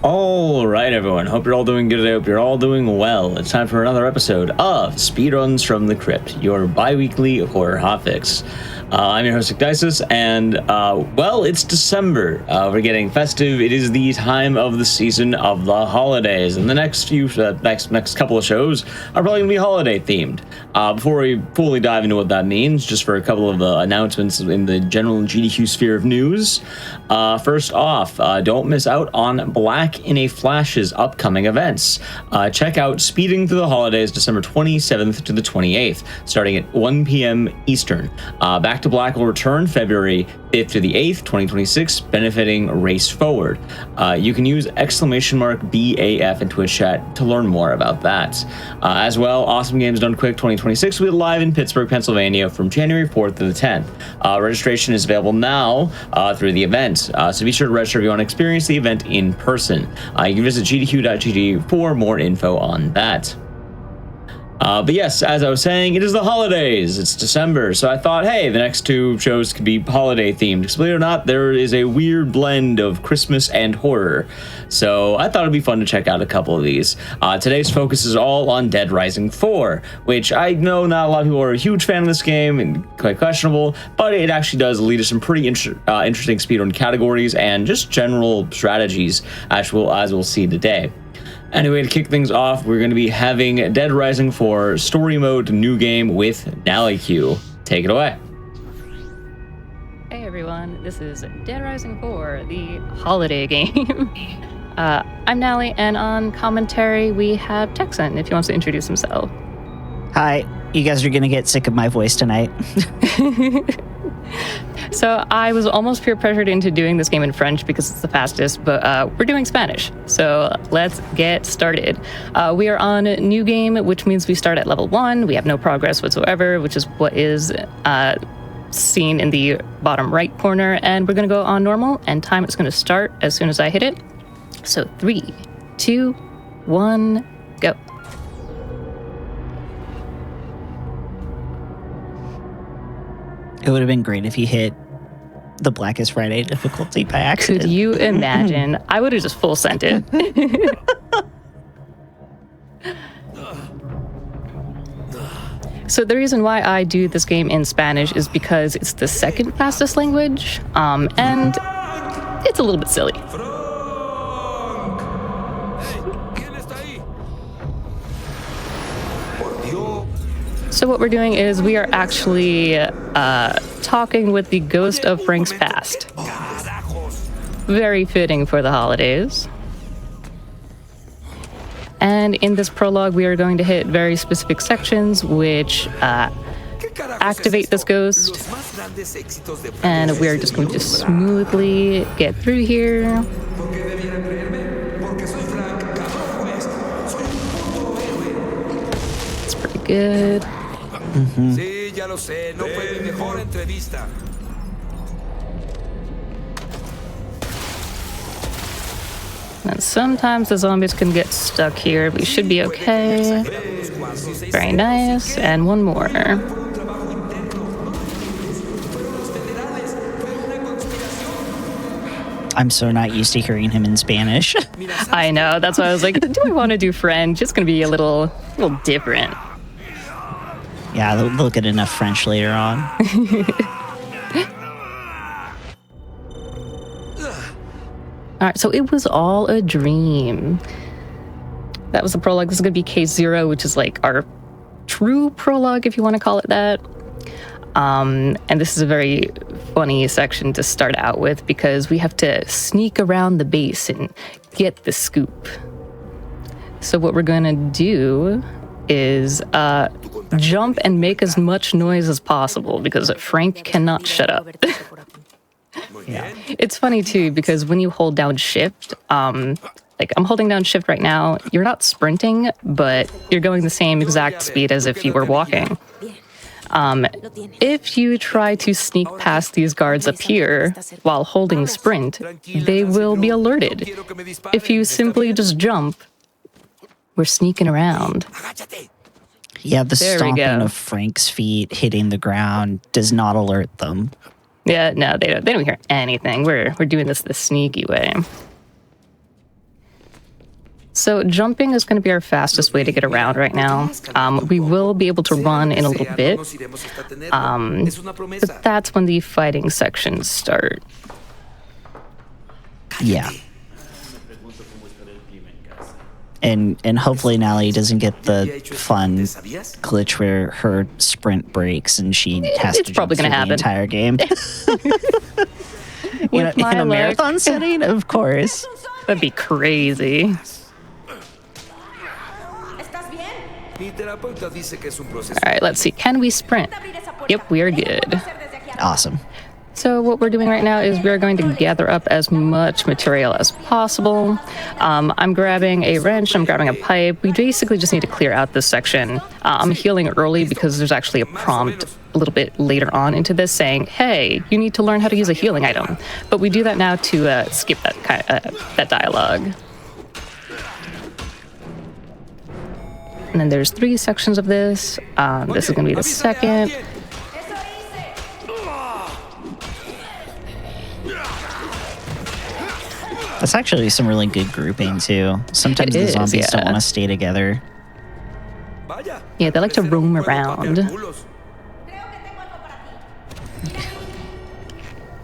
All right, everyone. Hope you're all doing good. I hope you're all doing well. It's time for another episode of Speedruns From the Crypt, your bi-weekly horror hotfix. I'm your host, Dices, and, well, it's December. We're getting festive. It is the time of the season of the holidays, and the next couple of shows are probably going to be holiday-themed. Before we fully dive into what that means, just for a couple of announcements in the general GDQ sphere of news. First off, don't miss out on Black in a Flash's upcoming events. Check out Speeding Through the Holidays, December 27th to the 28th, starting at 1 p.m. Eastern. Back to Black will return February 5th to the 8th, 2026, benefiting Race Forward. You can use !BAF in Twitch chat to learn more about that. As well, Awesome Games Done Quick 2026 will be live in Pittsburgh, Pennsylvania from January 4th to the 10th. Registration is available now through the event, so be sure to register if you want to experience the event in person. You can visit gdq.gg for more info on that. But yes, as I was saying, it is the holidays. It's December, so I thought, hey, the next two shows could be holiday themed. Because believe it or not, there is a weird blend of Christmas and horror. So I thought it'd be fun to check out a couple of these. Today's focus is all on Dead Rising 4, which I know not a lot of people are a huge fan of this game and quite questionable, but it actually does lead to some pretty interesting speedrun categories and just general strategies, as we'll see today. Anyway, to kick things off, we're going to be having Dead Rising 4 Story Mode New Game with NallyQ. Take it away. Hey everyone, this is Dead Rising 4, the holiday game. I'm Nally, and on commentary we have Texan, if he wants to introduce himself. Hi, you guys are going to get sick of my voice tonight. So I was almost peer pressured into doing this game in French because it's the fastest, but we're doing Spanish. So let's get started. We are on a new game, which means we start at level 1. We have no progress whatsoever, which is what is seen in the bottom right corner. And we're going to go on normal, and time is going to start as soon as I hit it. So 3, 2, 1, go. It would have been great if you hit the Blackest Friday difficulty by accident. Could you imagine? I would have just full sent it. So the reason why I do this game in Spanish is because it's the second fastest language, and it's a little bit silly. So what we're doing is we are actually talking with the ghost of Frank's past. Very fitting for the holidays. And in this prologue, we are going to hit very specific sections which activate this ghost. And we are just going to smoothly get through here. It's pretty good. Mm-hmm. Sí, ya lo sé, no fue mi mejor entrevista. And sometimes the zombies can get stuck here, but you should be okay. Very nice, and one more. I'm so not used to hearing him in Spanish. I know, that's why I was like, do I want to do French? It's going to be a little different. Yeah, they'll get enough French later on. All right, so it was all a dream. That was the prologue. This is going to be case 0, which is like our true prologue, if you want to call it that. And this is a very funny section to start out with because we have to sneak around the base and get the scoop. So what we're going to do is jump and make as much noise as possible because Frank cannot shut up. Yeah. It's funny too because when you hold down shift, like I'm holding down shift right now, you're not sprinting, but you're going the same exact speed as if you were walking. If you try to sneak past these guards up here while holding sprint, they will be alerted. If you simply just jump, we're sneaking around. Yeah, the stomping of Frank's feet hitting the ground does not alert them. Yeah, no, they don't hear anything. We're doing this the sneaky way. So jumping is going to be our fastest way to get around right now. We will be able to run in a little bit, but that's when the fighting sections start. Yeah. And hopefully Natalie doesn't get the fun glitch where her sprint breaks and she has to jump through the entire game. In a marathon setting, of course. That'd be crazy. Alright, let's see. Can we sprint? Yep, we are good. Awesome. So what we're doing right now is we're going to gather up as much material as possible. I'm grabbing a wrench, I'm grabbing a pipe. We basically just need to clear out this section. I'm healing early because there's actually a prompt a little bit later on into this saying, hey, you need to learn how to use a healing item. But we do that now to skip that dialogue. And then there's 3 sections of this. This is going to be the second. That's actually some really good grouping, too. Sometimes the zombies don't want to stay together. Yeah, they like to roam around.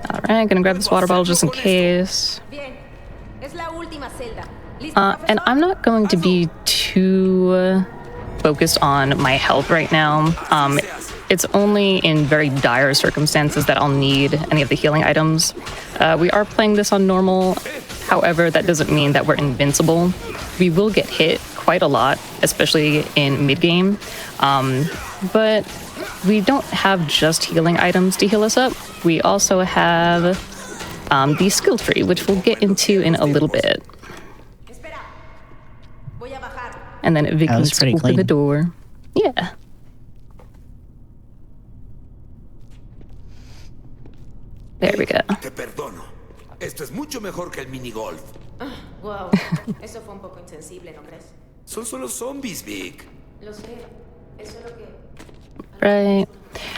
Alright, gonna grab this water bottle just in case. And I'm not going to be too focused on my health right now. It's only in very dire circumstances that I'll need any of the healing items. We are playing this on normal. However, that doesn't mean that we're invincible. We will get hit quite a lot, especially in mid-game. But we don't have just healing items to heal us up. We also have the skill tree, which we'll get into in a little bit. And then Vicky can open the door. Yeah. There we go. Te perdono. Esto es mucho mejor que el minigolf. Wow, eso fue un poco insensible, ¿no crees? Son solo zombies, Vic. Lo sé. Es solo que... Right.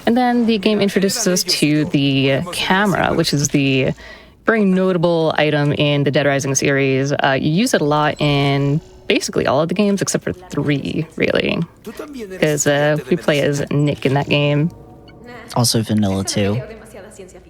And then the game introduces us to the camera, which is the very notable item in the Dead Rising series. You use it a lot in basically all of the games except for 3, really. Because we play as Nick in that game. Also vanilla, too.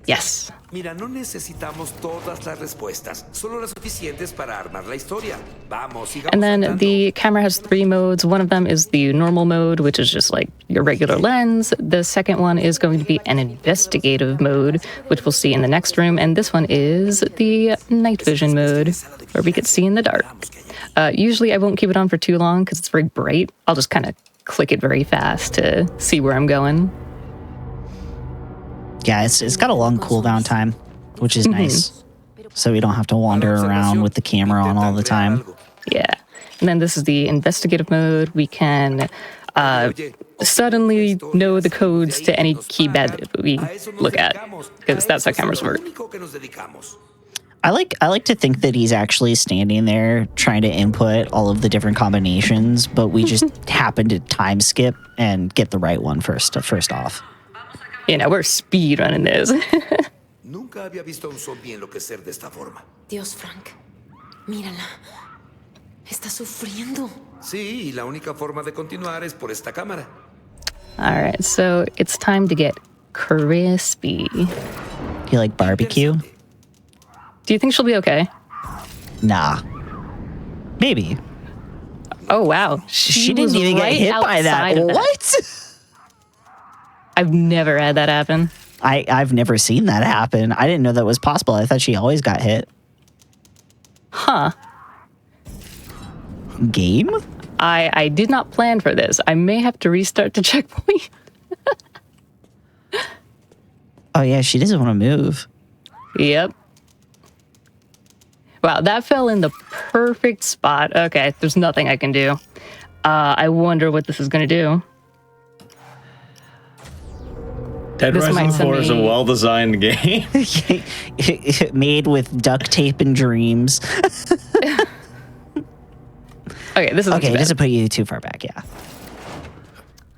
Yes. Mira, no necesitamos todas las respuestas, solo las suficientes para armar la historia. Vamos, sigamos. And then the camera has 3 modes. One of them is the normal mode, which is just like your regular lens. The second one is going to be an investigative mode, which we'll see in the next room. And this one is the night vision mode, where we can see in the dark. Usually I won't keep it on for too long because it's very bright. I'll just kind of click it very fast to see where I'm going. Yeah, it's got a long cooldown time, which is nice. So we don't have to wander around with the camera on all the time. Yeah. And then this is the investigative mode. We can suddenly know the codes to any keypad that we look at, because that's how cameras work. I like to think that he's actually standing there trying to input all of the different combinations, but we just happen to time skip and get the right one first off. You know, we're speedrunning this. Nunca había visto un zombie enloquecer de esta forma. Dios, Frank. Mírala. Está sufriendo. Sí, y la única forma de continuar es por esta cámara. All right, so it's time to get crispy. You like barbecue? Do you think she'll be okay? Nah. Maybe. Oh, wow. She didn't even get hit by that. What? I've never had that happen. I've never seen that happen. I didn't know that was possible. I thought she always got hit. Huh. Game? I did not plan for this. I may have to restart the checkpoint. Oh, yeah, she doesn't want to move. Yep. Wow, that fell in the perfect spot. Okay, there's nothing I can do. I wonder what this is going to do. Dead Rising 4 is a well-designed game. Made with duct tape and dreams. Okay, this is okay. It doesn't put you too far back, yeah.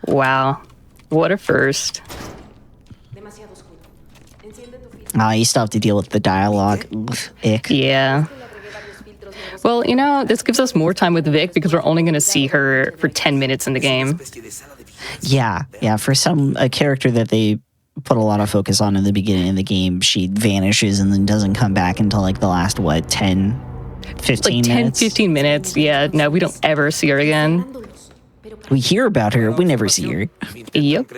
Wow, what a first. You still have to deal with the dialogue. Ick. Yeah. Well, you know, this gives us more time with Vic because we're only going to see her for 10 minutes in the game. Yeah. For a character that they put a lot of focus on in the beginning of the game, she vanishes and then doesn't come back until like the last, 10, 15 like 10, minutes? 15 minutes. Yeah, no, we don't ever see her again. We hear about her, we never see her. Yep.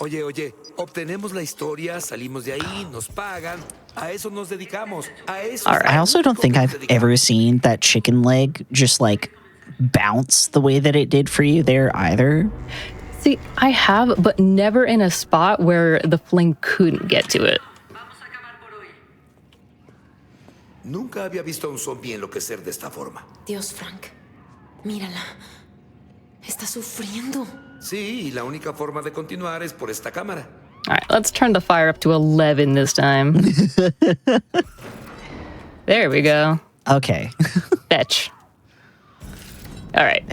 Oye, obtenemos la historia, salimos de ahí, nos pagan. A eso nos dedicamos. A eso. All right. I also don't think I've ever seen that chicken leg just like bounce the way that it did for you there either. See, I have, but never in a spot where the flame couldn't get to it. Nunca había visto a un zombie enloquecer de esta forma. Dios, Frank. Mírala. Está sufriendo. Sí, y la única forma de continuar es por esta cámara. All right, let's turn the fire up to 11 this time. There we go. Okay. Fetch. All right.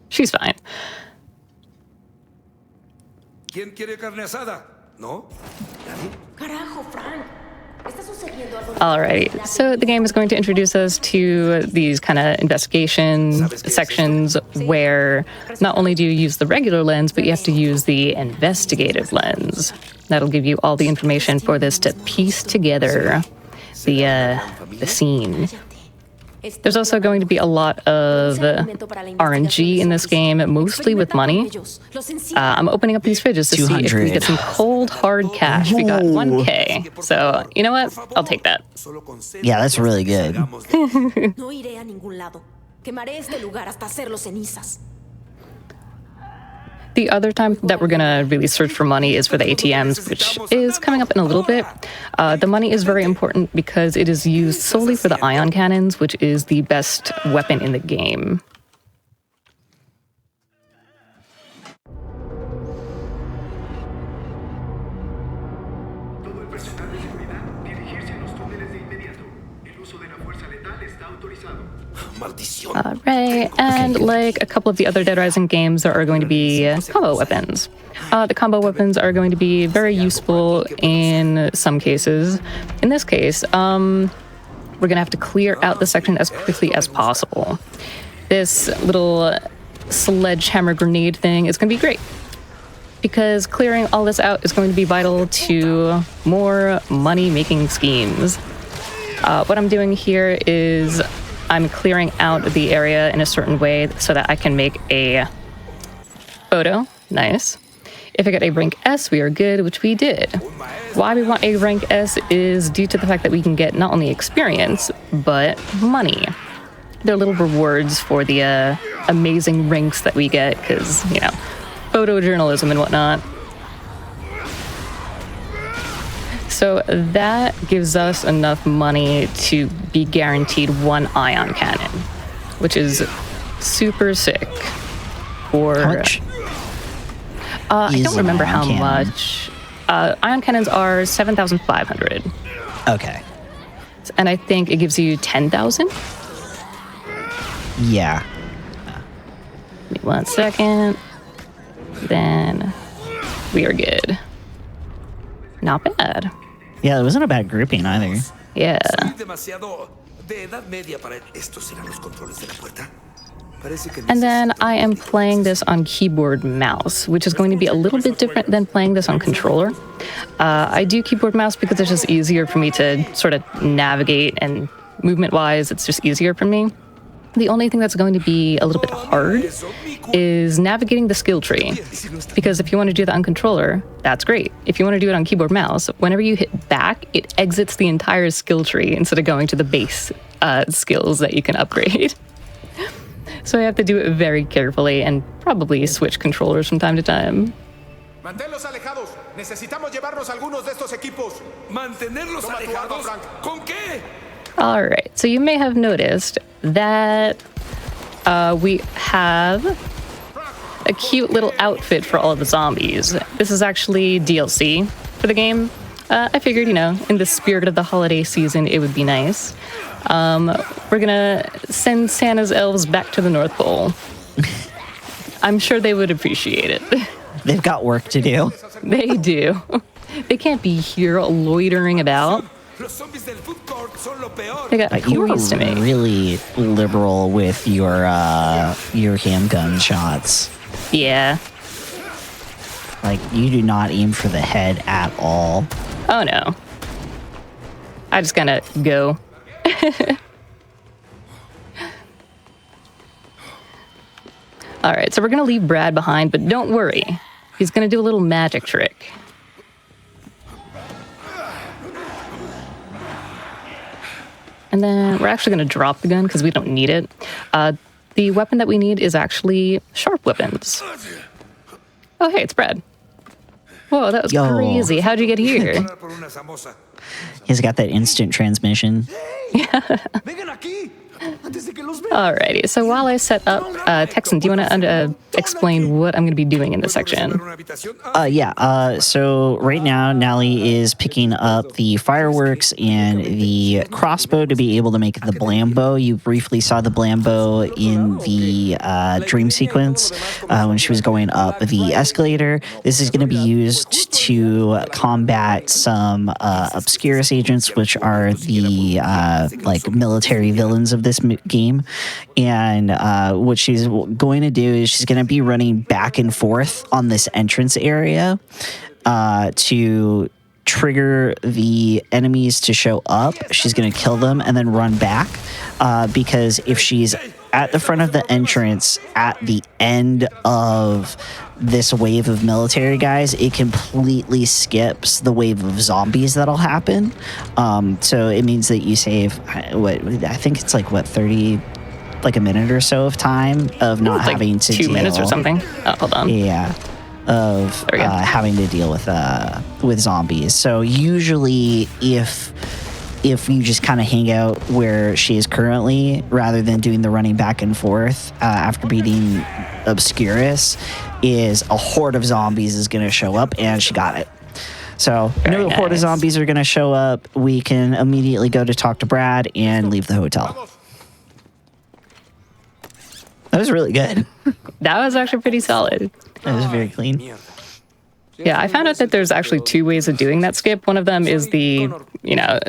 She's fine. ¿Quién quiere carne asada? ¿No? ¿Nadie? Carajo, Frank. Está sucediendo algo. Alrighty, so the game is going to introduce us to these kind of investigation sections where not only do you use the regular lens, but you have to use the investigative lens. That'll give you all the information for this to piece together the scene. There's also going to be a lot of RNG in this game, mostly with money. I'm opening up these fridges to see if we get some cold, hard cash. We got 1K. So, you know what? I'll take that. Yeah, that's really good. No iré a ningún lado. Quemaré este lugar hasta hacerlo cenizas. The other time that we're going to really search for money is for the ATMs, which is coming up in a little bit. The money is very important because it is used solely for the ion cannons, which is the best weapon in the game. Todo el personal de seguridad dirigirse a los túneles de inmediato. El uso de la fuerza letal está autorizado. Maldición. Right, and like a couple of the other Dead Rising games, there are going to be combo weapons. The combo weapons are going to be very useful in some cases. In this case, we're going to have to clear out the section as quickly as possible. This little sledgehammer grenade thing is going to be great, because clearing all this out is going to be vital to more money-making schemes. What I'm doing here is I'm clearing out the area in a certain way so that I can make a photo. Nice. If I get a rank S, we are good, which we did. Why we want a rank S is due to the fact that we can get not only experience, but money. They're little rewards for the amazing ranks that we get, because, you know, photojournalism and whatnot. So that gives us enough money to be guaranteed one ion cannon, which is super sick. For How much? I don't remember how cannon? much. Ion cannons are 7,500, Okay. and I think it gives you 10,000. Yeah. Give me 1 second. Then we are good. Not bad. Yeah, it wasn't a bad grouping either. Yeah. Soy demasiado de edad media para estos serán los controles de la puerta. Parece que And then I am playing this on keyboard mouse, which is going to be a little bit different than playing this on controller. I do keyboard mouse because it's just easier for me to sort of navigate, and movement-wise, it's just easier for me. The only thing that's going to be a little bit hard is navigating the skill tree. Because if you want to do that on controller, that's great. If you want to do it on keyboard mouse, whenever you hit back, it exits the entire skill tree instead of going to the base skills that you can upgrade. So I have to do it very carefully and probably switch controllers from time to time. Manténlos alejados. Necesitamos llevarnos algunos de estos equipos. mantenerlos Toma tu arma, alejados. Frank. ¿Con qué? All right, so you may have noticed that we have a cute little outfit for all of the zombies. This is actually DLC for the game. I figured, you know, in the spirit of the holiday season, it would be nice. We're gonna send Santa's elves back to the North Pole. I'm sure they would appreciate it. They've got work to do. They do. They can't be here loitering about. Los zombies del food court son lo peor. They got You are quiz to make. really liberal with your handgun shots. Yeah. Like, you do not aim for the head at all. Oh no. I just kind of go. All right, so we're gonna leave Brad behind, but don't worry. He's gonna do a little magic trick. And then we're actually gonna drop the gun because we don't need it. The weapon that we need is actually sharp weapons. Oh, hey, it's Brad. Whoa, that was Yo. crazy. How'd you get here? Por una samosa. He's got that instant transmission. Vengan aquí antes de que los vean. Alrighty, so while I set up, Texan, do you want to explain what I'm going to be doing in this section? Una habitación. Yeah. So right now, Nally is picking up the fireworks and the crossbow to be able to make the blambo. You briefly saw the blambo in the dream sequence when she was going up the escalator. This is going to be used to combat some obscurus agents, which are the like military villains of this game. And what she's going to do is she's going to be running back and forth on this entrance area to trigger the enemies to show up. She's going to kill them and then run back because if she's at the front of the entrance at the end of this wave of military guys, it completely skips the wave of zombies that'll happen. So it means that you save what I think it's like 30, like a minute or so of time of not Like having to 2 minutes or deal- something. Oh, hold on. Yeah, of There we go. having to deal with zombies. So usually, if you just kind of hang out where she is currently, rather than doing the running back and forth after beating Obscurus, is a horde of zombies is going to show up, and she got it. So Very no horde of nice. zombies are going to show up. We can immediately go to talk to Brad and leave the hotel. That was really good. That was actually pretty solid. That was very clean. Yeah, I found out that there's actually 2 ways of doing that skip. One of them is the,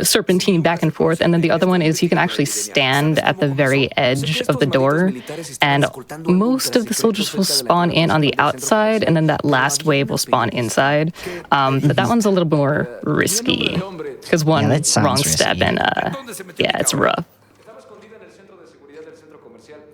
serpentine back and forth, and then the other one is you can actually stand at the very edge of the door, and most of the soldiers will spawn in on the outside, and then that last wave will spawn inside. But that one's a little more risky, because one Yeah, that sounds wrong step risky. and, it's rough.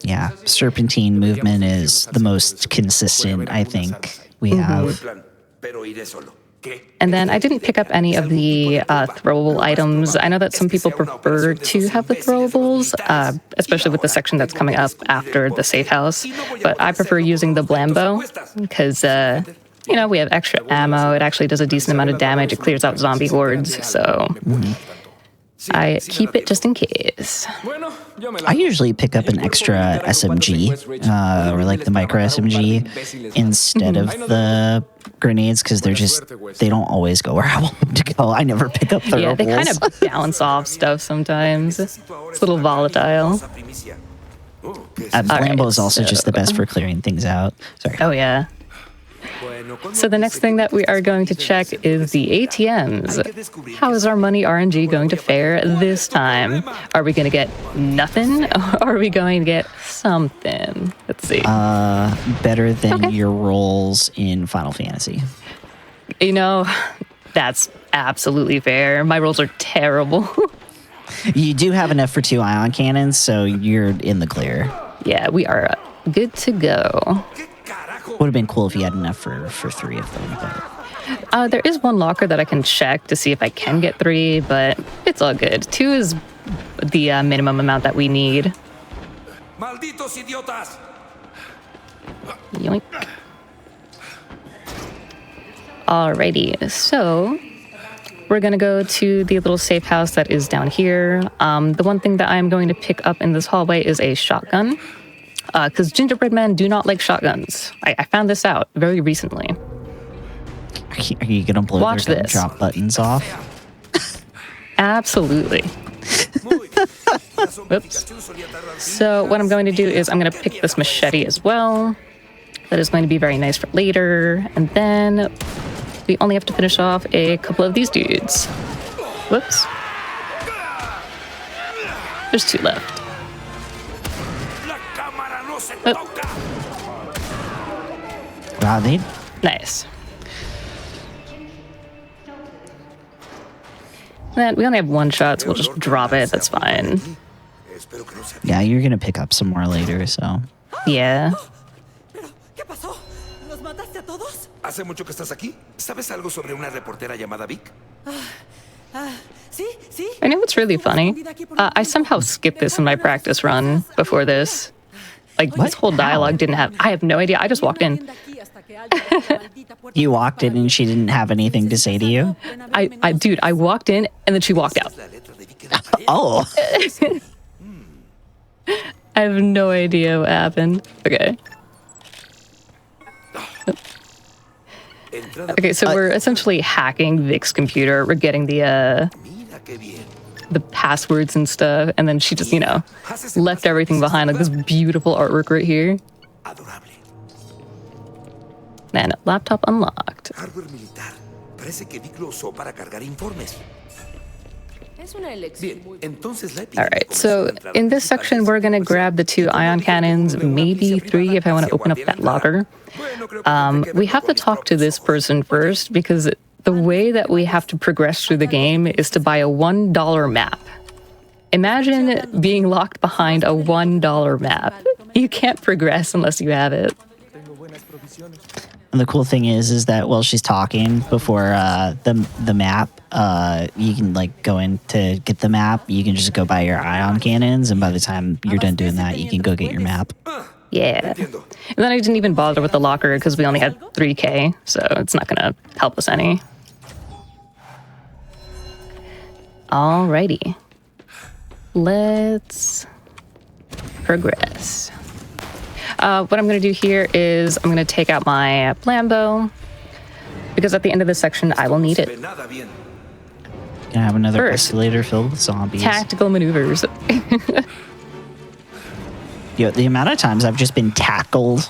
Yeah, serpentine movement is the most consistent, I think, we have. Plan, pero iré solo. ¿Qué? And then I didn't pick up any of the throwable items. I know that some people prefer to have the throwables, especially with the section that's coming up after the safe house. But I prefer using the Blambo because, we have extra ammo. It actually does a decent amount of damage. It clears out zombie hordes. So I keep it just in case. I usually pick up an extra SMG, or like the micro SMG, instead of the grenades, because they don't always go where I want them to go. I never pick up throwables. Yeah, they kind of bounce off stuff sometimes. It's a little volatile. Blambo is also so- just the best for clearing things out. Sorry. Oh, yeah. So the next thing that we are going to check is the ATMs. How is our money RNG going to fare this time? Are we going to get nothing, or are we going to get something? Let's see. Better than Okay. your rolls in Final Fantasy. That's absolutely fair. My rolls are terrible. You do have enough for 2 ion cannons, so you're in the clear. Yeah, we are good to go. Would have been cool if you had enough for 3 of them. But There is one locker that I can check to see if I can get 3, but it's all good. 2 is the minimum amount that we need. Malditos idiotas. Yoink. Alrighty, so we're gonna go to the little safe house that is down here. The one thing that I'm going to pick up in this hallway is a shotgun, because gingerbread men do not like shotguns. I found this out very recently. are you going to blow Watch their this. drop buttons off? Absolutely. Oops. So what I'm going to do is I'm going to pick this machete as well. That is going to be very nice for later. And then we only have to finish off a couple of these dudes. Whoops. There's 2 left. Wow, they Nice. Then we only have 1 shot, so we'll just drop it. That's fine. yeah, you're gonna pick up some more later, so Yeah. ¿Qué pasó? ¿Los mataste a todos? ¿Hace mucho que estás aquí? ¿Sabes algo sobre una reportera llamada Vic? Sí, sí. I know what's really funny. I somehow skipped this in my practice run before this. Like, this whole dialogue didn't have... I have no idea. I just walked in. you walked in and she didn't have anything to say to you. Dude, I walked in and then she walked out. Oh, I have no idea what happened. Okay. Okay, so we're essentially hacking Vic's computer. We're getting the passwords and stuff, and then she just, you know, left everything behind, like this beautiful artwork right here. And laptop unlocked. Hardware militar. Parece que Vic lo usó para cargar informes. Bien, entonces la All right, so in this section, we're going to grab the 2 ion cannons, maybe 3 if I want to open up that locker. We have to talk to this person first because the way that we have to progress through the game is to buy a $1 map. Imagine being locked behind a $1 map. You can't progress unless you have it. and the cool thing is that while she's talking before the map, you can like go in to get the map. You can just go buy your ion cannons, and by the time you're done doing that, you can go get your map. Yeah. And then I didn't even bother with the locker because we only had 3K, so it's not going to help us any. Alrighty. Let's progress. What I'm going to do here is I'm going to take out my Blambo because at the end of this section, I will need it. Gonna have another First, escalator filled with zombies. Tactical maneuvers. Yo, the amount of times I've just been tackled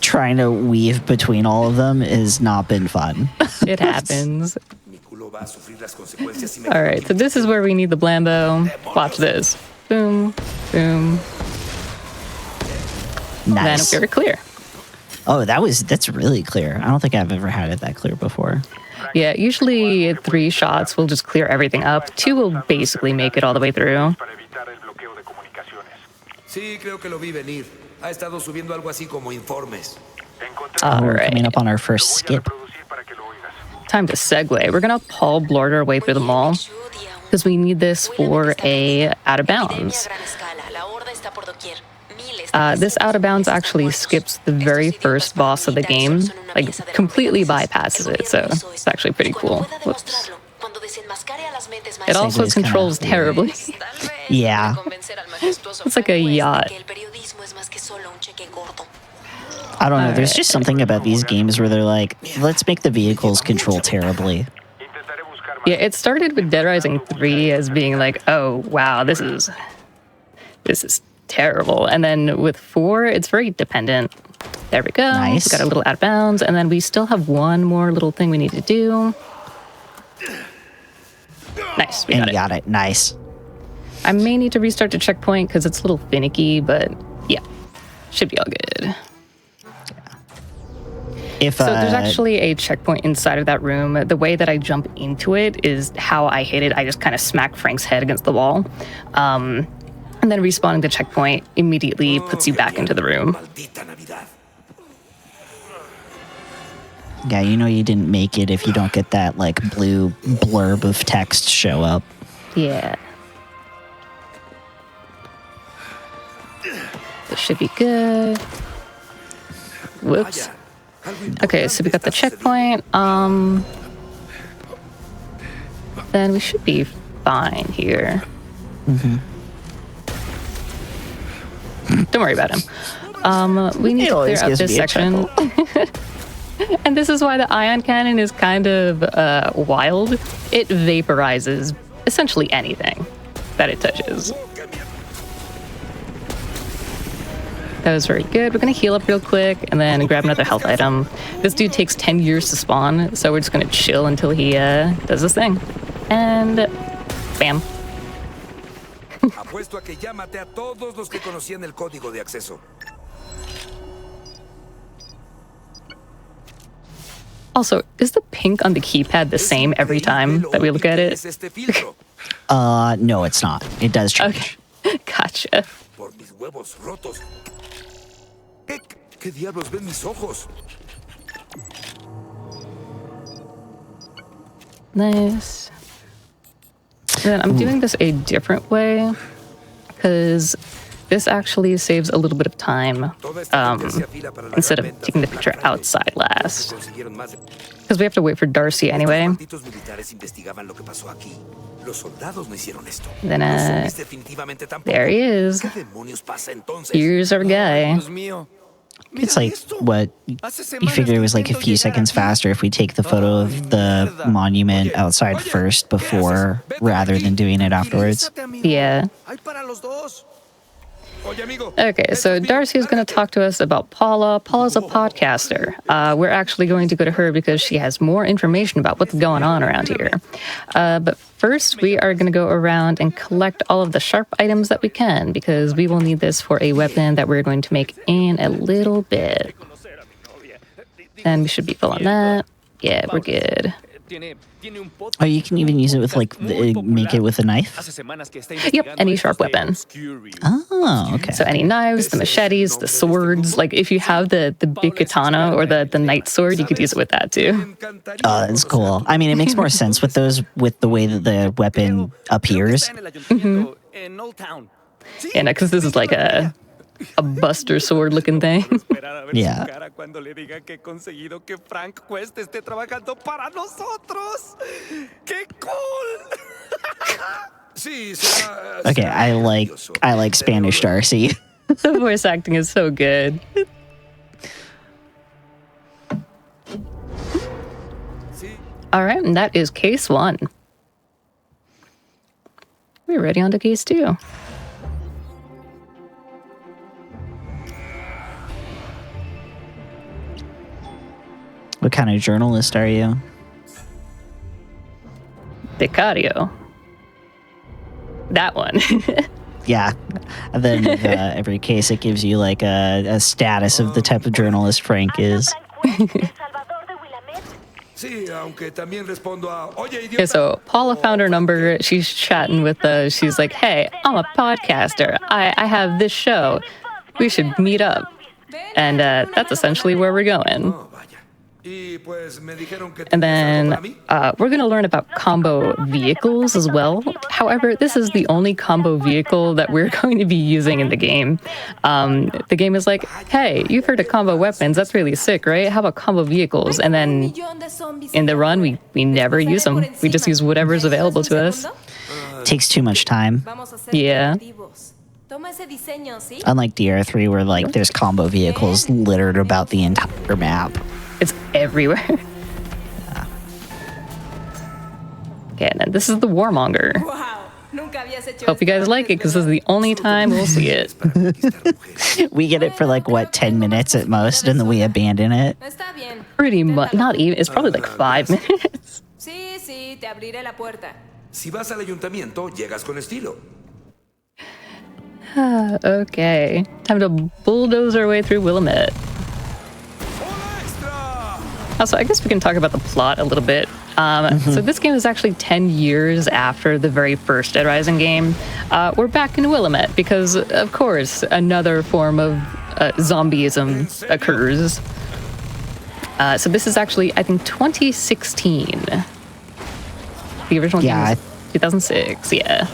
trying to weave between all of them has not been fun. It happens. All right, so this is where we need the Blambo. Watch this. Boom, boom. Nice. Then we're clear. Oh, that's really clear. I don't think I've ever had it that clear before. Yeah, usually 3 shots will just clear everything up. 2 will basically make it all the way through. Sí, creo que lo vi venir. Ha estado subiendo algo así como informes. All We're right. coming up on our first skip. Time to segue. We're gonna Paul Blart our way through the mall because we need this for a out of bounds. This out of bounds actually skips the very first boss of the game, like completely bypasses it. So it's actually pretty cool. Whoops. It also Segue's kinda controls weird. terribly. Yeah. It's like a yacht. I don't know. There's Alright. just something about these games where they're like, let's make the vehicles control terribly. Yeah, it started with Dead Rising 3 as being like, oh wow, this is terrible. And then with 4, it's very dependent. There we go. Nice. We got a little out of bounds, and then we still have one more little thing we need to do. Nice, we And got you it. got it. Nice. I may need to restart the checkpoint because it's a little finicky, but yeah, should be all good. If So there's actually a checkpoint inside of that room. The way that I jump into it is how I hit it. I just kind of smack Frank's head against the wall. And then respawning the checkpoint immediately puts you back into the room. yeah, you know you didn't make it if you don't get that like blue blurb of text show up. Yeah. This should be good. Whoops. Okay, so we got the checkpoint. Then we should be fine here. Don't worry about him. We need It to clear always out gives this me a section. And this is why the ion cannon is kind of wild. It vaporizes essentially anything that it touches. That was very good. We're going to heal up real quick and then grab another health item. This dude takes 10 years to spawn, so we're just going to chill until he does this thing. And bam. Apuesto a que ya maté a todos los que conocían el código de acceso. Also, is the pink on the keypad the same every time that we look at it? No, it's not. It does change. Okay. Gotcha. Por mis huevos rotos. ¿Qué diablos ven mis ojos? Nice. Then I'm doing this a different way because this actually saves a little bit of time instead of taking the picture outside last. Because we have to wait for Darcy anyway. Then, there he is. Here's our guy. It's like what you figure it was like a few seconds faster if we take the photo of the monument outside first before rather than doing it afterwards. Yeah. Okay, so Darcy is going to talk to us about Paula. Paula's a podcaster. We're actually going to go to her because she has more information about what's going on around here. But first, we are going to go around and collect all of the sharp items that we can because we will need this for a weapon that we're going to make in a little bit. And we should be full on that. Yeah, we're good. Oh, you can even use it with like make it with a knife? Yep, any sharp weapon. Oh, okay. So any knives, the machetes, the swords. Like if you have the big katana or the knight sword, you could use it with that too. Oh, that's cool. I mean, it makes more sense with those, with the way that the weapon appears. Mm-hmm. Yeah, because this is like a buster sword looking thing. Yeah. Okay, I like Spanish Darcy. The voice acting is so good. All right, and that is case 1. We're ready on to case 2. What kind of journalist are you? Becario. That one. Yeah. And then every case it gives you like a status of the type of journalist Frank is. Okay, so Paula found her number. She's chatting with us. She's like, hey, I'm a podcaster. I have this show. We should meet up. And that's essentially where we're going. And then we're going to learn about combo vehicles as well. However, this is the only combo vehicle that we're going to be using in the game. The game is like, hey, you've heard of combo weapons. That's really sick, right? How about combo vehicles? And then in the run, we never use them. We just use whatever's available to us. Takes too much time. Yeah. Unlike DR3 where like there's combo vehicles littered about the entire map. It's everywhere. Okay, and then this is the Warmonger. Hope you guys like it, because this is the only time we'll see it. We get it for like, what, 10 minutes at most, and then we abandon it? Pretty much. Not even. It's probably like 5 minutes. Si vas al ayuntamiento, llegas con estilo. Okay. Time to bulldoze our way through Willamette. Also, I guess we can talk about the plot a little bit. So this game is actually 10 years after the very first Dead Rising game. We're back in Willamette because, of course, another form of zombieism occurs. So this is actually, I think, 2016. The original game was 2006, yeah.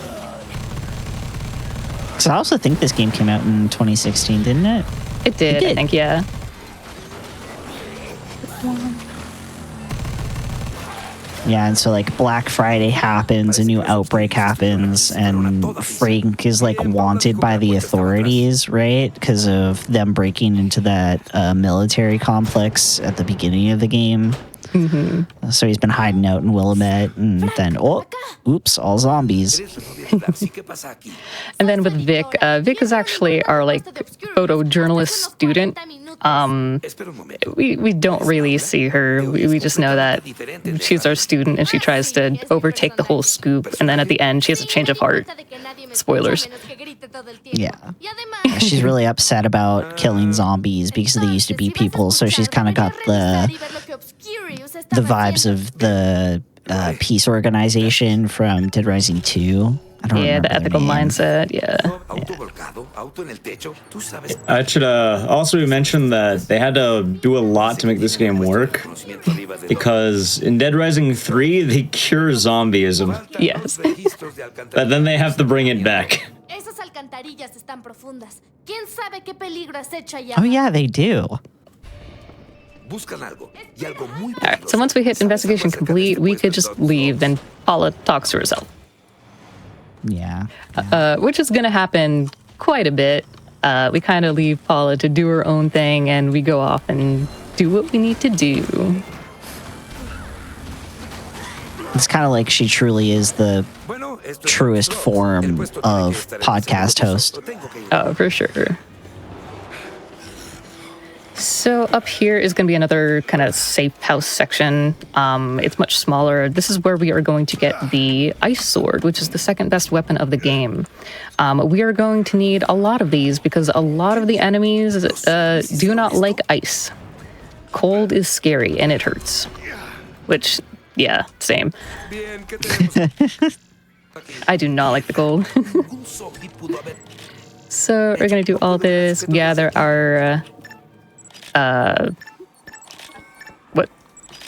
So I also think this game came out in 2016, didn't it? It did, I think, yeah. Yeah, and so like Black Friday happens, a new outbreak happens, and Frank is like wanted by the authorities, right? Because of them breaking into that military complex at the beginning of the game. So he's been hiding out in Willamette, and then oops, all zombies. Eres la novia de Flapsy, ¿qué pasa aquí? And then with Vic, Vic is actually our like photojournalist student. Espera un momento. We don't really see her. We just know that she's our student and she tries to overtake the whole scoop. And then at the end, she has a change of heart. Spoilers. Yeah. She's really upset about killing zombies because they used to be people. So she's kind of got the vibes of the peace organization from Dead Rising 2. I don't Yeah, remember the their ethical name. mindset. Yeah. Auto volcado, auto en el techo, tú sabes. I should also mention that they had to do a lot to make this game work, Conocimiento arriba de because in Dead Rising 3, they cure zombieism, Yes. registros de but then they have to bring it back. Esas alcantarillas están profundas. ¿Quién sabe qué peligro acecha allá? Oh, yeah, they do. Buscan algo y algo muy All right. So once we hit investigation complete, we could just leave and Paula talks to herself. Yeah. Which is going to happen quite a bit. We kind of leave Paula to do her own thing, and we go off and do what we need to do. It's kind of like she truly is the Bueno, esto es truest todo. form El puesto tiene que of estar en el podcast segundo host. puesto. Tengo que ir. Oh, for sure. So up here is going to be another kind of safe house section. It's much smaller. This is where we are going to get the ice sword, which is the second best weapon of the game. We are going to need a lot of these because a lot of the enemies do not like ice. Cold is scary and it hurts. Which, yeah, same. Bien, ¿qué tenemos? I do not like the cold. Ningún zombie pudo haber. So we're going to do all this, gather our... what?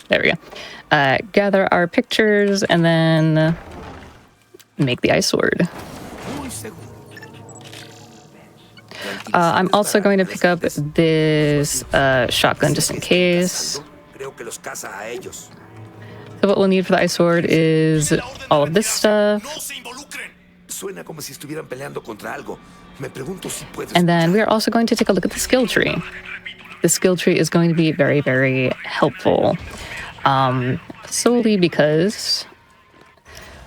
There we go. Gather our pictures and then make the ice sword. Muy seguro. I'm also going to pick up this shotgun just in case. Creo que los caza a ellos. So what we'll need for the ice sword is all of this stuff. Suena como si estuvieran peleando contra algo. Me pregunto si puedes. And then we are also going to take a look at the skill tree. The skill tree is going to be very, very helpful. Solely because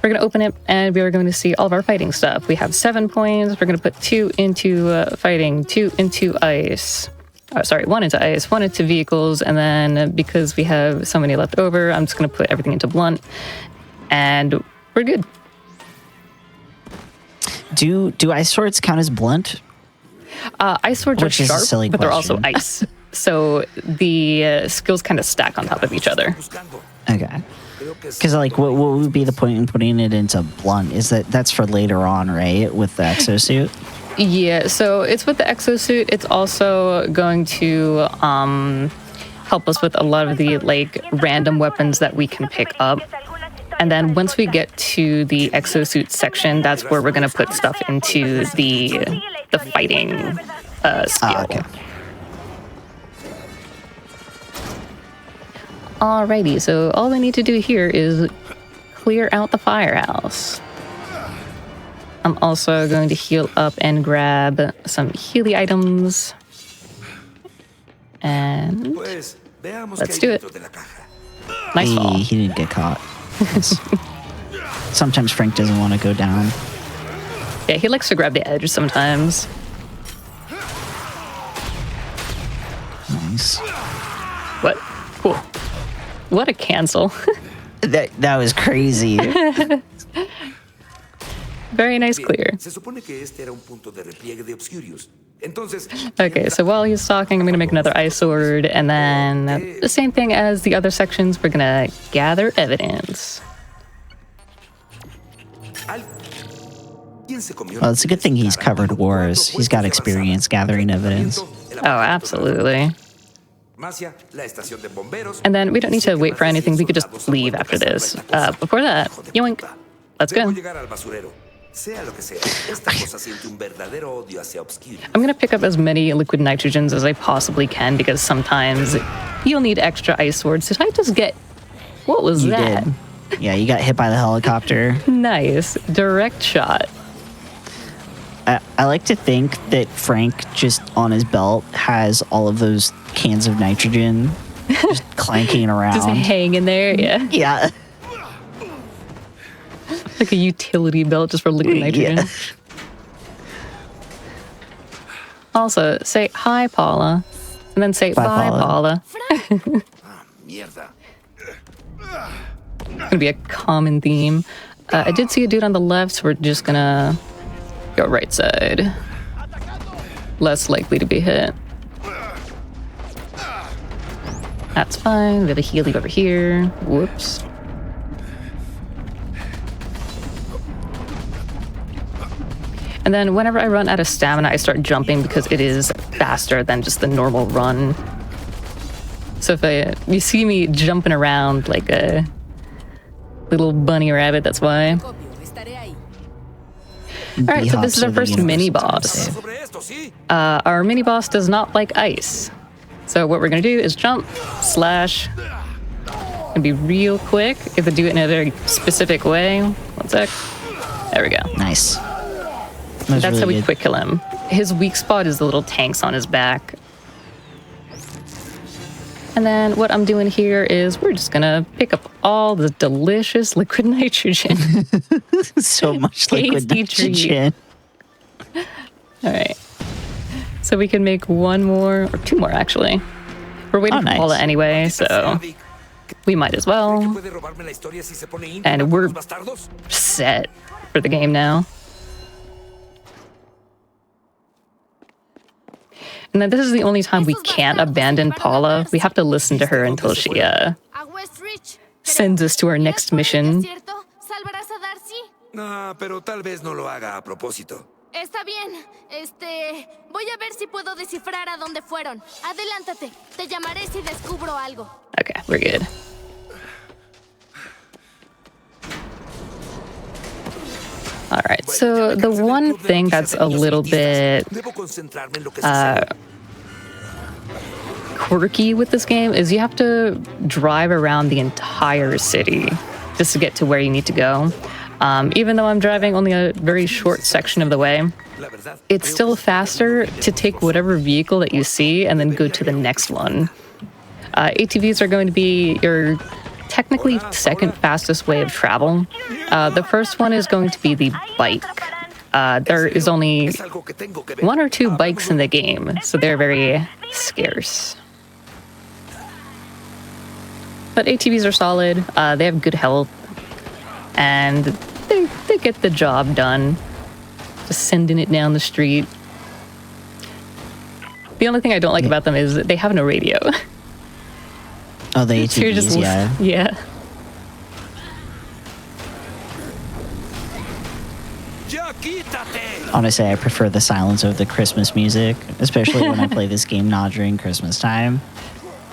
we're going to open it and we are going to see all of our fighting stuff. We have 7 points. We're going to put 2 into fighting, 2 into ice. Oh, sorry, 1 into ice, 1 into vehicles. And then because we have so many left over, I'm just going to put everything into blunt. And we're good. Do ice swords count as blunt? Ice swords Which are is a sharp, silly but they're also question. ice. So the skills kind of stack on top of each other. Buscando. Okay. Creo que es- Because like, what would be the point in putting it into blunt? Is that's for later on, right? With the exosuit. Yeah, so it's with the exosuit. It's also going to help us with a lot of the like random weapons that we can pick up. And then once we get to the exosuit section, that's where we're going to put stuff into the fighting skill. Okay. Alrighty, so all we need to do here is clear out the firehouse. I'm also going to heal up and grab some healy items. And Pues, veamos Let's qué do hay it. dentro de la caja. nice fall. He didn't get caught. Sometimes Frank doesn't want to go down. Yeah, he likes to grab the edge sometimes. Nice. What? Cool. What a cancel. That was crazy. Very nice Bien, clear. Se supone que este era un punto de repliegue de Obscurious. Entonces. Okay, so while he's talking, I'm going to make another ice sword, and then the same thing as the other sections, we're going to gather evidence. ¿Quién se comió? Well, it's a good thing he's covered wars. He's got experience gathering evidence. Oh, absolutely. Marcia, la estación de bomberos. And then we don't need to wait for anything. We could just leave after this. Before that, yoink. Let's go. Debo llegar al basurero. Sea lo que sea, esta cosa siente un verdadero odio hacia Obscurious. I'm going to pick up as many liquid nitrogens as I possibly can because sometimes you'll need extra ice swords. Did I just get... What was You that? did. Yeah, you got hit by the helicopter. Nice. Direct shot. I like to think that Frank just on his belt has all of those cans of nitrogen Just clanking around. Just hanging there, yeah. Yeah. Like a utility belt just for liquid nitrogen. Yeah. Also, say hi, Paula. And then say bye, Paula. Mierda. Gonna be a common theme. I did see a dude on the left, so we're just gonna go right side. Less likely to be hit. That's fine. We have a Healy over here. Whoops. And then whenever I run out of stamina, I start jumping because it is faster than just the normal run. So if you see me jumping around like a little bunny rabbit, that's why. Alright, so this is our first mini-boss. Our mini-boss does not like ice. So what we're going to do is jump, slash, and be real quick. You have to do it in a very specific way. 1 sec. There we go. Nice. That's really how we good. quick kill him. His weak spot is the little tanks on his back. And then what I'm doing here is we're just gonna pick up all the delicious liquid nitrogen. So much liquid Tasty treat. nitrogen. All right. So we can make one more, or two more actually. We're waiting for nice. Paula anyway, so we might as well. And we're set for the game now. And then this is the only time we can't abandon Paula. We have to listen to her until she sends us to our next mission. No, pero tal vez no lo haga a propósito. Está bien. Voy a ver si puedo descifrar a dónde fueron. Adelántate. Te llamaré si descubro algo. Okay, we're good. All right, so the one thing that's a little bit quirky with this game is you have to drive around the entire city just to get to where you need to go. Even though I'm driving only a very short section of the way, it's still faster to take whatever vehicle that you see and then go to the next one. ATVs are going to be your technically second fastest way of travel. The first one is going to be the bike. There is only 1 or 2 bikes in the game, so they're very scarce. But ATVs are solid, they have good health, and they get the job done. Just sending it down the street. The only thing I don't like about them is that they have no radio. Oh, the So you're ATVs, yeah. Yeah. Honestly, I prefer the silence of the Christmas music, especially when I play this game not during Christmas time.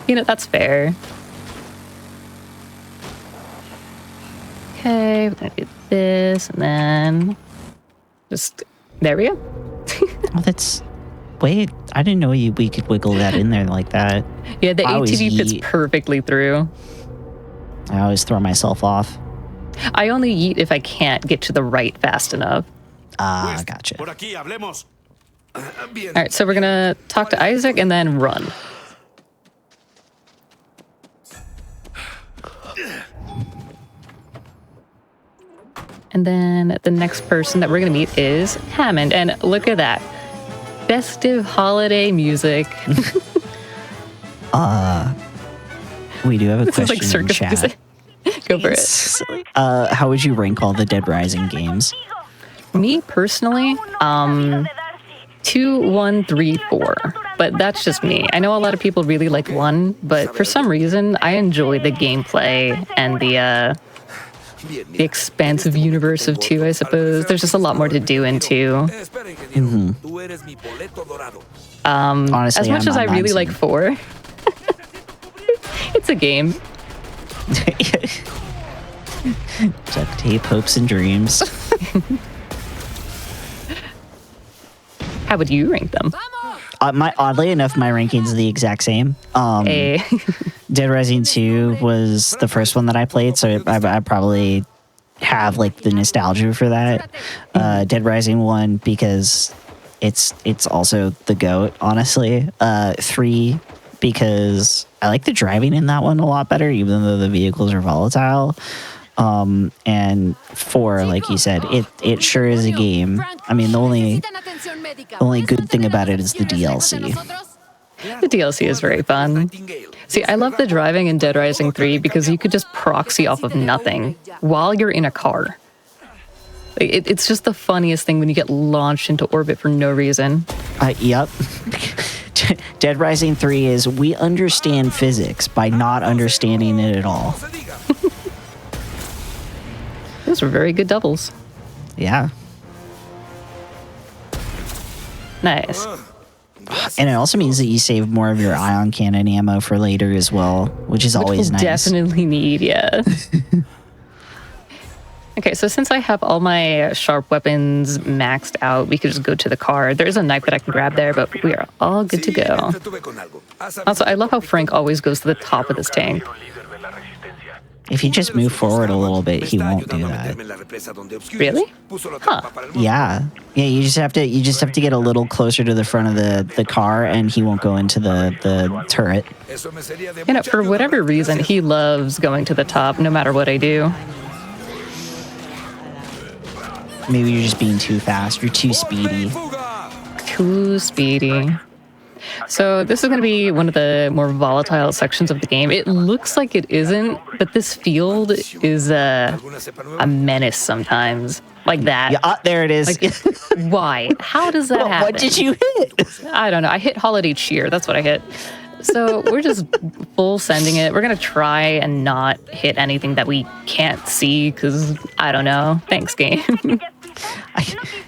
You know, that's fair. Okay, we're gonna do this, and then just there we go. Oh, that's... Wait, I didn't know we could wiggle that in there like that. Yeah, the I always ATV fits yeet. perfectly through. I always throw myself off. I only yeet if I can't get to the right fast enough. Ah, gotcha. Por aquí, hablemos. Bien. All right, so we're gonna talk to Isaac and then run. And then the next person that we're gonna meet is Hammond, and look at that. Festive holiday music. We do have a This is question like in circus chat. music. Go for it. How would you rank all the Dead Rising games? Me personally, 2, 1, 3, 4. But that's just me. I know a lot of people really like 1, but for some reason, I enjoy the gameplay and the expansive universe of 2, I suppose. There's just a lot more to do in 2. Honestly, As much I'm as I on really like 4, it's a game. Duct tape, hopes, and dreams. How would you rank them? Oddly enough, my ranking's the exact same. Eh. Dead Rising 2 was the first one that I played, so I probably have like the nostalgia for that. Dead Rising 1 because it's also the GOAT, honestly. 3 because I like the driving in that one a lot better, even though the vehicles are volatile. And 4, like you said, it sure is a game. I mean, the only good thing about it is the DLC. The DLC is very fun. See, I love the driving in Dead Rising 3 because you could just proxy off of nothing while you're in a car. It's just the funniest thing when you get launched into orbit for no reason. Yep. Dead Rising 3 is we understand physics by not understanding it at all. Those were very good doubles. Yeah. Nice. And it also means that you save more of your ion cannon ammo for later as well, which is always nice. Definitely need, yeah. Okay, so since I have all my sharp weapons maxed out, we could just go to the car. There's a knife that I can grab there, but we are all good to go. Also, I love how Frank always goes to the top of this tank. If you just move forward a little bit, he won't do that. Really? Huh. Yeah. Yeah, you just have to get a little closer to the front of the car and he won't go into the turret. You know, for whatever reason, he loves going to the top no matter what I do. Maybe you're just being too fast. You're too speedy. Too speedy. So this is going to be one of the more volatile sections of the game. It looks like it isn't, but this field is a menace sometimes. Like that. Yeah, there it is. Like, why? How does that happen? What did you hit? I don't know. I hit Holiday Cheer. That's what I hit. So we're just full sending it. We're going to try and not hit anything that we can't see because, I don't know. Thanks, game.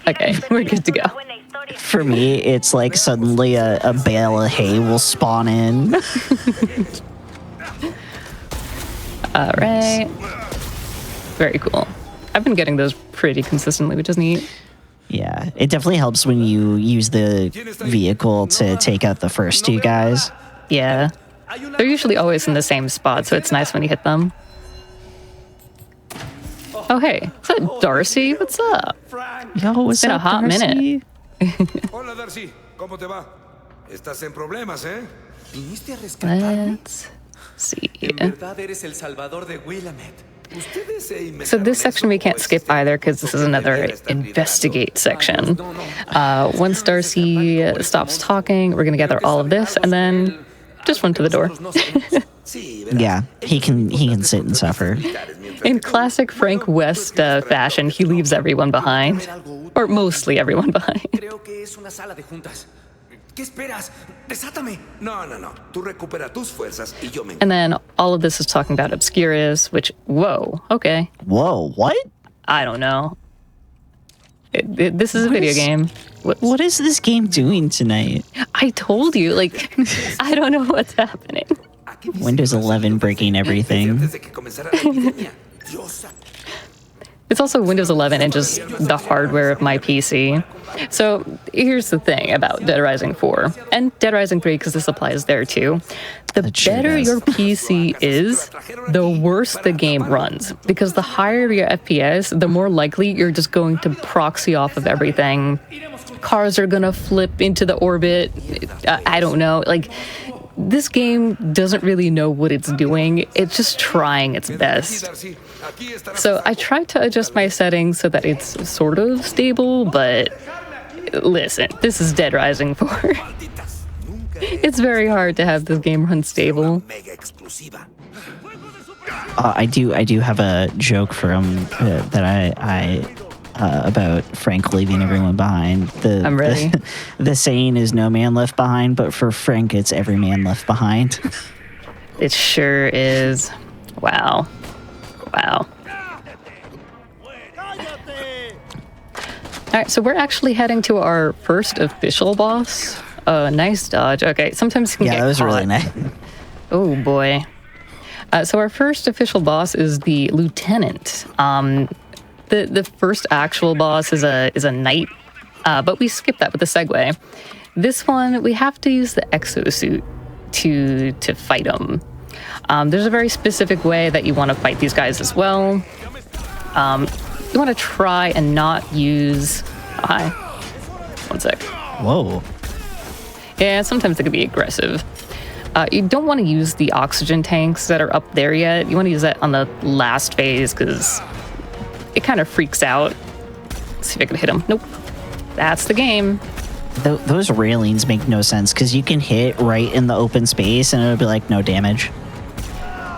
Okay, we're good to go. For me, it's like suddenly a bale of hay will spawn in. All right. Very cool. I've been getting those pretty consistently, which is neat. Yeah, it definitely helps when you use the vehicle to take out the first 2 guys. Yeah. They're usually always in the same spot, so it's nice when you hit them. Oh, hey. Is that Darcy? What's up? Yo, what's been up, a hot Darcy? minute. Hola, Darcy. ¿Cómo te va? Estás en problemas, ¿eh? ¿Viniste a rescatarme? Let's see. En verdad eres el salvador de Willamette. So this section we can't skip either because this is another investigate section. Once Darcy stops talking, we're going to gather all of this and then just run to the door. Yeah, he can sit and suffer. In classic Frank West fashion, he leaves everyone behind. Or mostly everyone behind. Creo que es una sala de juntas. ¿Qué esperas? ¡Desátame! No. Tú recupera tus fuerzas y yo me... And then all of this is talking about Obscurious, which, whoa, okay. Whoa, what? I don't know. This is a video game. What is this game doing tonight? I told you, like, I don't know what's happening. Windows 11 breaking everything. It's also Windows 11 and just the hardware of my PC. So here's the thing about Dead Rising 4 and Dead Rising 3, because this applies there too. The better your PC is, the worse the game runs. Because the higher your FPS, the more likely you're just going to proxy off of everything. Cars are going to flip into the orbit. I don't know. Like, this game doesn't really know what it's doing. It's just trying its best. So I tried to adjust my settings so that it's sort of stable, but listen, this is Dead Rising 4. It's very hard to have this game run stable. I do have a joke from that I about Frank leaving everyone behind. I'm ready. The saying is "no man left behind," but for Frank, it's "every man left behind." It sure is. Wow. All right, so we're actually heading to our first official boss. Nice dodge. Okay, sometimes you can get that was caught. really nice. Oh boy. So our first official boss is the lieutenant. The first actual boss is a knight, but we skip that with the segue. This one, we have to use the exosuit to fight him. There's a very specific way that you want to fight these guys as well. You want to try and not use... Oh, hi. One sec. Whoa. Yeah, sometimes it can be aggressive. You don't want to use the oxygen tanks that are up there yet. You want to use that on the last phase because it kind of freaks out. Let's see if I can hit him. Nope. That's the game. Those railings make no sense because you can hit right in the open space and it'll be like no damage.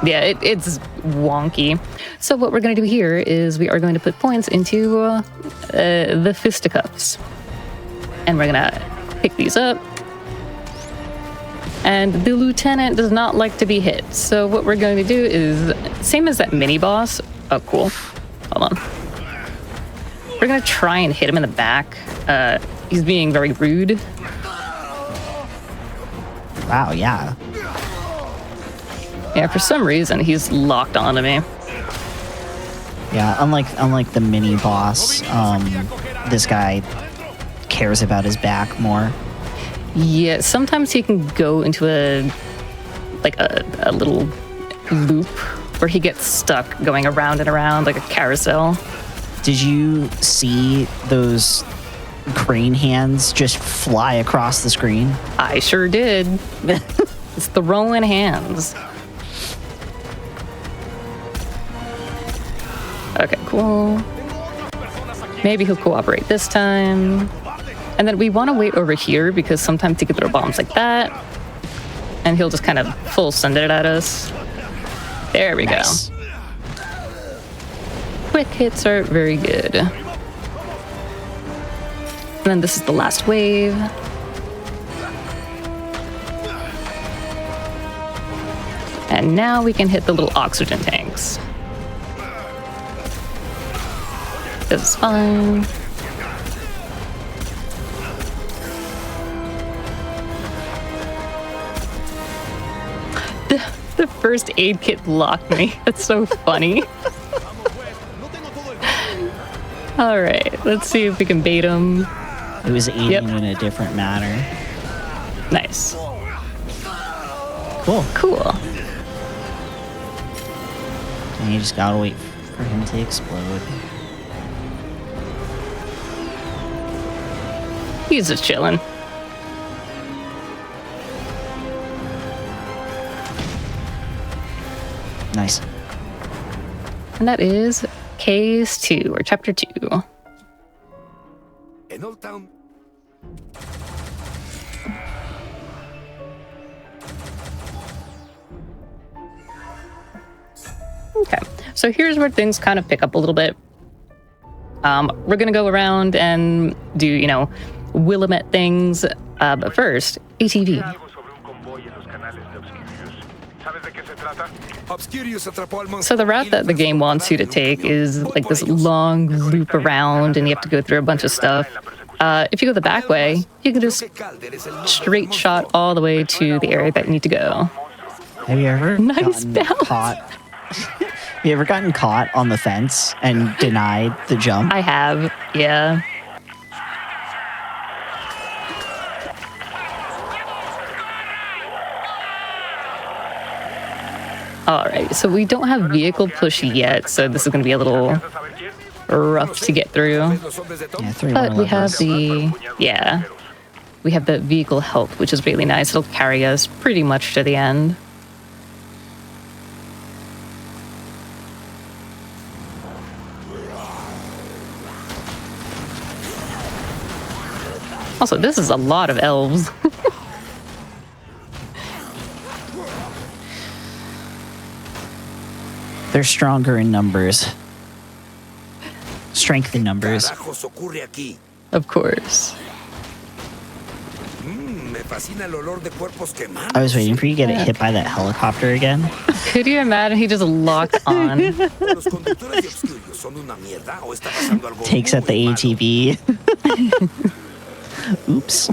Yeah, it's wonky. So what we're going to do here is we are going to put points into the fisticuffs. And we're going to pick these up. And the lieutenant does not like to be hit. So what we're going to do is, same as that mini boss. Oh, cool. Hold on. We're going to try and hit him in the back. He's being very rude. Wow, yeah. Yeah, for some reason, he's locked onto me. Yeah, unlike the mini boss, this guy cares about his back more. Yeah, sometimes he can go into a little loop where he gets stuck going around and around like a carousel. Did you see those crane hands just fly across the screen? I sure did. It's the rolling hands. Okay, cool. Maybe he'll cooperate this time. And then we want to wait over here because sometimes he can throw bombs like that. And he'll just kind of full send it at us. There we Nice. go. Quick hits are very good. And then this is the last wave. And now we can hit the little oxygen tanks. This is fine. The first aid kit locked me. That's so funny. All right, let's see if we can bait him. It was aiding Yep. in a different manner. Nice. Cool. Cool. And you just gotta wait for him to explode. He's just chilling. Nice. And that is Case 2, or Chapter 2. En Old Town. Okay, so here's where things kind of pick up a little bit. We're gonna go around and do, Willamette things, but first, ATV. Obscurious atrapó al monstruo. So the route that the game wants you to take is like this long loop around, and you have to go through a bunch of stuff. If you go the back way, you can just straight shot all the way to the area that you need to go. Have you ever Nice gotten bounce. caught? Have you ever gotten caught on the fence and denied the jump? I have, yeah. All right, so we don't have vehicle push yet, so this is going to be a little rough to get through. Los hombres de Tom. Yeah, 3 But more we have levels. we have the vehicle help, which is really nice. It'll carry us pretty much to the end. Also, this is a lot of elves. They're stronger in numbers. Strength in numbers. Carajos ocurre aquí? Of course. Me fascina el olor de cuerpos quemados. I was waiting for you to get hit by that helicopter again. Could you imagine he just locked on? Los conductores de Obscurious son una mierda o está pasando algo Takes out the muy malo? ATV. Oops.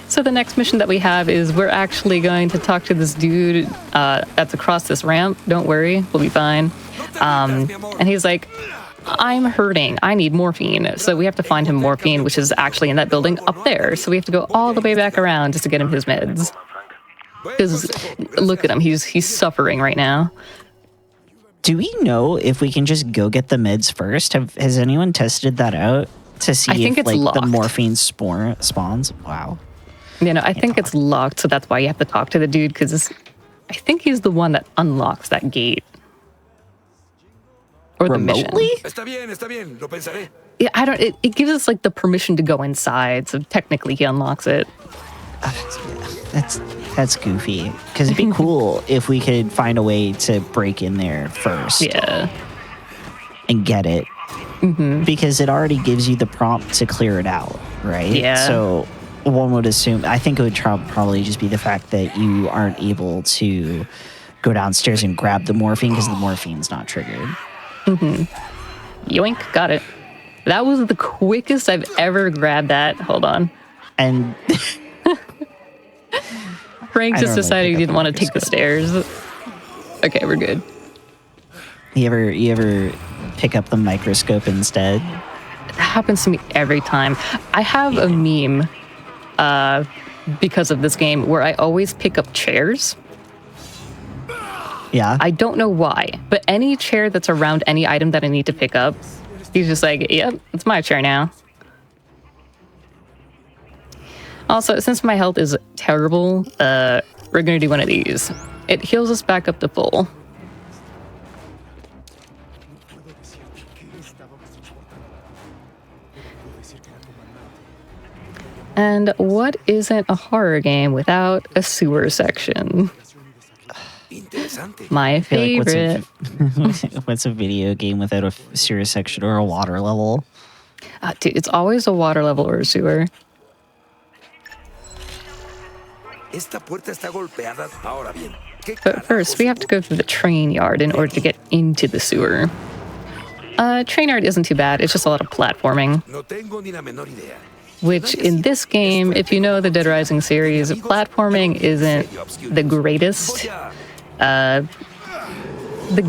So the next mission that we have is we're actually going to talk to this dude that's across this ramp. Don't worry, we'll be fine. And he's like, I'm hurting. I need morphine. So we have to find him morphine, which is actually in that building up there. So we have to go all the way back around just to get him his meds. Because look at him, he's suffering right now. Do we know if we can just go get the meds first? Has anyone tested that out to see I think if it's the locked. morphine spawns? Wow. You know, I think it's locked, so that's why you have to talk to the dude, because I think he's the one that unlocks that gate. Or the mission. Remotely? Está bien, lo pensaré. Yeah, I don't. It gives us like the permission to go inside, so technically he unlocks it. That's goofy. Because it'd be cool if we could find a way to break in there first. Yeah. And get it. Mm-hmm. Because it already gives you the prompt to clear it out, right? Yeah. So one would assume, I think it would probably just be the fact that you aren't able to go downstairs and grab the morphine because the morphine's not triggered. Mm-hmm. Yoink, got it. That was the quickest I've ever grabbed that. Hold on. And Frank just decided he didn't want to take the stairs. Okay, we're good. You ever pick up the microscope instead? It happens to me every time. I have a meme because of this game where I always pick up chairs. Yeah. I don't know why, but any chair that's around any item that I need to pick up, he's just like, yep, it's my chair now. Also, since my health is terrible, we're gonna do one of these. It heals us back up to full. And what isn't a horror game without a sewer section? My favorite. What's a video game without a sewer section or a water level? Dude, it's always a water level or a sewer. Esta puerta está golpeada. Ahora bien. But first, we have to go through the train yard in order to get into the sewer. Train yard isn't too bad. It's just a lot of platforming. No tengo ni la menor idea. Which, in this game, if you know the Dead Rising series, platforming isn't the greatest. The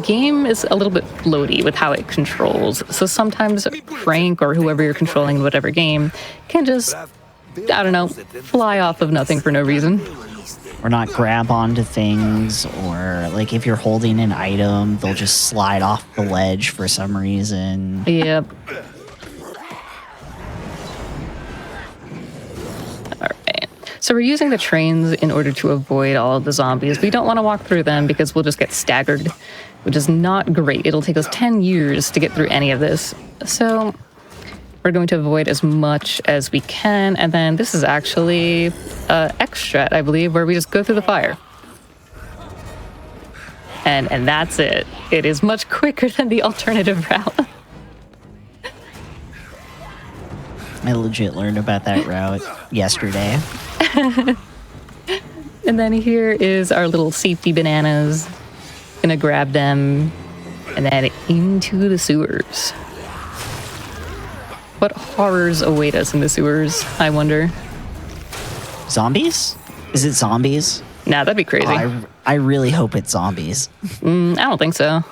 game is a little bit floaty with how it controls. So sometimes Frank or whoever you're controlling in whatever game can just, I don't know, fly off of nothing for no reason. Or not grab onto things, or like if you're holding an item, they'll just slide off the ledge for some reason. Yep. Alright. So we're using the trains in order to avoid all of the zombies. We don't want to walk through them because we'll just get staggered, which is not great. It'll take us 10 years to get through any of this. So we're going to avoid as much as we can. And then this is actually extract, I believe, where we just go through the fire. And that's it. It is much quicker than the alternative route. I legit learned about that route yesterday. And then here is our little safety bananas. Gonna grab them and then into the sewers. What horrors await us in the sewers, I wonder? Zombies? Is it zombies? Nah, that'd be crazy. Oh, I really hope it's zombies. I don't think so.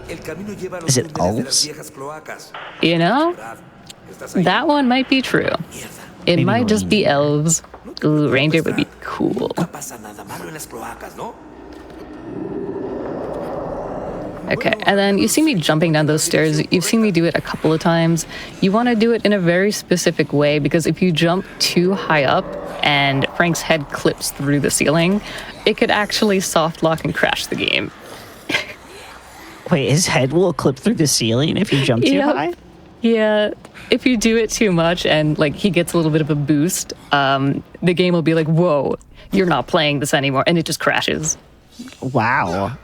Is it elves? You know, that one might be true. It Maybe might just be elves. Ooh, reindeer would be cool. Okay, and then you see me jumping down those stairs. You've seen me do it a couple of times. You want to do it in a very specific way, because if you jump too high up and Frank's head clips through the ceiling, it could actually soft lock and crash the game. Wait, his head will clip through the ceiling if you jump too high? Yeah, if you do it too much and like he gets a little bit of a boost, the game will be like, whoa, you're not playing this anymore, and it just crashes. Wow.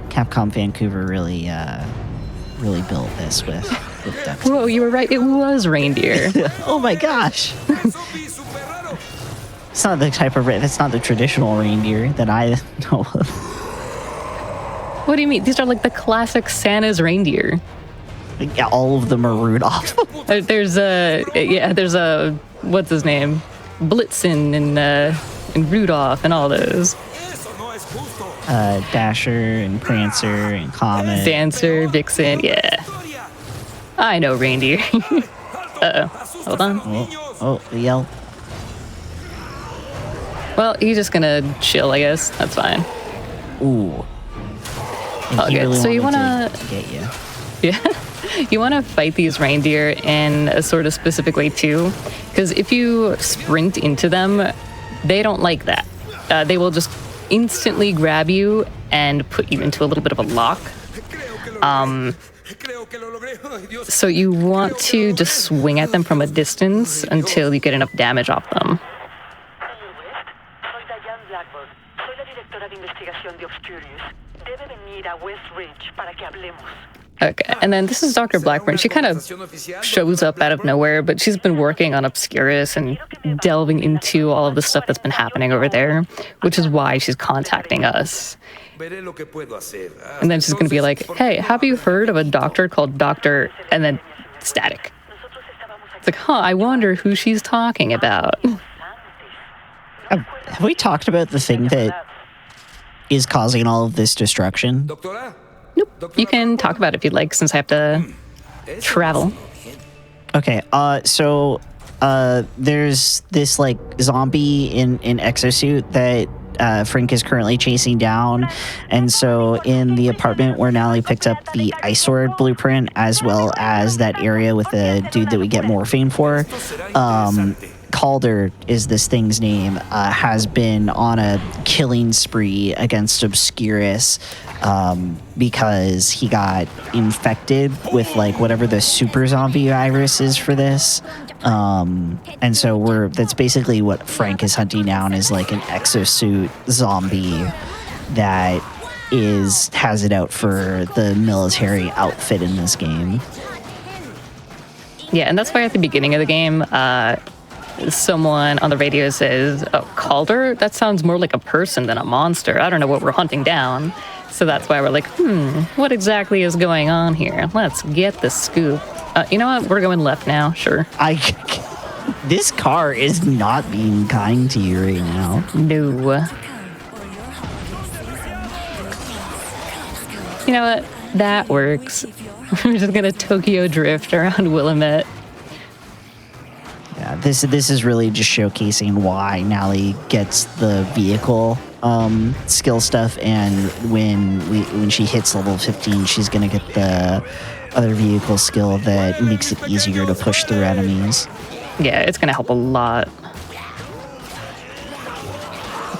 Capcom Vancouver really built this with ducks. Whoa, you were right, it was reindeer. Oh my gosh. It's not the type of that's not the traditional reindeer that I know of. What do you mean? These are like the classic Santa's reindeer. Yeah, all of them are Rudolph. There's a what's his name? Blitzen and Rudolph and all those. Dasher and Prancer and Comet. Dancer, Vixen, yeah. I know reindeer. Uh-oh. Hold on. Oh, the yell. Well, he's just gonna chill, I guess. That's fine. Ooh. Okay, Really so you wanted wanna to get you. Yeah. You want to fight these reindeer in a sort of specific way too, because if you sprint into them, they don't like that. They will just instantly grab you and put you into a little bit of a lock. So you want to just swing at them from a distance until you get enough damage off them. Okay, and then this is Dr. Blackburn. She kind of shows up out of nowhere, but she's been working on Obscurus and delving into all of the stuff that's been happening over there, which is why she's contacting us. And then she's going to be like, hey, have you heard of a doctor called Dr. and then static. It's like, I wonder who she's talking about. Have we talked about the thing that is causing all of this destruction? Nope. You can talk about it if you'd like, since I have to travel. Okay, so there's this like zombie in exosuit that Frank is currently chasing down, and so in the apartment where Natalie picked up the Ice Sword blueprint, as well as that area with the dude that we get morphine for, Calder is this thing's name, has been on a killing spree against Obscurus because he got infected with like whatever the super zombie virus is for this. And so that's basically what Frank is hunting down, is like an exosuit zombie that has it out for the military outfit in this game. Yeah, and that's why at the beginning of the game, someone on the radio says, oh, Calder? That sounds more like a person than a monster. I don't know what we're hunting down. So that's why we're like, what exactly is going on here? Let's get the scoop. You know what? We're going left now. Sure. This car is not being kind to you right now. No. You know what? That works. We're just going to Tokyo drift around Willamette. Yeah, this is really just showcasing why Nally gets the vehicle skill stuff, and when she hits level 15, she's gonna get the other vehicle skill that makes it easier to push through enemies. Yeah, it's gonna help a lot.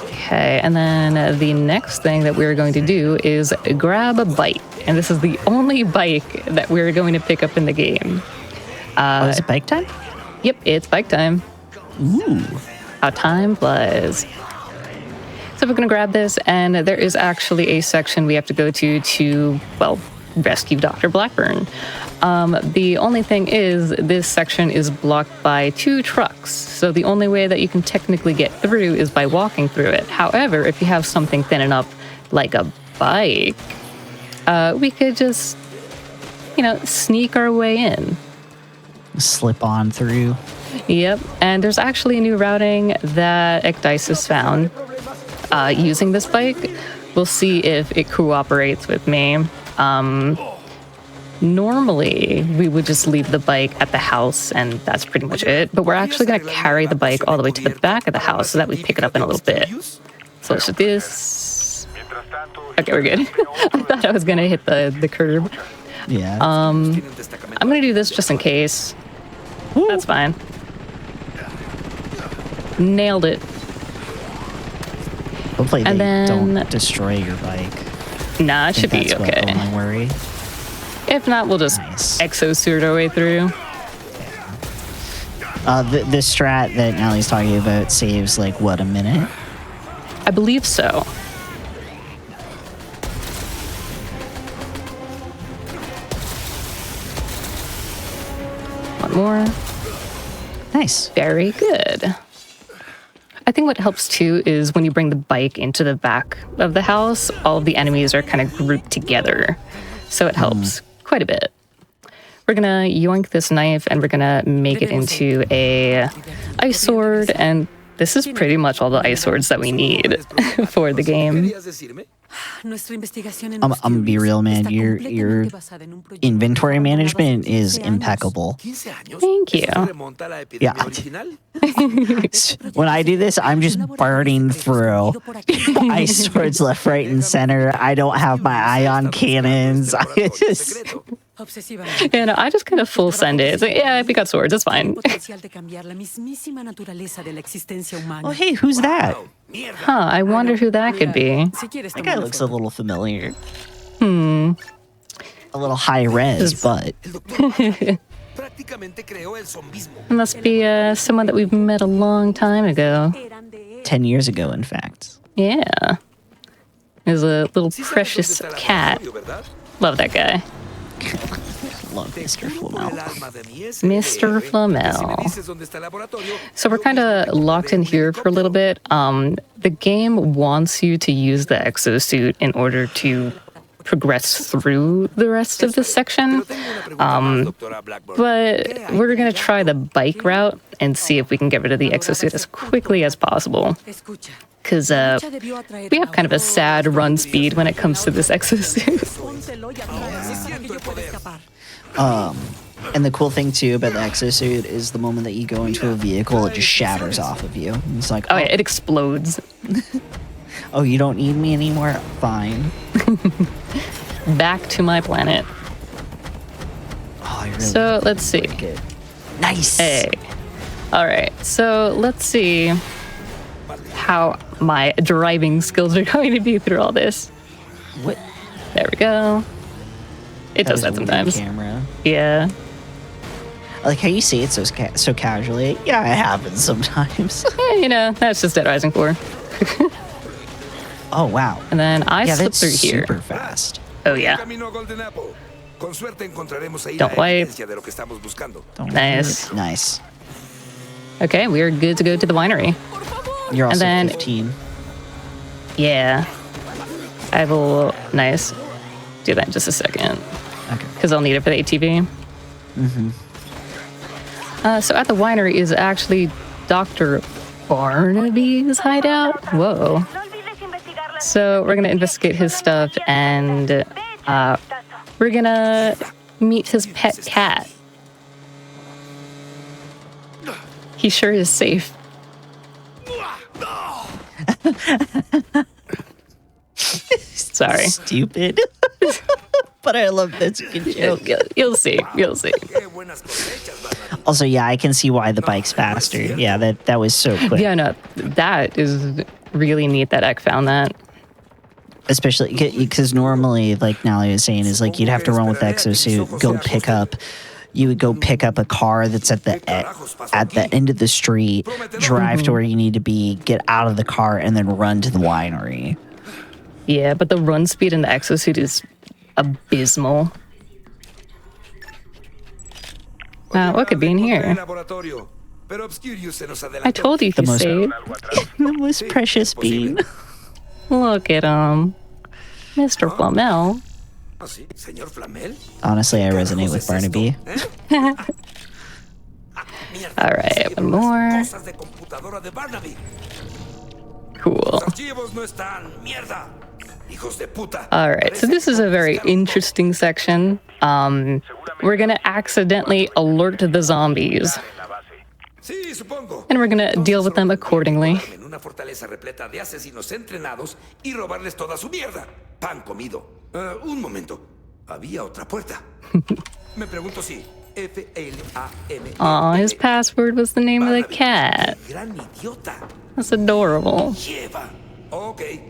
Okay, and then the next thing that we're going to do is grab a bike, and this is the only bike that we're going to pick up in the game. Is it bike time? Yep, it's bike time. Ooh. How time flies. So we're going to grab this, and there is actually a section we have to go to, well, rescue Dr. Blackburn. The only thing is, this section is blocked by 2 trucks, so the only way that you can technically get through is by walking through it. However, if you have something thin enough, like a bike, we could just, sneak our way in. Slip on through. Yep, and there's actually a new routing that Ecdice has found using this bike. We'll see if it cooperates with me. Normally, we would just leave the bike at the house, and that's pretty much it. But we're actually going to carry the bike all the way to the back of the house so that we pick it up in a little bit. So let's do this. Okay, we're good. I thought I was going to hit the curb. Yeah. I'm going to do this just in case. Woo. That's fine. Nailed it. Hopefully they don't destroy your bike. Nah, it should be okay. That's my only worry. If not, we'll just exosuit our way through. The strat that Nally's talking about saves like what, a minute? I believe so. One more. Nice. Very good. I think what helps too is when you bring the bike into the back of the house, all of the enemies are kind of grouped together. So it helps quite a bit. We're gonna yoink this knife and we're gonna make it into a ice sword, and this is pretty much all the ice swords that we need for the game. I'm gonna be real, man. Your inventory management is impeccable. Thank you. Yeah. When I do this, I'm just burning through ice swords left, right, and center. I don't have my ion cannons. You know, I just kind of full send it. It's like, yeah, we got swords. It's fine. Oh, hey, who's that? Huh, I wonder who that could be. That guy looks a little familiar. A little high res, but It must be someone that we've met a long time ago. 10 years ago, in fact. Yeah. There's a little precious cat. Love that guy. Love Mr. Flamel. Mr. Flamel. So we're kind of locked in here for a little bit. The game wants you to use the exosuit in order to progress through the rest of this section. But we're going to try the bike route and see if we can get rid of the exosuit as quickly as possible. Because we have kind of a sad run speed when it comes to this exosuit. And the cool thing, too, about the exosuit is the moment that you go into a vehicle, it just shatters off of you. It's like, Oh, yeah, it explodes. oh, you don't need me anymore? Fine. Back to my planet. Oh, I really So let's see. like it. Nice. Hey. All right. So let's see how my driving skills are going to be through all this. What? There we go. It does was that a weird sometimes. Camera. Yeah. I like how you say it so casually. Yeah, it happens sometimes. You know, that's just Dead Rising 4. Oh, wow. And then I Yeah, slip that's through here. super fast. Oh, yeah. Don't wipe. Nice. Nice. Okay, we're good to go to the winery. You're also then- 15. Yeah. I will, nice. Do that in just a second. Okay. Because I'll need it for the ATV. So at the winery is actually Dr. Barnaby's hideout. Whoa. So we're going to investigate his stuff and we're going to meet his pet cat. He sure is safe. Sorry. Stupid. But I love this good joke. You'll see. You'll see. Also, yeah, I can see why the bike's faster. Yeah, that was so quick. Yeah, no, that is really neat that Ek found that. Especially because normally, like Nally was saying, is like you'd have to run with the exosuit, you would go pick up a car that's at the end of the street, drive to where you need to be, get out of the car, and then run to the winery. Yeah, but the run speed in the exosuit is abysmal. What could be in here? I told you to save. The most precious bean. Look at him. Mr. Flamel. Honestly, I resonate with Barnaby. All right, one more. Cool. All right, so this is a very interesting section. We're going to accidentally alert the zombies. And we're going to deal with them accordingly. Un momento. Había otra puerta. Me pregunto si F-L-A-M. Aw, his password was the name of the cat. Gran idiota. That's adorable. Lleva. Okay.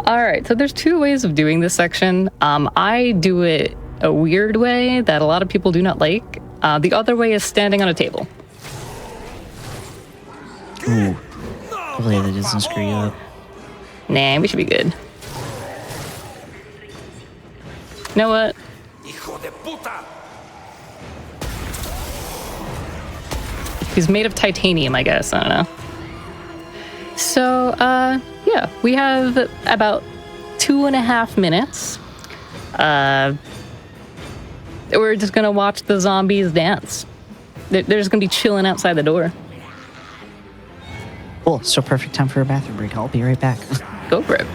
All right, so there's two ways of doing this section. I do it a weird way that a lot of people do not like. The other way is standing on a table. Ooh. Hopefully that doesn't screw you up. Nah, we should be good. You know what? Hijo de puta. He's made of titanium, I guess. I don't know. So, yeah, we have about 2.5 minutes. We're just gonna watch the zombies dance. They're just gonna be chilling outside the door. Cool. So perfect time for a bathroom break. I'll be right back. Go for it.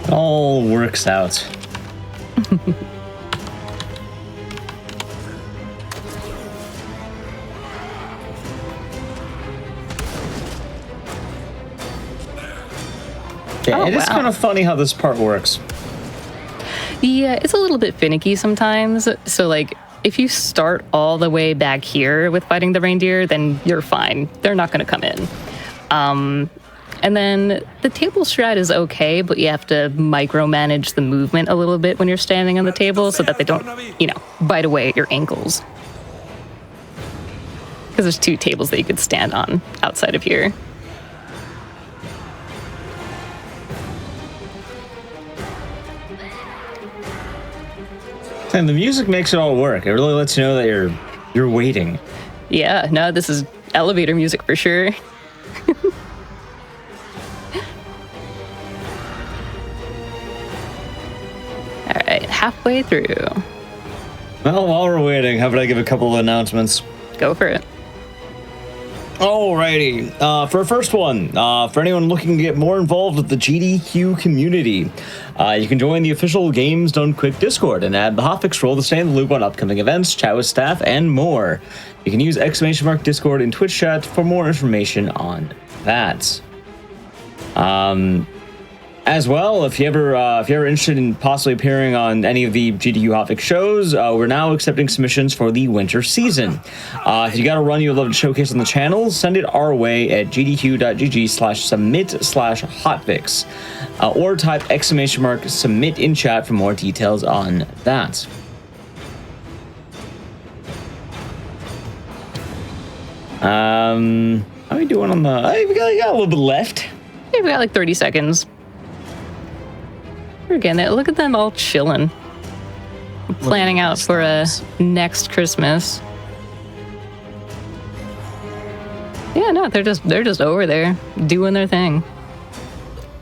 It all works out. Yeah, Oh, it is wow. kind of funny how this part works. Yeah, it's a little bit finicky sometimes. So, like, if you start all the way back here with fighting the reindeer, then you're fine. They're not going to come in. And then the table strat is okay, but you have to micromanage the movement a little bit when you're standing on the table so that they don't, bite away at your ankles. Because there's 2 tables that you could stand on outside of here. And the music makes it all work. It really lets you know that you're waiting. Yeah, no, this is elevator music for sure. All right, halfway through. Well, while we're waiting, how about I give a couple of announcements? Go for it. Alrighty, for our first one, for anyone looking to get more involved with the GDQ community, you can join the official Games Done Quick Discord and add the Hotfix role to stay in the loop on upcoming events, chat with staff, and more. You can use !Discord in Twitch chat for more information on that. As well, if you're ever interested in possibly appearing on any of the GDQ Hotfix shows, we're now accepting submissions for the winter season. If you got a run you would love to showcase on the channel, send it our way at gdq.gg/submit/hotfix, or type !submit in chat for more details on that. How are we doing on the? We got a little bit left. Yeah, we got like 30 seconds. We're getting it. Look at them all chilling. Planning out for a next Christmas. Yeah, no, they're just over there doing their thing.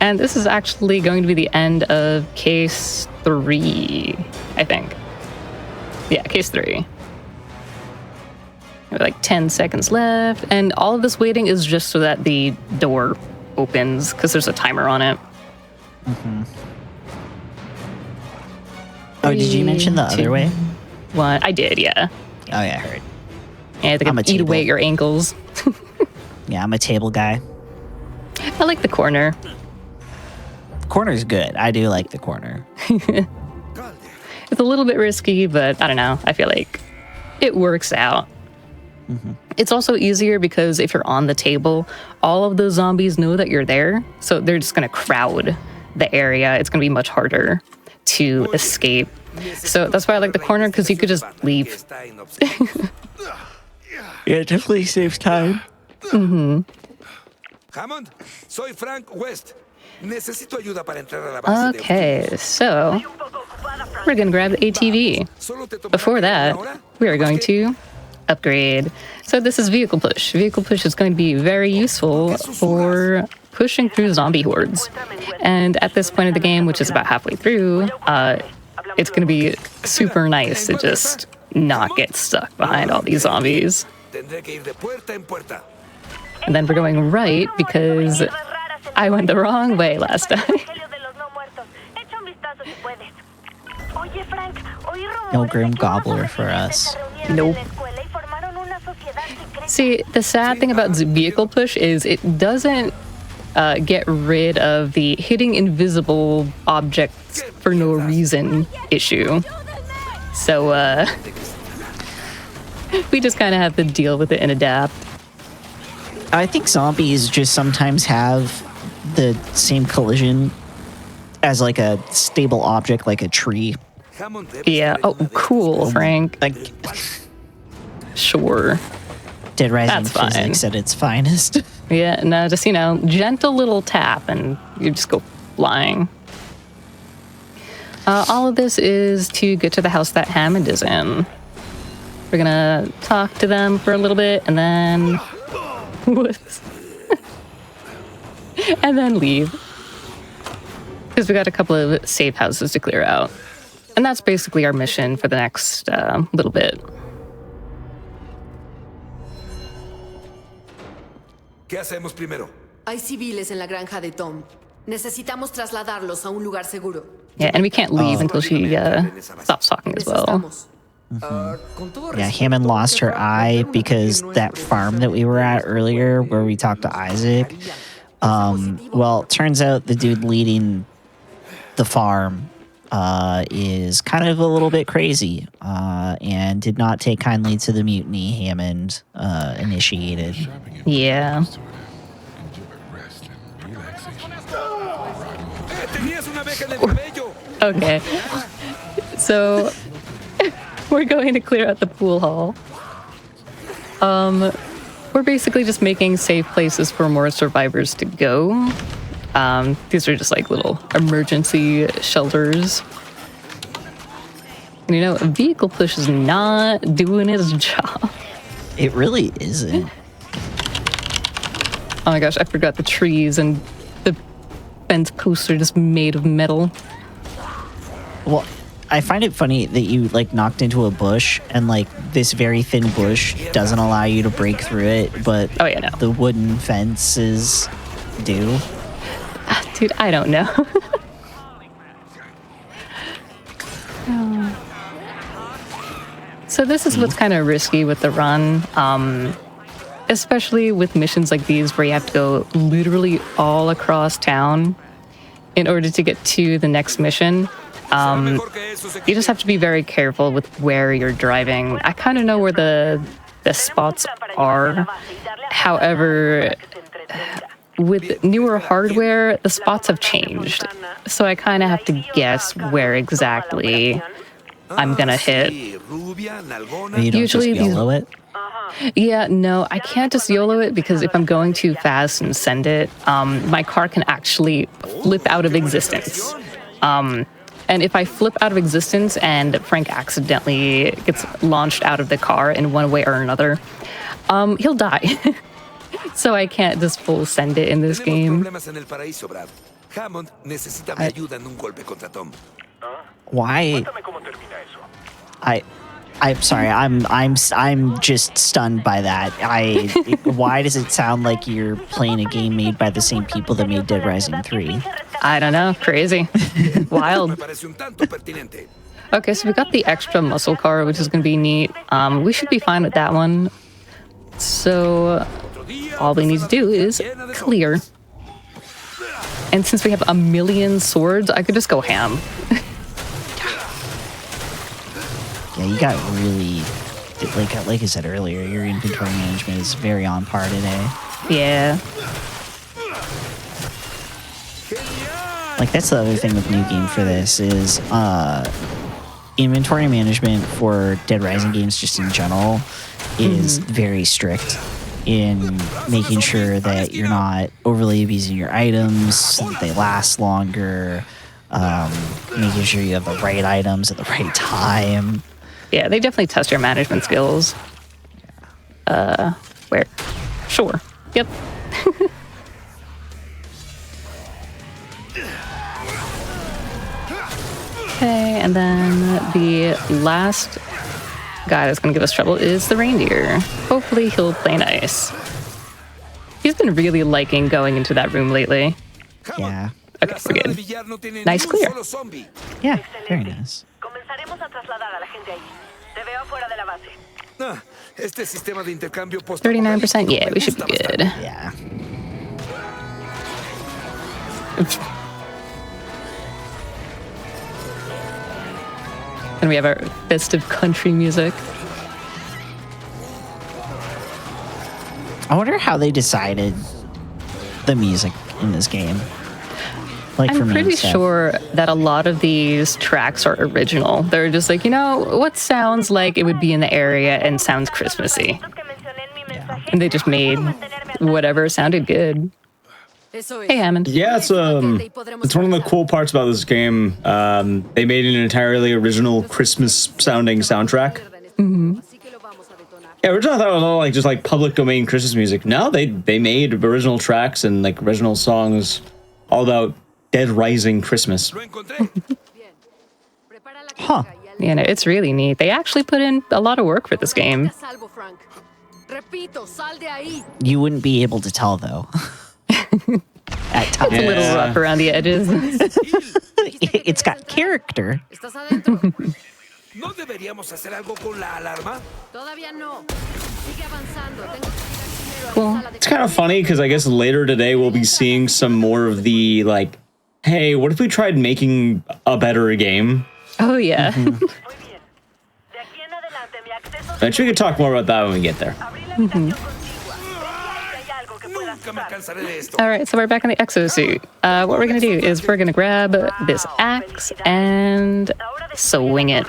And this is actually going to be the end of case 3, I think. Yeah, case 3. We have like 10 seconds left, and all of this waiting is just so that the door opens because there's a timer on it. Mm-hmm. Oh, did you mention the other way? What? I did, yeah. Oh, yeah, I heard. Yeah, they can eat away at your ankles. Yeah, I'm a table guy. I like the corner. Corner's good. I do like the corner. It's a little bit risky, but I don't know. I feel like it works out. Mm-hmm. It's also easier because if you're on the table, all of those zombies know that you're there, so they're just going to crowd the area. It's going to be much harder to escape. So that's why I like the corner, because you could just leave. Yeah, it definitely saves time. Mm-hmm. Hammond, soy Frank West. Necesito ayuda para entrar a la base. Okay, so we're going to grab the ATV. Before that, we are going to upgrade. So this is Vehicle Push. Vehicle Push is going to be very useful for pushing through zombie hordes. And at this point of the game, which is about halfway through, it's going to be super nice to just not get stuck behind all these zombies. And then we're going right because I went the wrong way last time. No Grim Gobbler for us. Nope. See, the sad thing about Vehicle Push is it doesn't get rid of the hitting invisible objects for no reason issue. So, we just kind of have to deal with it and adapt. I think zombies just sometimes have the same collision as like a stable object, like a tree. Yeah. Oh, cool, Frank. Like, sure. Dead Rising That's fine. physics at its finest. Yeah, no, just, gentle little tap and you just go flying. All of this is to get to the house that Hammond is in. We're gonna talk to them for a little bit and then... Whoops. And then leave. Because we got a couple of safe houses to clear out. And that's basically our mission for the next little bit. ¿Qué hacemos primero? Hay civiles en la granja de Tom. Necesitamos trasladarlos a un lugar seguro. Yeah, and we can't leave until she stops talking as well. Yeah, Hammond lost her eye because that farm that we were at earlier where we talked to Isaac, well, turns out the dude leading the farm is kind of a little bit crazy and did not take kindly to the mutiny Hammond initiated. Yeah. Okay. So we're going to clear out the pool hall. We're basically just making safe places for more survivors to go. These are just like little emergency shelters. And, you know, a vehicle push is not doing its job. It really isn't. Oh my gosh, I forgot the trees and the fence posts are just made of metal. Well, I find it funny that you like knocked into a bush and like this very thin bush doesn't allow you to break through it, but Oh, yeah, no. the wooden fences do. Dude, I don't know. So this is what's kind of risky with the run, especially with missions like these where you have to go literally all across town in order to get to the next mission. You just have to be very careful with where you're driving. I kind of know where the spots are. However, with newer hardware, the spots have changed. So I kind of have to guess where exactly I'm gonna hit. You don't Usually just YOLO it. Yeah, no, I can't just YOLO it because if I'm going too fast and send it, my car can actually flip out of existence. And if I flip out of existence and Frank accidentally gets launched out of the car in one way or another, he'll die. So I can't just full send it in this game. Why? I'm sorry. I'm just stunned by that. Why does it sound like you're playing a game made by the same people that made Dead Rising 3? I don't know. Crazy. Wild. Okay, so we got the extra muscle car, which is going to be neat. We should be fine with that one. So all we need to do is clear. And since we have a million swords, I could just go ham. Yeah, you got really, like I said earlier, your inventory management is very on par today. Yeah. Like, that's the other thing with New Game for this is inventory management for Dead Rising games just in general is very strict in making sure that you're not overly abusing your items, so that they last longer, making sure you have the right items at the right time. Yeah, they definitely test your management skills. Where? Sure. Yep. Okay, and then the last guy that's going to give us trouble is the reindeer. Hopefully he'll play nice. He's been really liking going into that room lately. Yeah. Okay, we're good. Nice clear. Yeah, very nice. 39%, yeah, we should be good. Yeah. And we have our festive country music. I wonder how they decided the music in this game. Like, I'm for me, pretty sure that a lot of these tracks are original. They're just like, you know, what sounds like it would be in the area and sounds Christmassy. And they just made whatever sounded good. Hey, Hammond. Yeah, it's one of the cool parts about this game. They made an entirely original Christmas-sounding soundtrack. Mm-hmm. Yeah, originally I thought it was all like just like public domain Christmas music. No, they made original tracks and like original songs all about Dead Rising Christmas. Huh. You know, it's really neat. They actually put in a lot of work for this game. You wouldn't be able to tell, though. At times. It's a little rough around the edges. It's got character. ¿No deberíamos hacer algo con la alarma? Todavía no. Sigue avanzando. Tengo que ir al Cool. sala de It's kind of funny because I guess later today we'll be seeing some more of the like Hey, what if we tried making a better game? Oh, yeah. Actually, we could talk more about that when we get there. Nunca me cansaré de esto. All right, so we're back in the exosuit. What we're going to do is we're going to grab this axe and swing it.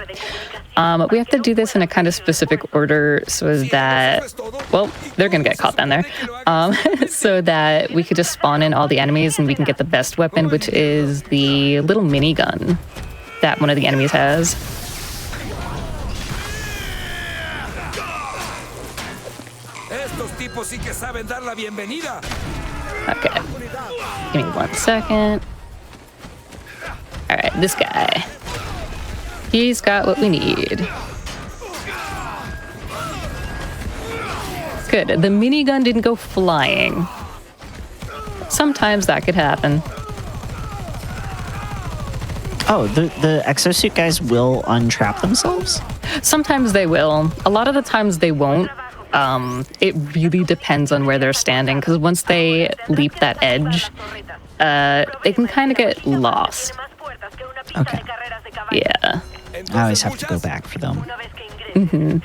We have to do this in a kind of specific order so that, well, they're going to get caught down there. So that we could just spawn in all the enemies and we can get the best weapon, which is the little minigun that one of the enemies has. Estos tipos sí que saben dar la bienvenida. Okay. Give me 1 second. All right, this guy. He's got what we need. Good. The minigun didn't go flying. Sometimes that could happen. Oh, the exosuit guys will untrap themselves? Sometimes they will. A lot of the times they won't. It really depends on where they're standing, because once they leap that edge, they can kind of get lost. Okay. Yeah. I always have to go back for them. Oigan,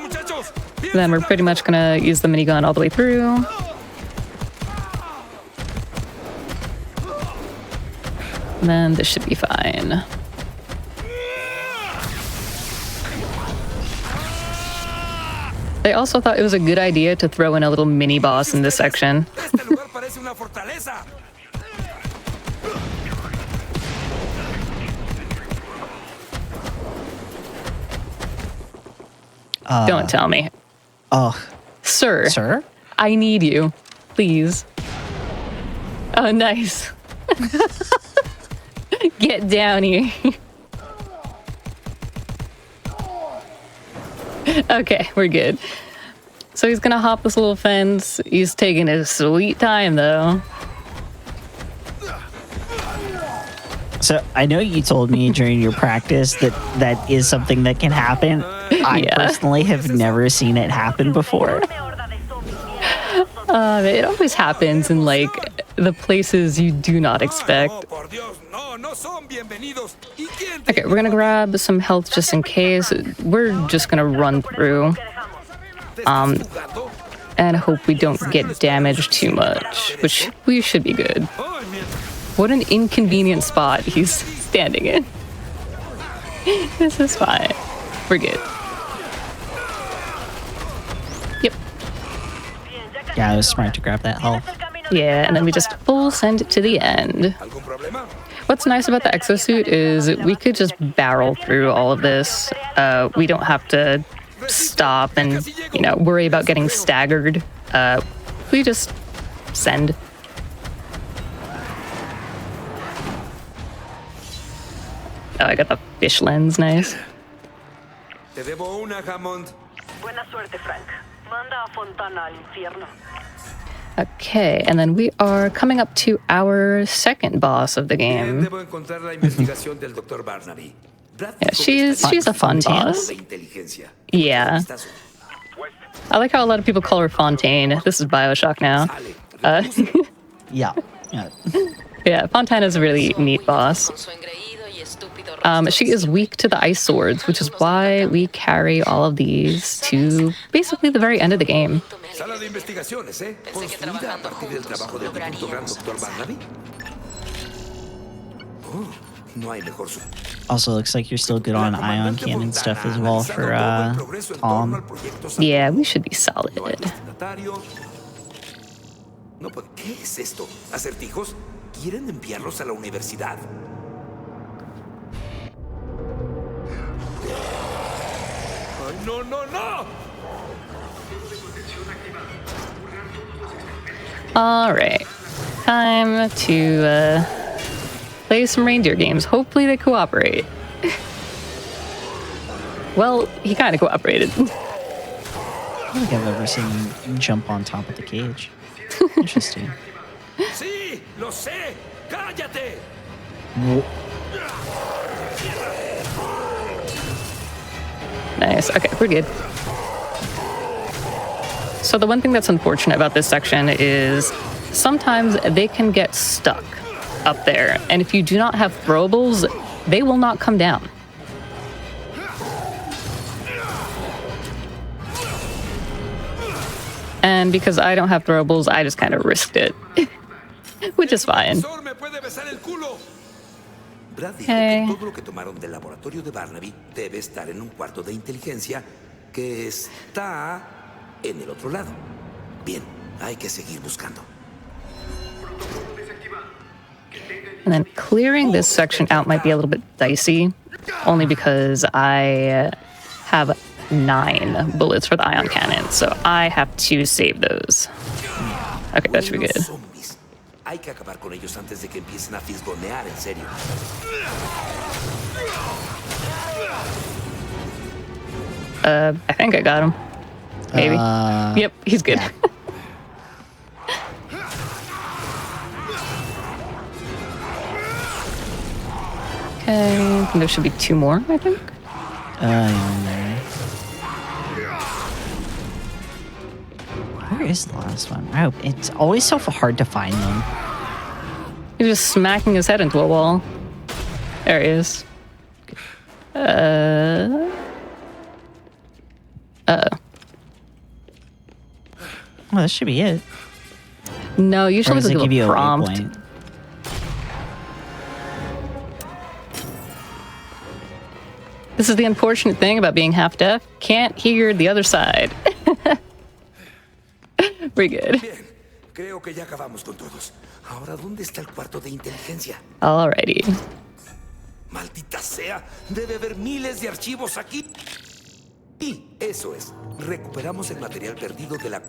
muchachos. Then we're pretty much gonna use the minigun all the way through. And then this should be fine. They also thought it was a good idea to throw in a little mini boss in this section. Este lugar parece una fortaleza. Don't tell me. Oh, Sir, sir? I need you. Please. Oh, nice. Get down here. Okay, we're good. So he's gonna hop this little fence. He's taking his sweet time, though. So I know you told me during your practice that that is something that can happen. I Yeah. personally have never seen it happen before. It always happens in, like, the places you do not expect. Oh, por Dios, no, no son bienvenidos. ¿Y quién te Okay, we're gonna grab some health just in case. We're just gonna run through estás jugando? and hope we don't get damaged too much, which we should be good. Ay, mira. What an inconvenient spot he's standing in. This is fine. We're good. Yep. Yeah, I was smart to grab that health. Yeah, and then we just full send it to the end. ¿Algún problema? What's nice about the exosuit is we could just barrel through all of this. We don't have to stop and, you know, worry about getting staggered. We just send. Oh, I got the fish lens, nice. Te debo una, Hammond. Buena suerte, Frank. Manda a Fontana al infierno. Okay, and then we are coming up to our second boss of the Bien, game. debo encontrar la investigación del Dr. Barnaby. Yeah, she's a fun boss. De inteligencia. Yeah. Vistazo. I like how a lot of people call her Fontaine. This is BioShock now. Sale. Yeah. Yeah. Yeah, Fontaine is a really neat boss. She is weak to the ice swords, which is why we carry all of these to basically the very end of the game. Sala de investigaciones, ¿eh? Construida a partir del trabajo del difunto gran Dr. Barnaby. Oh, no hay mejor su- Also looks like you're still good on ion cannon stuff as well for Tom. Yeah, we should be solid. No, pues, ¿qué es esto? ¿Acertijos? ¿Quieren enviarlos a la universidad? ¡Ay, no, no, no! All right, time to play some reindeer games. Hopefully they cooperate. Well, he kind of cooperated. I don't think I've ever seen him jump on top of the cage. Interesting. ¡Sí! ¡Lo sé! ¡Cállate! Nice. Okay, we're good. So the one thing that's unfortunate about this section is sometimes they can get stuck up there, and if you do not have throwables, they will not come down. And because I don't have throwables, I just kind of risked it, which is fine. Brad dijo Okay. que todo lo que tomaron del laboratorio de Barnaby debe estar en un cuarto de inteligencia que está en el otro lado. Bien, hay que seguir buscando. And then clearing this section out might be a little bit dicey, only because I have 9 bullets for the ion cannon, so I have to save those. Okay, that should be Buenos good. zombies. Hay que acabar con ellos antes de que empiecen a fisgonear en serio. I think I got him. Maybe. Yep, he's good. yeah. Okay, there should be 2 more, I think. Where is the last one? Oh, it's always so hard to find them. He's just smacking his head into a wall. There he is. Well, that should be it. No, Or usually does it they'll give give you a a prompt. waypoint? This is the unfortunate thing about being half deaf. Can't hear the other side. Pretty good. Bien, creo que ya acabamos con todos. Ahora, ¿dónde está el cuarto de inteligencia? Alrighty. Maldita sea, debe haber miles de archivos aquí. Y eso es, recuperamos el material perdido de la...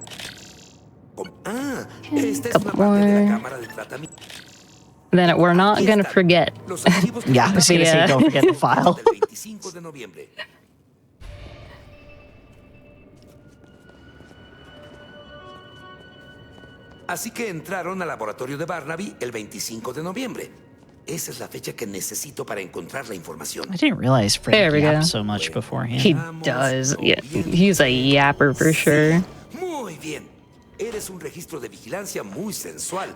esta es una couple parte de la more. cámara de tratamiento. Then we're not gonna forget. Los archivos que Yeah, I was gonna say, Yeah. don't forget the file. del 25 de noviembre. Así que entraron al laboratorio de Barnaby el 25 de noviembre. Esa es la fecha que necesito para encontrar la información. I didn't realize There Frank we go. yapped so much beforehand. He does. Yeah, he's a yapper for sure. Muy bien. Eres un registro de vigilancia muy sensual.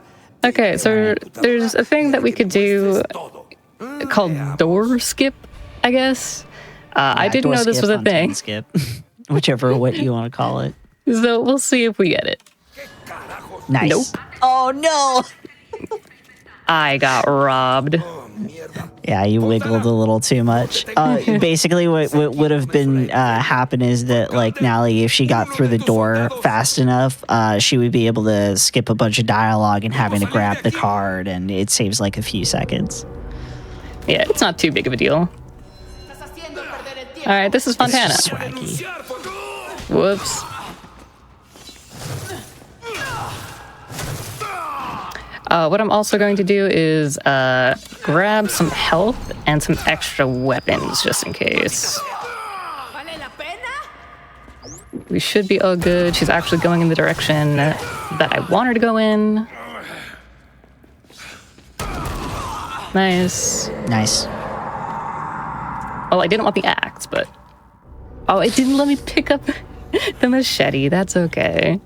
Okay, so there's a thing that we could do called door skip, I guess. I didn't door know this skip, was a untamed thing, Skip, whichever what you want to call it. so we'll see if we get it. Nice. Nope. Oh no. I got robbed. Yeah, you wiggled a little too much. Basically, what would have been happen is that like Nally, if she got through the door fast enough, she would be able to skip a bunch of dialogue and having to grab the card, and it saves like a few seconds. Yeah, it's not too big of a deal. All right, this is Fontana. It's swaggy. Whoops. What I'm also going to do is grab some health and some extra weapons just in case. We should be all good. She's actually going in the direction that I want her to go in. Nice. Nice. Well, I didn't want the axe, but... Oh, it didn't let me pick up the machete. That's okay.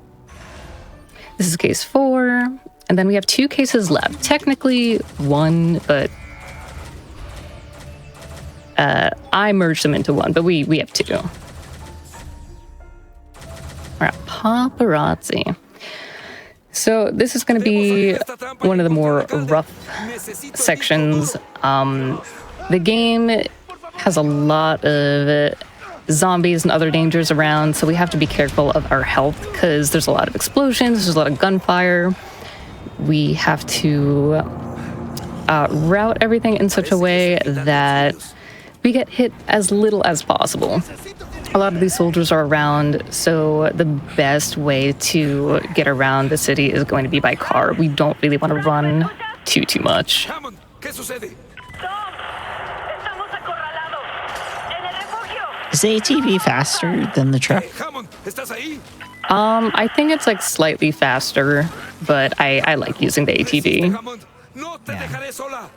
This is case 4. And then we have 2 cases left. Technically 1, but... I merged them into 1, but we have 2. All right, paparazzi. So this is going to be one of the more rough sections. The game has a lot of zombies and other dangers around, so we have to be careful of our health because there's a lot of explosions, there's a lot of gunfire. We have to route everything in such a way that we get hit as little as possible. A lot of these soldiers are around, so the best way to get around the city is going to be by car. We don't really want to run too much. Hammond, ¿qué sucede? Tom, estamos acorralados. En el refugio. Is the ATV faster than the truck? Hammond, ¿estás ahí? I think it's like slightly faster, but I like using the ATV. Hammond, no te dejaré sola.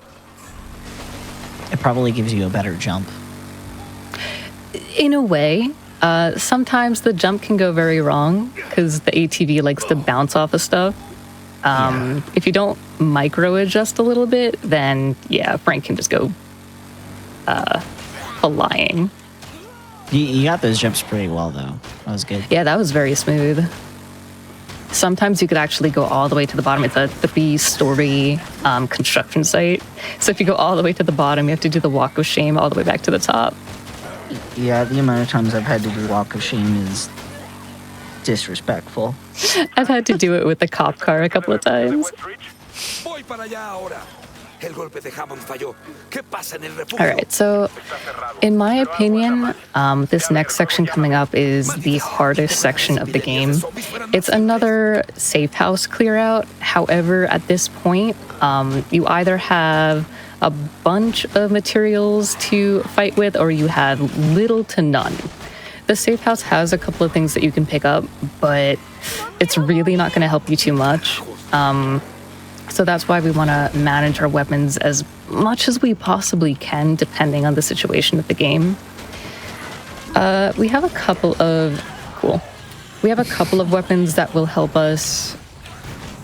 It probably gives you a better jump. In a way, sometimes the jump can go very wrong because the ATV likes to bounce off of stuff. If you don't micro adjust a little bit, then yeah, Frank can just go flying. You got those jumps pretty well, though. That was good. Yeah, that was very smooth. Sometimes you could actually go all the way to the bottom. It's a 3-story construction site. So if you go all the way to the bottom, you have to do the walk of shame all the way back to the top. Yeah, the amount of times I've had to do walk of shame is disrespectful. I've had to do it with the cop car a couple of times. Voy para allá ahora. El golpe de Hammond falló. ¿Qué pasa en el refugio? All right, so in my opinion, this next section coming up is the hardest section of the game. It's another safe house clear out. However, at this point, you either have a bunch of materials to fight with or you have little to none. The safe house has a couple of things that you can pick up, but it's really not going to help you too much. So that's why we want to manage our weapons as much as we possibly can, depending on the situation of the game. We have a couple of weapons that will help us,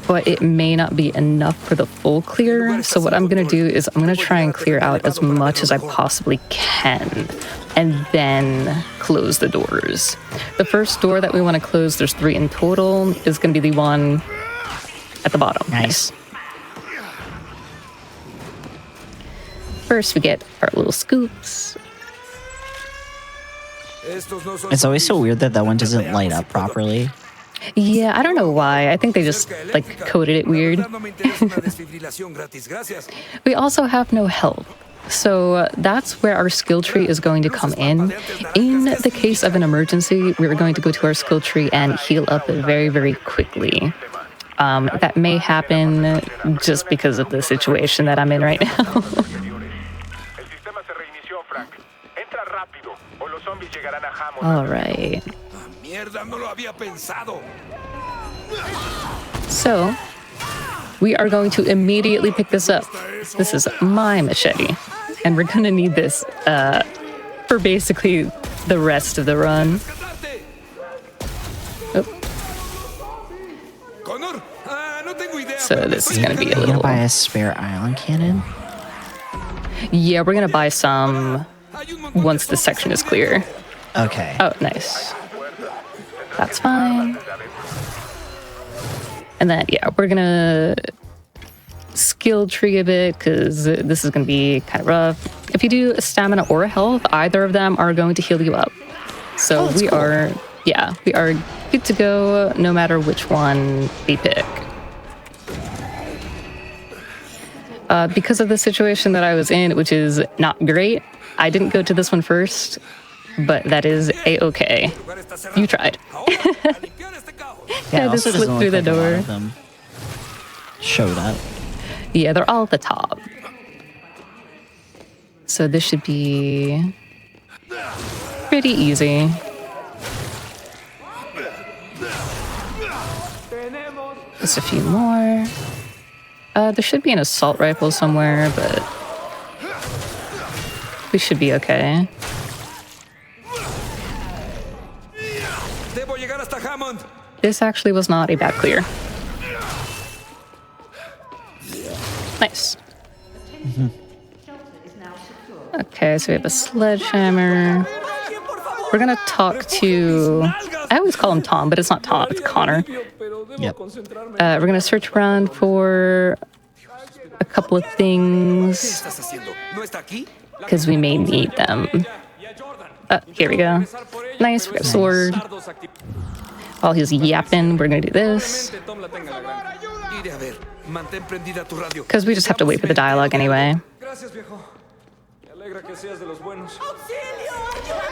but it may not be enough for the full clear. So what I'm going to do is I'm going to try and clear out as much as I possibly can, and then close the doors. The first door that we want to close, there's 3 in total, is going to be the one at the bottom. Nice. First, we get our little scoops. It's always so weird that one doesn't light up properly. Yeah, I don't know why. I think they just, like, coded it weird. We also have no health. So that's where our skill tree is going to come in. In the case of an emergency, we're going to go to our skill tree and heal up very, very quickly. That may happen just because of the situation that I'm in right now. All right. So, we are going to immediately pick this up. This is my machete, and we're going to need this for basically the rest of the run. Oh. So this is going to be a Are you little... gonna buy a spare ion cannon? Yeah, we're going to buy some once the section is clear. Okay. Oh, nice. That's fine. And then, yeah, we're gonna skill tree a bit because this is gonna be kind of rough. If you do a stamina or a health, either of them are going to heal you up. So we are good to go no matter which one we pick. Because of the situation that I was in, which is not great, I didn't go to this one first, but that is a-okay. You tried. Yeah, I just slipped through the door. A lot of them showed up. Yeah, they're all at the top. So this should be pretty easy. Just a few more. There should be an assault rifle somewhere, but we should be okay. This actually was not a bad clear. Nice. Okay, so we have a sledgehammer. We're gonna talk to... I always call him Tom, but it's not Tom, it's Connor. Yep. We're gonna search around for a couple of things because we may need them. Here we go. Nice, we got a sword. While he's yapping, we're gonna do this. Because we just have to wait for the dialogue anyway.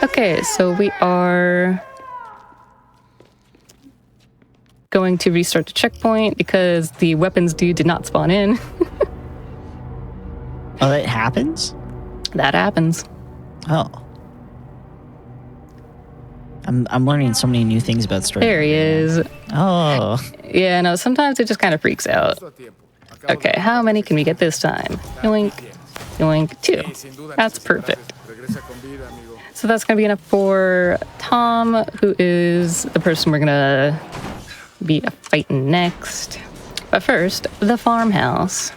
Okay, so we are going to restart the checkpoint because the weapons dude did not spawn in. Oh, that happens? That happens. Oh. I'm learning so many new things about story. There he is. Oh. Yeah, no, sometimes it just kind of freaks out. Okay, how many can we get this time? Yoink, yoink, 2. That's perfect. So that's going to be enough for Tom, who is the person we're going to be fighting next. But first, the farmhouse.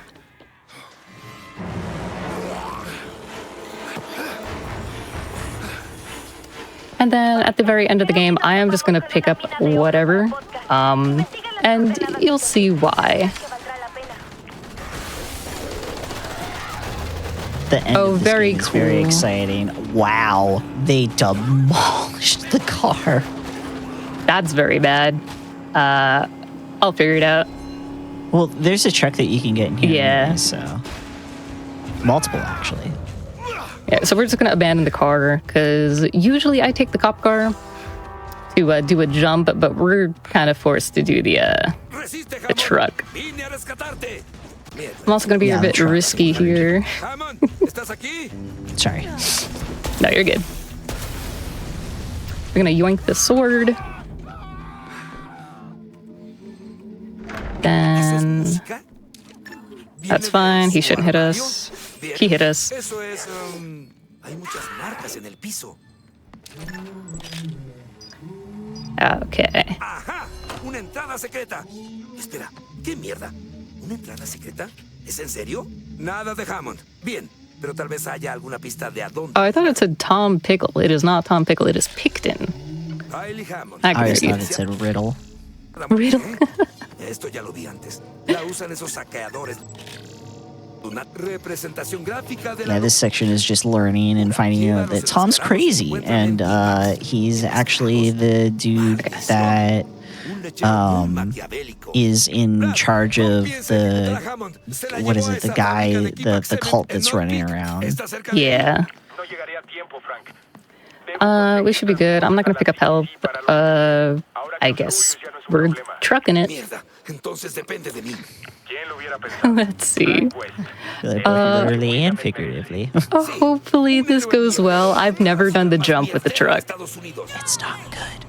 And then at the very end of the game, I am just going to pick up whatever. And you'll see why. The end Oh, of this very game is very cool. exciting. Wow, they demolished the car. That's very bad. I'll figure it out. Well, there's a truck that you can get in here. Yeah. Anyway, so multiple actually. Yeah, so we're just gonna abandon the car because usually I take the cop car to do a jump, but we're kind of forced to do the truck. I'm also gonna be a bit risky here. Sorry. No, you're good. We're gonna yoink the sword. Then that's fine. He shouldn't hit us. He hit us. Eso es, hay muchas marcas en el piso. Okay. Ajá, una entrada secreta. Espera, ¿qué mierda? ¿Una entrada secreta? ¿Es en serio? Nada de Hammond. Bien, pero tal vez haya alguna pista de a dónde. Oh, I thought it said Tom Pickle. It is not Tom Pickle. It is Picton. Kylie Hammond. I I always agree. thought it said riddle. Riddle. Esto ya lo vi antes. La usan esos saqueadores. Una representación gráfica de la Yeah, this section is just learning and finding out that Tom's crazy, and he's actually the dude that is in charge of the what is it? The guy, the cult that's running around. Yeah. No llegaría a tiempo, Frank. We should be good. I'm not gonna pick up help. I guess we're trucking it. Mierda, entonces depende de mí. ¿Quién lo hubiera pensado? Let's see. Literally and figuratively. Oh, hopefully this goes well. I've never done the jump with the truck. It's not good.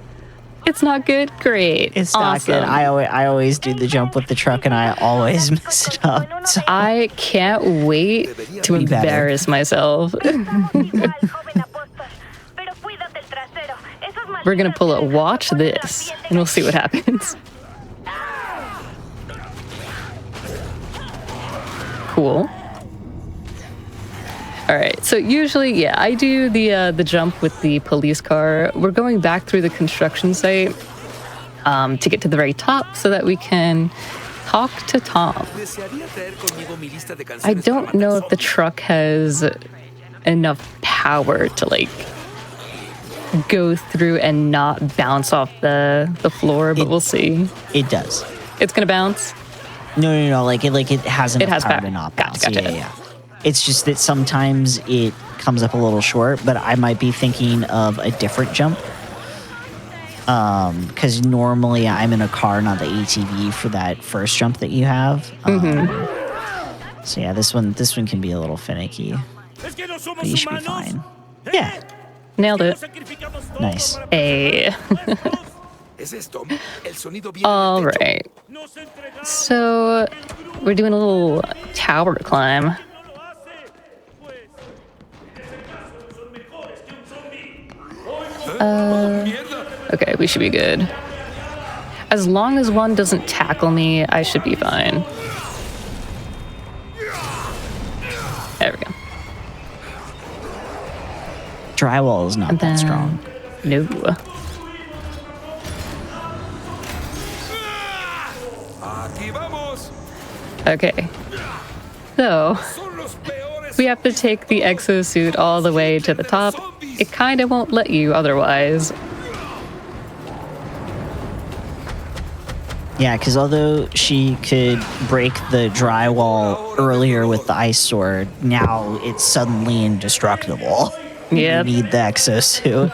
It's not good? Great. It's not Awesome. good. I always do the jump with the truck, and I always mess it up. So I can't wait to Be better. embarrass myself. We're gonna pull a watch this, and we'll see what happens. Cool. All right, so usually, yeah, I do the jump with the police car. We're going back through the construction site to get to the very top so that we can talk to Tom. I don't know if the truck has enough power to like go through and not bounce off the floor, but we'll see. it does. It's gonna bounce. No. Like it has enough has power power. to not Gotcha, bounce. gotcha. Yeah. It's just that sometimes it comes up a little short, but I might be thinking of a different jump. Because normally I'm in a car, not the ATV, for that first jump that you have. So yeah, this one can be a little finicky, but you should be fine. Yeah, Nailed it. nice. Hey. ¿Es esto? El sonido viene All del techo. right. So we're doing a little tower climb. Okay, we should be good. As long as one doesn't tackle me, I should be fine. There we go. Drywall is not And that then, strong. no. Aquí vamos. Okay. So Son los peores. we have to take the exosuit all the way to the top. It kind of won't let you otherwise. Yeah, because although she could break the drywall earlier with the ice sword, now it's suddenly indestructible. Yep. You need the exosuit.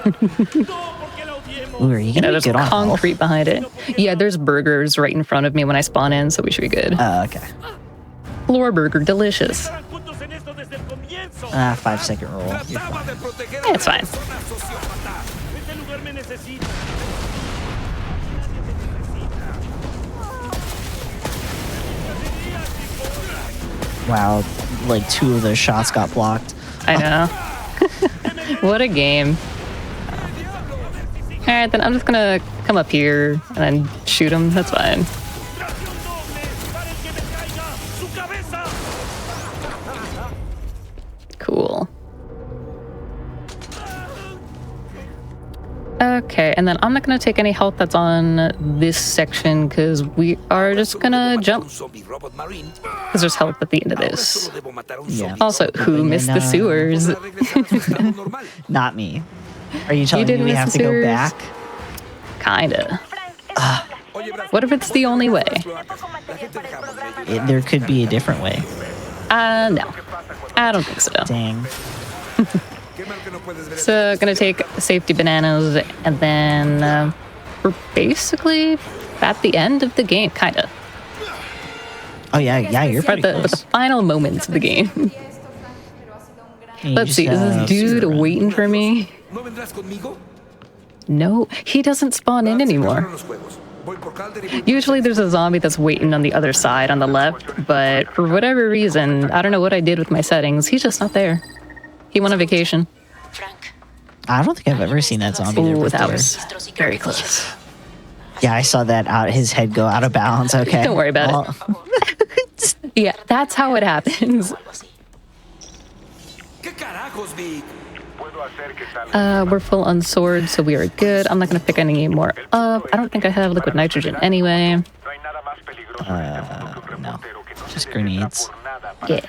Ooh, are you Yeah, gonna be there's good on health? concrete behind it. Yeah, there's burgers right in front of me when I spawn in, so we should be good. Okay. Floor burger, delicious. 5-second roll. You're fine. Trataba de proteger a Yeah, it's una fine. persona sociópata. Wow, like 2 of those shots got blocked. I know. What a game. Alright, then I'm just gonna come up here and then shoot him. That's fine. Okay, and then I'm not going to take any health that's on this section because we are just going to jump because there's health at the end of this. Yeah. Also, who missed the sewers? Not me. Are you telling me didn't we miss have the to go sewers? back? Kinda. What if it's the only way? There could be a different way. No. I don't think so. Dang. So, gonna take safety bananas, and then we're basically at the end of the game, kinda. Oh yeah, you're We're at pretty the close. final moments of the game. You Let's just see, is this gotta dude run. waiting for me? No, he doesn't spawn in anymore. Usually there's a zombie that's waiting on the other side on the left, but for whatever reason, I don't know what I did with my settings, he's just not there. He went on vacation. I don't think I've ever seen that zombie there Ooh, before. that was very close. Yeah, I saw that his head go out of bounds. Okay. Don't worry about it. Yeah, that's how it happens. We're full on swords, so we are good. I'm not going to pick any more up. I don't think I have liquid nitrogen anyway. No. Just grenades. Yeah.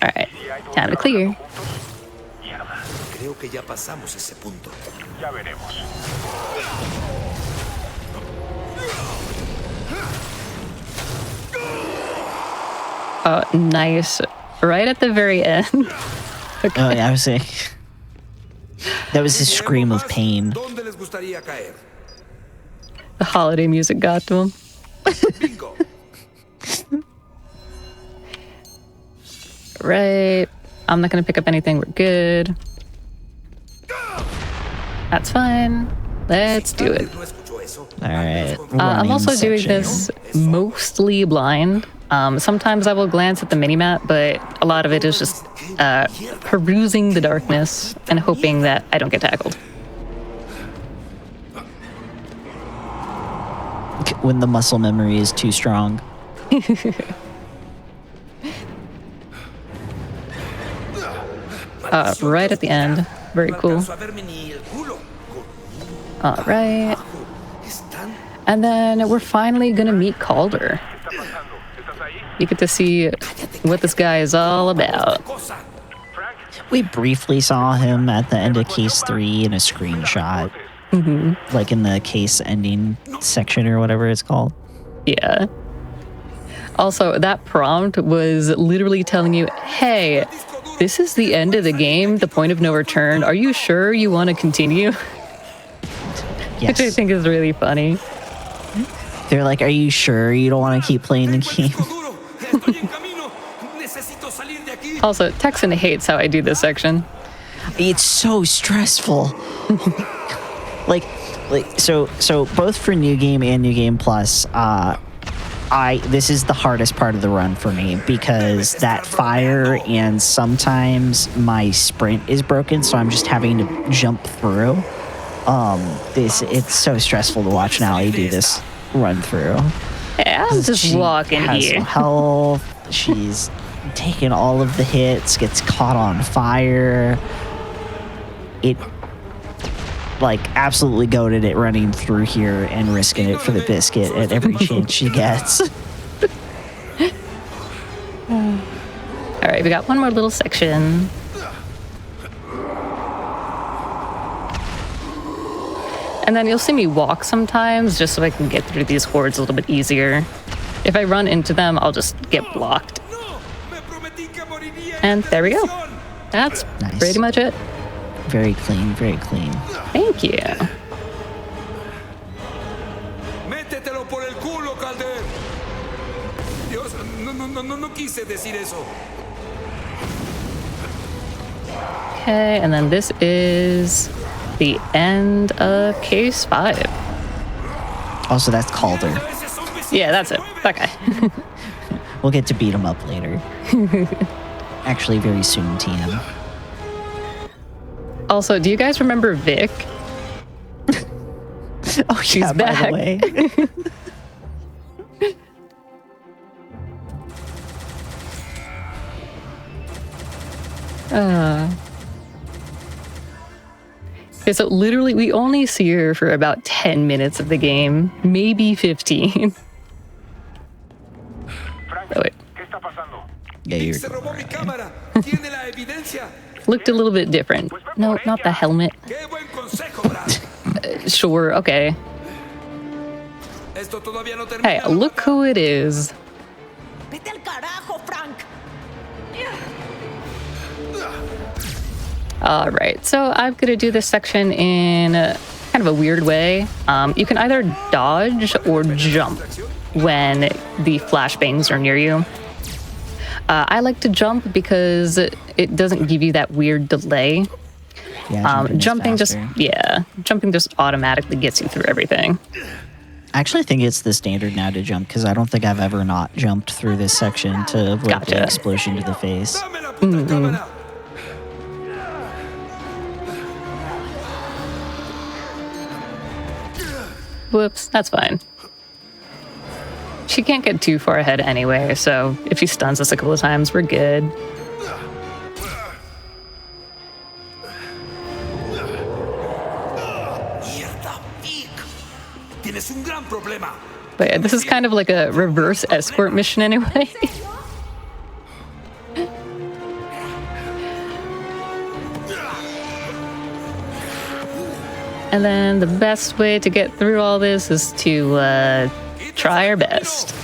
Alright, time to clear. Creo que ya pasamos ese punto. Oh, nice. Right at the very end. Okay. Oh yeah, I was saying. That was his scream of pain. ¿Dónde les gustaría caer? The holiday music got to him. Bingo. Right. I'm not going to pick up anything. We're good. That's fine. Let's do it. No escuchó eso. All right. I'm also doing section. this mostly blind. Sometimes I will glance at the minimap, but a lot of it is just perusing the darkness and hoping that I don't get tackled. When the muscle memory is too strong. Right at the end. Very cool. Alcanzo a verme ni el culo. All right. And then we're finally going to meet Calder. You get to see what this guy is all about. We briefly saw him at the end of case 3 in a screenshot. Mm-hmm. Like in the case ending section or whatever it's called. Yeah. Also, that prompt was literally telling you, hey, this is the end of the game, the point of no return. Are you sure you want to continue? Yes. Which I think is really funny. They're like, are you sure you don't want to keep playing the game? Also, Texan hates how I do this section. It's so stressful. like so both for New Game and New Game Plus, this is the hardest part of the run for me because that fire and sometimes my sprint is broken, so I'm just having to jump through. It's so stressful to watch now. I do this run through. Yeah, I'm just She walking has here. no health. She's taking all of the hits, gets caught on fire. It like absolutely goated it running through here and risking it for the biscuit at every chance she gets. All right, we got one more little section. And then you'll see me walk sometimes just so I can get through these hordes a little bit easier. If I run into them, I'll just get blocked. And there we go. That's Nice. pretty much it. Very clean, very clean. Thank you. Métetelo por el culo, Calder. Dios, no quise decir eso. Okay, and then this is the end of case 5. Also, that's Calder. Yeah, that's it. That guy. We'll get to beat him up later. Actually, very soon, TM. Also, do you guys remember Vic? Oh, She's yeah, back. by the way. Okay, so literally, we only see her for about 10 minutes of the game, maybe 15. Oh, wait. ¿Qué está pasando? Yeah, you're Se robó mi cámara. Tiene la evidencia. Looked a little bit different. No, not the helmet. Qué buen consejo, Brad. Sure, okay. Esto todavía no termina. Hey, look who it is. Vete al carajo, Frank. All right, so I'm gonna do this section in kind of a weird way. You can either dodge or jump when the flashbangs are near you. I like to jump because it doesn't give you that weird delay. Yeah, Jumping just faster. jumping just automatically gets you through everything. I actually think it's the standard now to jump because I don't think I've ever not jumped through this section to avoid Gotcha. the explosion to the face. Dame la puta cámara. Whoops, that's fine. She can't get too far ahead anyway, so if she stuns us a couple of times, we're good. Mierda, Vic. Tienes un gran problema. But yeah, this is kind of like a reverse escort mission anyway. And then the best way to get through all this is to try our best.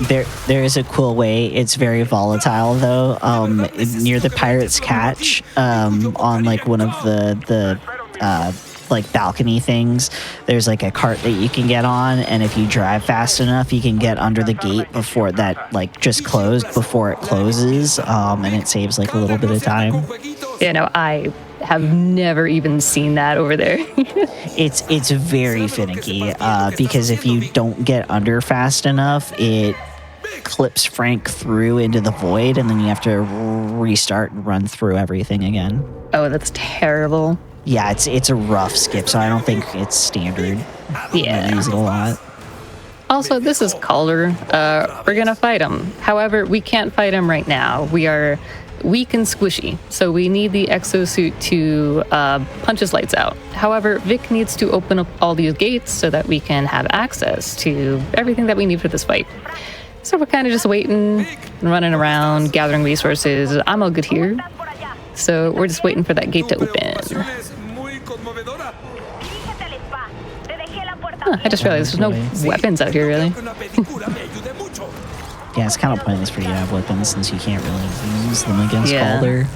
There is a cool way. It's very volatile though. Near the pirate's catch, on like one of the like balcony things, there's like a cart that you can get on, and if you drive fast enough, you can get under the gate before that like just closed before it closes, and it saves like a little bit of time. You know, I have never even seen that over there. It's very finicky because if you don't get under fast enough, it clips Frank through into the void, and then you have to restart and run through everything again. Oh, that's terrible. Yeah, it's a rough skip, so I don't think it's standard. Yeah. I use it a lot. Also, this is Calder. We're gonna fight him. However, we can't fight him right now. We are weak and squishy, so we need the exosuit to punch his lights out. However, Vic needs to open up all these gates so that we can have access to everything that we need for this fight. So we're kind of just waiting and running around, gathering resources. I'm all good here. So we're just waiting for that gate to open. Huh, I just realized there's no weapons out here, really. Yeah, it's kind of pointless for you to have weapons since you can't really use them against Calder.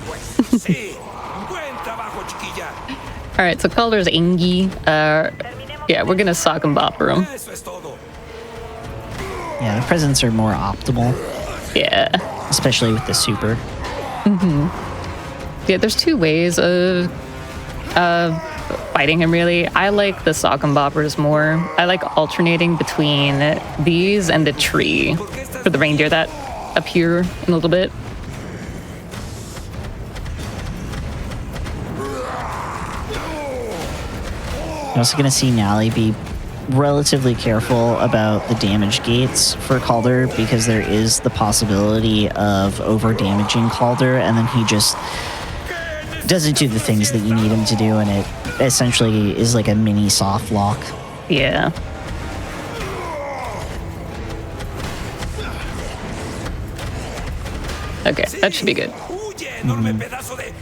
All right, so Calder's Ingy. Yeah, we're gonna sock and bop him. Yeah, the presents are more optimal, Yeah. especially with the super. Yeah, there's two ways of fighting him, really. I like the sock and boppers more. I like alternating between these and the tree for the reindeer that appear in a little bit. You're also going to see Nally be relatively careful about the damage gates for Calder because there is the possibility of over-damaging Calder, and then he just doesn't do the things that you need him to do, and it essentially is like a mini soft lock. Yeah. Okay, that should be good.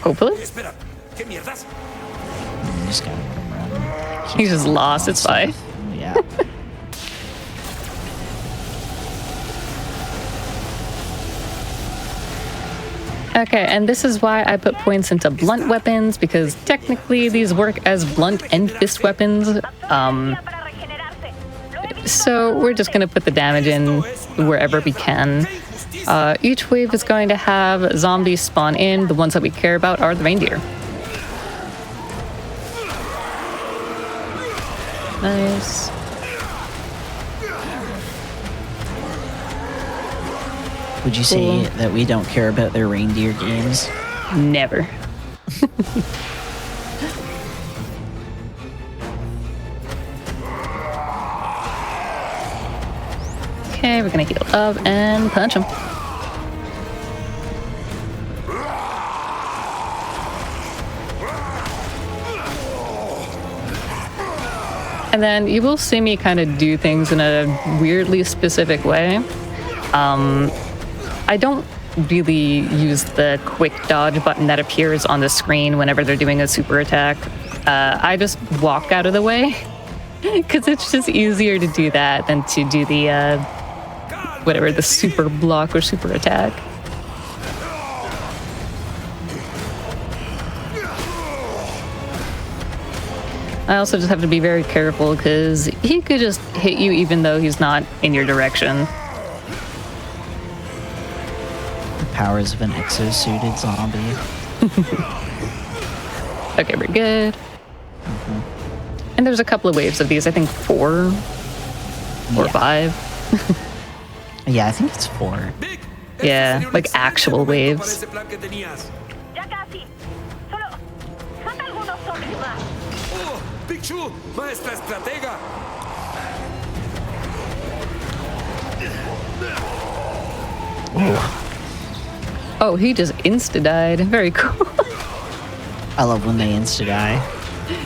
Hopefully. You just gotta let him run. He's just lost, it's fine. Yeah. Okay, and this is why I put points into blunt weapons, because technically these work as blunt and fist weapons. So we're just going to put the damage in wherever we can. Each wave is going to have zombies spawn in. The ones that we care about are the reindeer. Nice. Would you say that we don't care about their reindeer games? Never. Okay, we're gonna heal up and punch him. And then you will see me kind of do things in a weirdly specific way. I don't really use the quick dodge button that appears on the screen whenever they're doing a super attack. I just walk out of the way because it's just easier to do that than to do the whatever, the super block or super attack. I also just have to be very careful because he could just hit you even though he's not in your direction. The powers of an exosuited zombie. Okay, we're good. And there's a couple of waves of these. I think 4 or 5. Yeah, I think it's 4. Yeah, like actual waves. Ya casi. Solo mata algunos zombies más. ¡Oh! ¡Big Chu! ¡Maestra estratega! Oh, he just insta-died. Very cool. I love when they insta-die.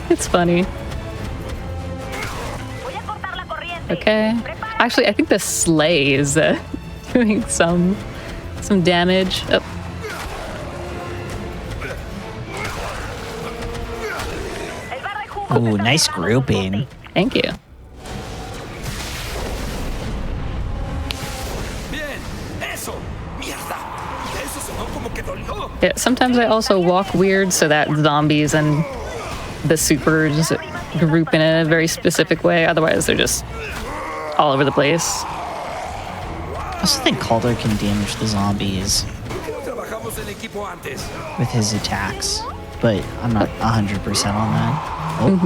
It's funny. Voy a cortar la corriente. Okay. Actually, I think the sleigh is doing some damage. Oh. El bar de jugo Ooh, se está nice cerrando grouping. con Thank you. ¡Bien! ¡Eso! ¡Mierda! Eso sonó como que dolió. Yeah, sometimes I also walk weird so that zombies and the supers group in a very specific way. Otherwise, they're just all over the place. I also think Calder can damage the zombies ¿Por qué no trabajamos en equipo antes? with his attacks, but I'm not 100% on that. Oh,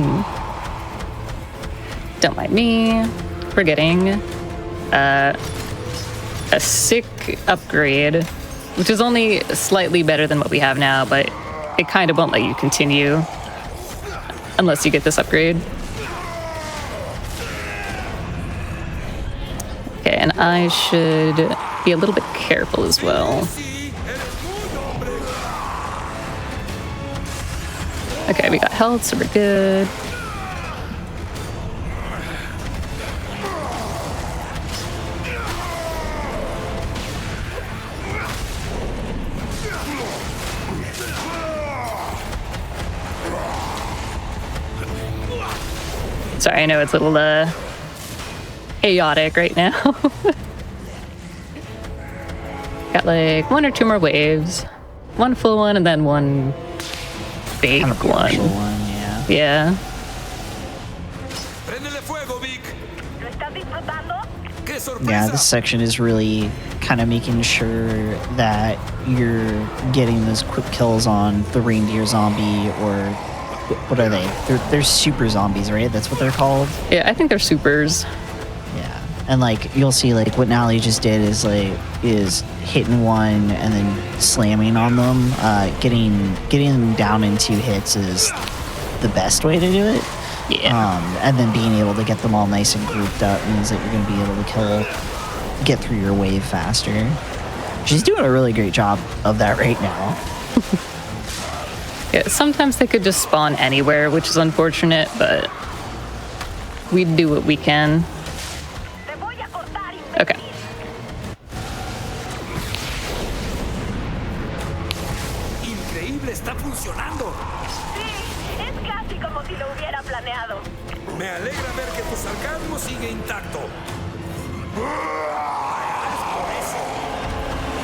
Don't mind me forgetting a sick upgrade, which is only slightly better than what we have now, but it kind of won't let you continue unless you get this upgrade. Okay, and I should be a little bit careful as well. Sí, eres muy hombre. Okay, we got health, so we're good. Sorry, I know it's a little chaotic right now. Got like 1 or 2 more waves. 1 full one and then 1 big kind of partial one. one, yeah. Yeah. Préndele fuego, Vic. ¿Lo estás disfrutando? ¡Qué sorpresa! Yeah, this section is really kind of making sure that you're getting those quick kills on the reindeer zombie or what are they? They're super zombies, right? That's what they're called. Yeah, I think they're supers. Yeah, and like you'll see, like what Natalie just did is hitting one and then slamming on them. Getting them down in 2 hits is the best way to do it. Yeah. And then being able to get them all nice and grouped up means that you're going to be able to get through your wave faster. She's doing a really great job of that right now. Yeah, sometimes they could just spawn anywhere, which is unfortunate, but we do what we can. Te voy a cortar, imbécil. Okay. Increíble, está funcionando. Sí, es casi como si lo hubiera planeado. Me alegra ver que tu sarcasmo sigue intacto.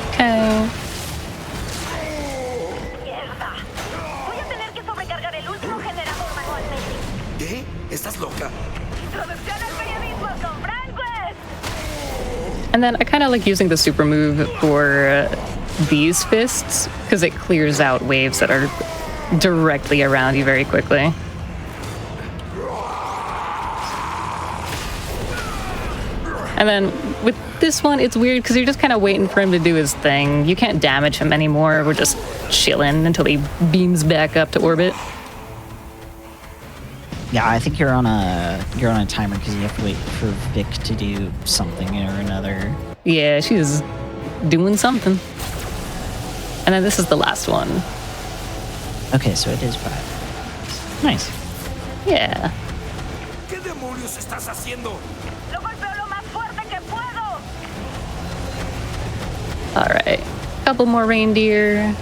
Okay. Mierda. Voy a tener que sobrecargar el último generador manualmente. ¿Qué? ¿Estás loca? Introducción al periodismo con Frank West. And then I kind of like using the super move for these fists because it clears out waves that are directly around you very quickly. And then with this one, it's weird because you're just kind of waiting for him to do his thing. You can't damage him anymore. We're just chilling until he beams back up to orbit. Yeah, I think you're on a timer because you have to wait for Vic to do something or another. Yeah, she's doing something. And then this is the last one. Okay, so it is 5. Nice. Yeah. ¿Qué demonios estás haciendo? Lo golpeo lo más fuerte que puedo. All right, couple more reindeer,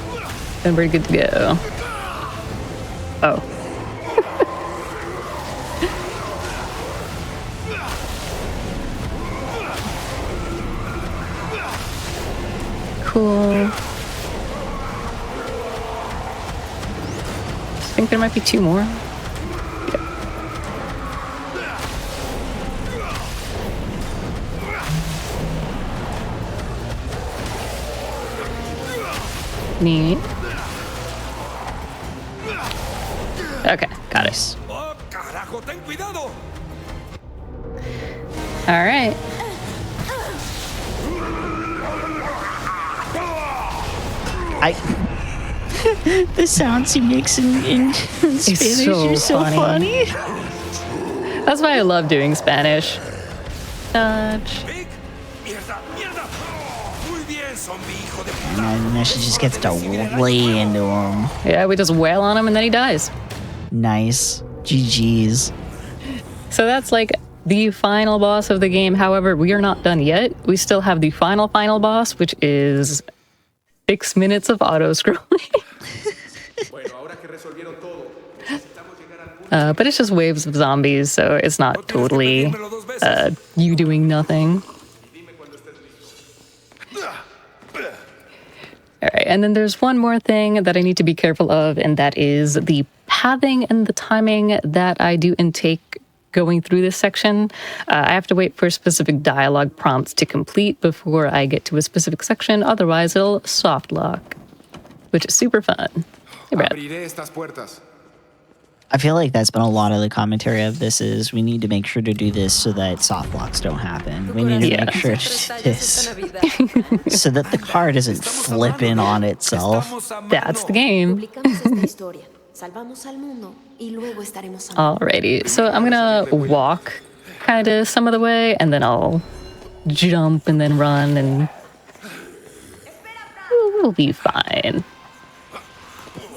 and we're good to go. Oh. Cool. I think there might be 2 more. Yep. Neat. Okay, got it. Oh, carajo, ten cuidado. All right. The sounds he makes in Spanish are so funny. That's why I love doing Spanish. Touch. Vic, mierda, mierda. Muy bien, zombie, hijo de puta. And then she just gets to lay into him. Yeah, we just wail on him and then he dies. Nice. GG's. So that's like the final boss of the game. However, we are not done yet. We still have the final boss, which is 6 minutes of auto-scrolling. But it's just waves of zombies, so it's not totally you doing nothing. All right, and then there's one more thing that I need to be careful of, and that is the pathing and the timing that I do intake going through this section. I have to wait for specific dialogue prompts to complete before I get to a specific section. Otherwise, it'll soft lock, which is super fun. Hey, Brad. I feel like that's been a lot of the commentary of this is we need to make sure to do this so that soft locks don't happen. We need to make sure to do this so that the car doesn't flip in on itself. That's the game. Alrighty, so I'm gonna walk kind of some of the way, and then I'll jump and then run, and we'll be fine.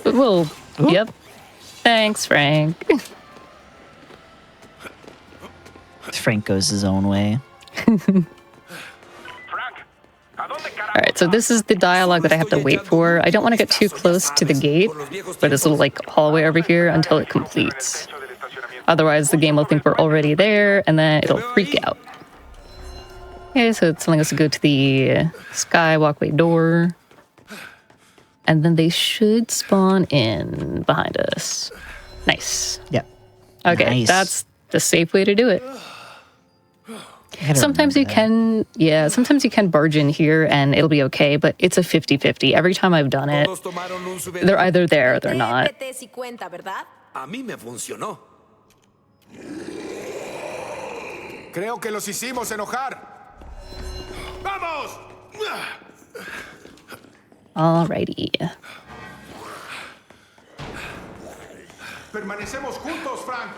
Yep. Thanks, Frank. Frank goes his own way. Alright, so this is the dialogue that I have to wait for. I don't want to get too close to the gate for this little like hallway over here until it completes. Otherwise, the game will think we're already there, and then it'll freak out. Okay, so it's telling us to go to the sky walkway door. And then they should spawn in behind us. Nice. Yep. Okay, Nice. that's the safe way to do it. Sometimes you can, sometimes you can barge in here and it'll be okay, but it's a 50-50. Every time I've done it, they're either there or they're not. A mí me funcionó. Creo que los hicimos enojar. ¡Vamos! Alrighty. Permanecemos juntos, Frank.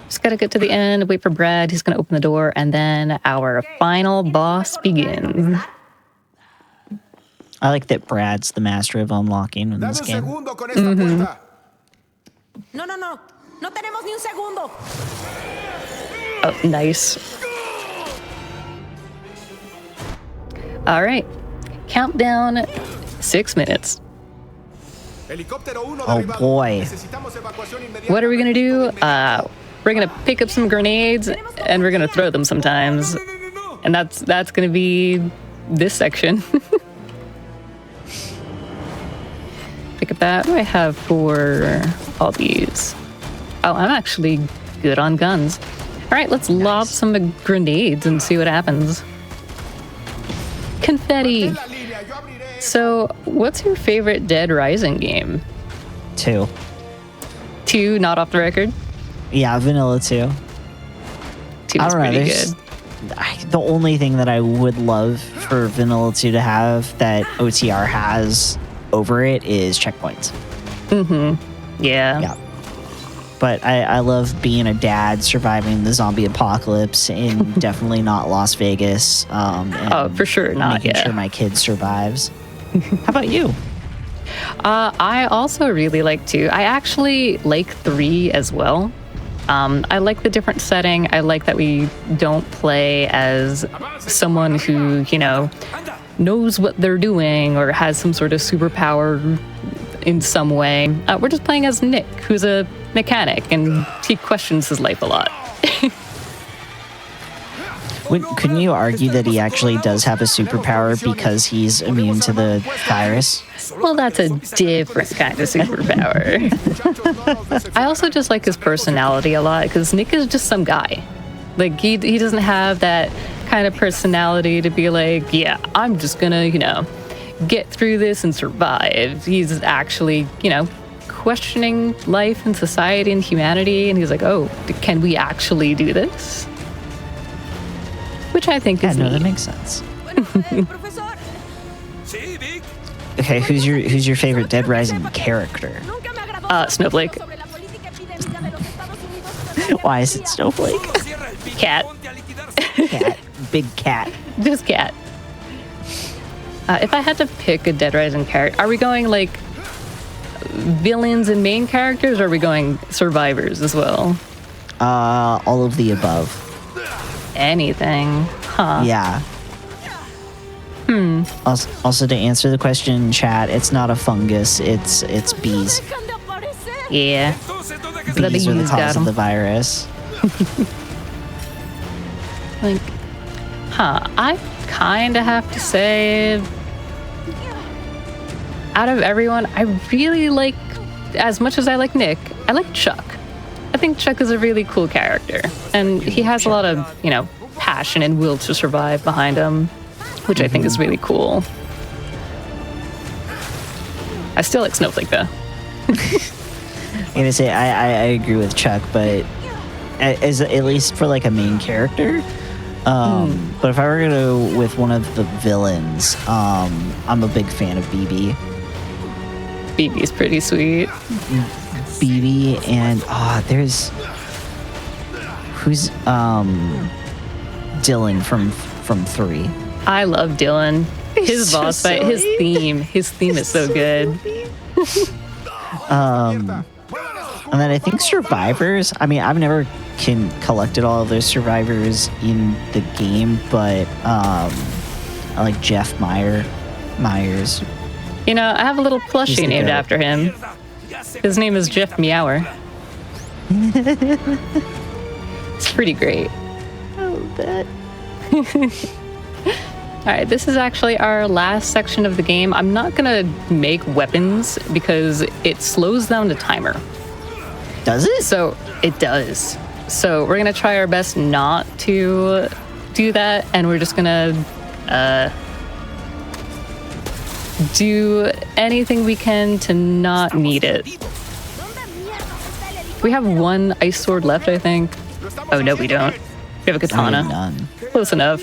Just gotta get to the end, wait for Brad, he's gonna open the door, and then our final boss begins. I like that Brad's the master of unlocking in this game. Segundo con esta puerta. No tenemos ni un segundo. Oh, nice. Alright. Countdown 6 minutes. Oh boy. What are we gonna do? We're gonna pick up some grenades and we're gonna throw them sometimes. And that's gonna be this section. Pick up that. What do I have for all these? Oh, I'm actually good on guns. Alright, let's lob some grenades and see what happens. Confetti. So, what's your favorite Dead Rising game? 2. 2, not off the record? Yeah, Vanilla 2. 2 is pretty good. The only thing that I would love for Vanilla 2 to have that OTR has over it is checkpoints. Mm-hmm. Yeah. But I love being a dad surviving the zombie apocalypse in definitely not Las Vegas. Oh, for sure not. Making sure my kid survives. How about you? I also really like 2. I actually like 3 as well. I like the different setting. I like that we don't play as someone who, knows what they're doing or has some sort of superpower in some way. We're just playing as Nick, who's a mechanic, and he questions his life a lot. Couldn't you argue that he actually does have a superpower because he's immune to the virus? Well, that's a different kind of superpower. I also just like his personality a lot, because Nick is just some guy. Like, he doesn't have that kind of personality to be like, yeah, I'm just gonna, get through this and survive. He's actually, questioning life and society and humanity, and he's like, oh, can we actually do this? Which I think is neat. That makes sense. Okay, who's your favorite Dead Rising character? Snowflake. Why is it Snowflake? Cat. Cat. Big cat. Just cat. If I had to pick a Dead Rising character, are we going like villains and main characters, or are we going survivors as well? All of the above. Anything. Huh. Yeah. Also, to answer the question in chat, it's not a fungus, it's bees. Yeah. Bees are the cause of the virus. Like, I kind of have to say, out of everyone, I really like, as much as I like Nick, I like Chuck. I think Chuck is a really cool character, and he has a lot of, passion and will to survive behind him, which I think is really cool. I still like Snowflake, though. I'm gonna say I agree with Chuck, but as at least for like a main character. But if I were gonna go with one of the villains, I'm a big fan of BB. BB's pretty sweet. BB and there's who's Dylan from 3. I love Dylan. His boss fight, his theme is so good. And then I think survivors. I mean, I've never collected all of those survivors in the game, but I like Jeff Myers. I have a little plushie named after him. His name is Jeff Meower. It's pretty great. Oh, that. All right, this is actually our last section of the game. I'm not gonna make weapons because it slows down the timer. Does it? So it does. So we're gonna try our best not to do that, and we're just gonna do anything we can to not need it. We have one ice sword left, I think. Oh no, we don't. We have a katana. None. Close enough.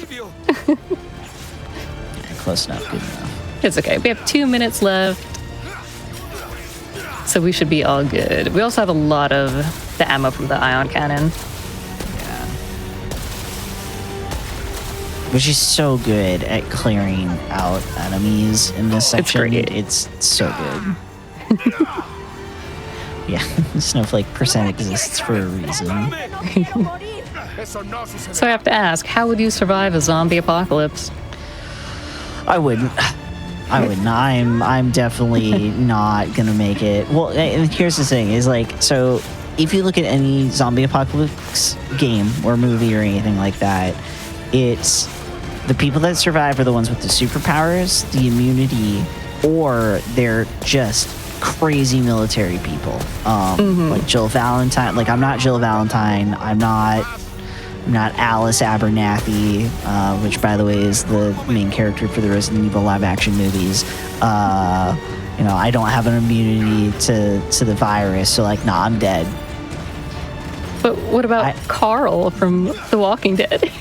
Close enough, good enough. It's okay. We have 2 minutes left. So we should be all good. We also have a lot of the ammo from the ion cannon. Yeah. Which is so good at clearing out enemies in this section. It's so good. Yeah, Snowflake percent exists for a reason. So I have to ask, how would you survive a zombie apocalypse? I wouldn't. I'm definitely not gonna make it. Well, and here's the thing: is like, so if you look at any zombie apocalypse game or movie or anything like that, it's the people that survive are the ones with the superpowers, the immunity, or they're just crazy military people. Like Jill Valentine. Like, I'm not Jill Valentine. I'm not Alice Abernathy, which, by the way, is the main character for the Resident Evil live-action movies. I don't have an immunity to the virus, so, like, nah, I'm dead. But what about Carl from The Walking Dead?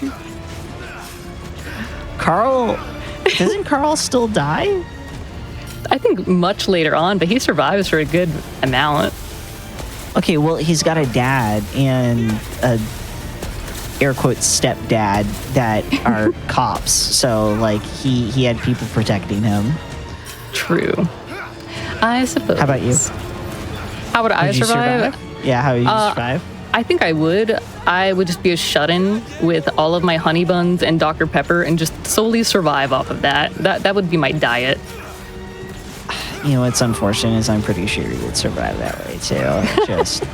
Doesn't Carl still die? I think much later on, but he survives for a good amount. Okay, well, he's got a dad and a air quotes stepdad that are cops, so like he had people protecting him. True. I suppose. How about you? How would I survive? Yeah, how would you survive? I think I would. I would just be a shut-in with all of my honey buns and Dr. Pepper and just solely survive off of that. That would be my diet. You know what's unfortunate is I'm pretty sure you would survive that way too. Just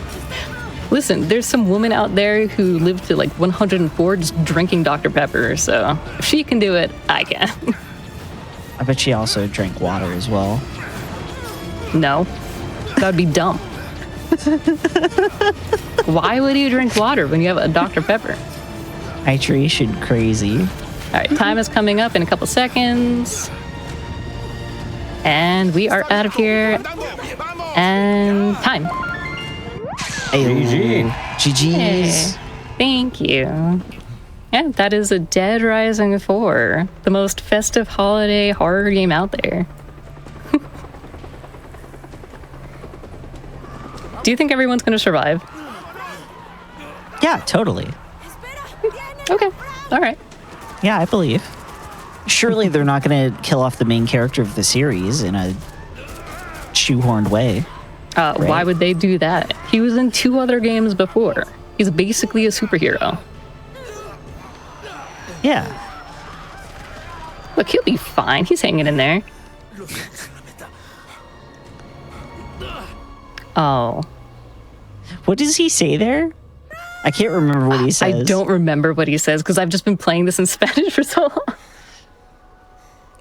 Listen, there's some woman out there who lived to like 104 just drinking Dr. Pepper. So if she can do it, I can. I bet she also drank water as well. No, that would be dumb. Why would you drink water when you have a Dr. Pepper? Hydration crazy. All right, time is coming up in a couple seconds. And we are out of here. And time. Hey, GG's. Hey, thank you. Yeah, that is a Dead Rising 4, the most festive holiday horror game out there. Do you think everyone's going to survive? Yeah, totally. Okay, all right. Yeah, I believe. Surely they're not going to kill off the main character of the series in a shoehorned way. Right? Why would they do that? He was in 2 other games before. He's basically a superhero. Yeah. Look, he'll be fine. He's hanging in there. Oh. What does he say there? I can't remember what he says. I don't remember what he says because I've just been playing this in Spanish for so long.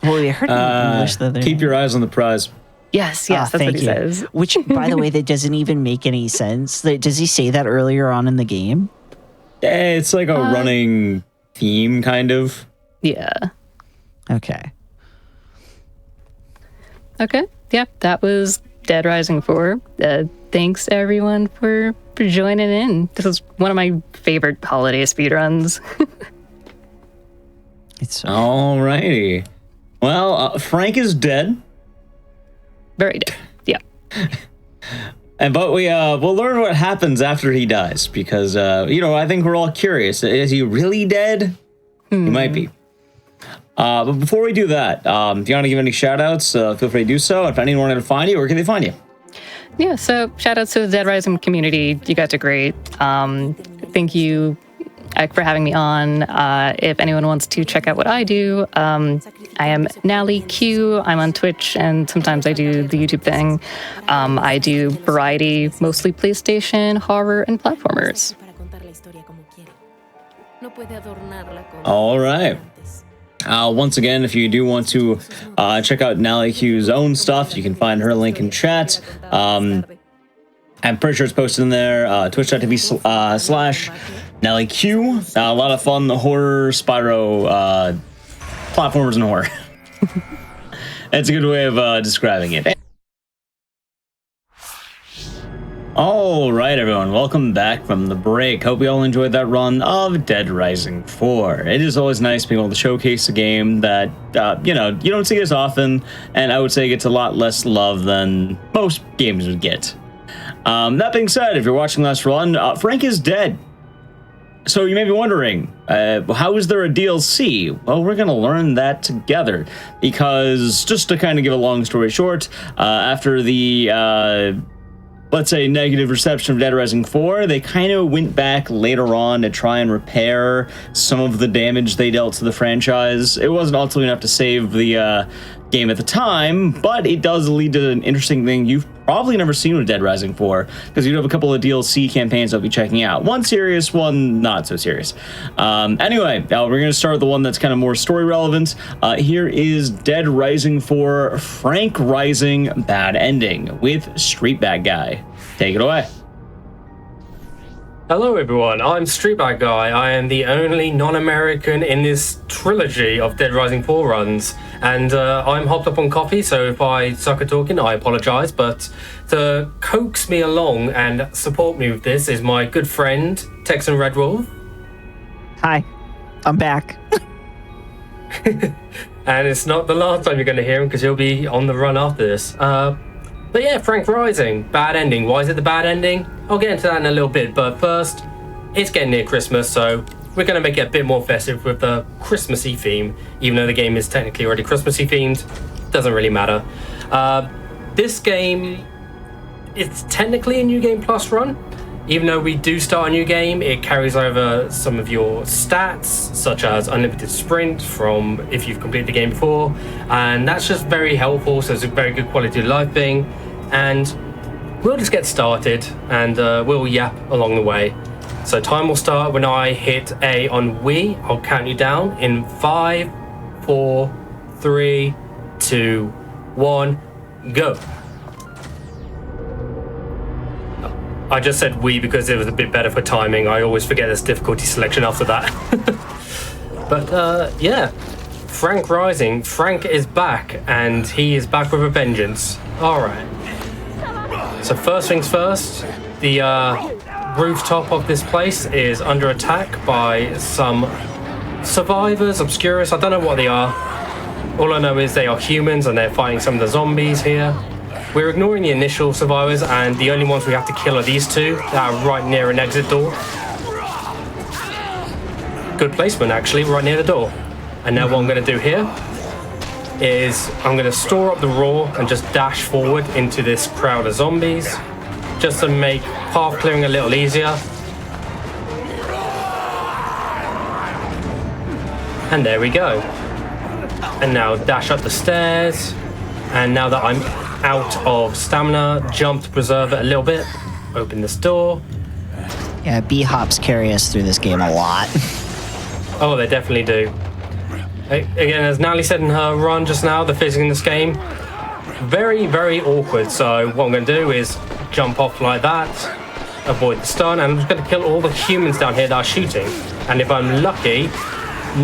Well, we heard it in English the other Keep day. your eyes on the prize. Yes, that's what he says. Which, by the way, that doesn't even make any sense. Does he say that earlier on in the game? It's like a running theme, kind of. Yeah. Okay. Okay. Yeah, that was Dead Rising 4. Thanks everyone for joining in. This is one of my favorite holiday speedruns. It's Alrighty. Well, Frank is dead. Very dead. Yeah. But we'll learn what happens after he dies because I think we're all curious. Is he really dead? He might be. But before we do that, if you want to give any shout outs, feel free to do so. If anyone wanted to find you, where can they find you? Yeah, so shout outs to the Dead Rising community. You guys are great. Thank you for having me on. If anyone wants to check out what I do, I am Nally Q. I'm on Twitch, and sometimes I do the YouTube thing. I do variety, mostly PlayStation, horror, and platformers. All right. Once again, if you do want to check out Nally Q's own stuff, you can find her link in chat. I'm pretty sure it's posted in there. Twitch.tv slash Nally Q. A lot of fun, the horror, Spyro, platformers, and horror. That's a good way of describing it. All right, everyone, welcome back from the break. Hope you all enjoyed that run of Dead Rising 4. It is always nice being able to showcase a game that, you don't see as often, and I would say gets a lot less love than most games would get. That being said, if you're watching last run, Frank is dead. So you may be wondering, how is there a DLC? Well, we're going to learn that together, because just to kind of give a long story short, after the... let's say negative reception of Dead Rising 4, they kind of went back later on to try and repair some of the damage they dealt to the franchise. It wasn't ultimately enough to save the game at the time, but it does lead to an interesting thing you've probably never seen with Dead Rising 4, because you have a couple of DLC campaigns I'll be checking out. One serious, one not so serious. Anyway, we're going to start with the one that's kind of more story relevant. Here is Dead Rising 4 Frank Rising Bad Ending with Street Bad Guy. Take it away. Hello everyone, I'm Street Bad Guy. I am the only non-American in this trilogy of Dead Rising 4 runs, and I'm hopped up on coffee, so if I suck at talking, I apologise, but to coax me along and support me with this is my good friend, Texan Red Wolf. Hi, I'm back. And it's not the last time you're going to hear him, because he'll be on the run after this. But yeah, Frank Rising, bad ending. Why is it the bad ending? I'll get into that in a little bit, but first, it's getting near Christmas, so we're going to make it a bit more festive with the Christmassy theme, even though the game is technically already Christmassy themed. Doesn't really matter. This game, it's technically a New Game Plus run. Even though we do start a new game, it carries over some of your stats, such as unlimited sprint from if you've completed the game before, and that's just very helpful. So it's a very good quality of life thing, and we'll just get started and we'll yap along the way. So time will start when I hit A on we. I'll count you down in 5, 4, 3, 2, 1, go. I just said we because it was a bit better for timing. I always forget there's difficulty selection after that. But yeah, Frank Rising. Frank is back, and he is back with a vengeance. All right. So first things first, the rooftop of this place is under attack by some survivors, obscurists. I don't know what they are. All I know is they are humans and they're fighting some of the zombies here. We're ignoring the initial survivors, and the only ones we have to kill are these two that are right near an exit door. Good placement, actually, right near the door. And now what I'm going to do here is I'm going to store up the raw and just dash forward into this crowd of zombies, just to make path clearing a little easier. And there we go. And now dash up the stairs. And now that I'm out of stamina, jump to preserve it a little bit. Open this door. Yeah, B-hops carry us through this game a lot. Oh, they definitely do. Again, as Natalie said in her run just now, the physics in this game, very, very awkward. So what I'm going to do is jump off like that, avoid the stun, and I'm just going to kill all the humans down here that are shooting. And if I'm lucky,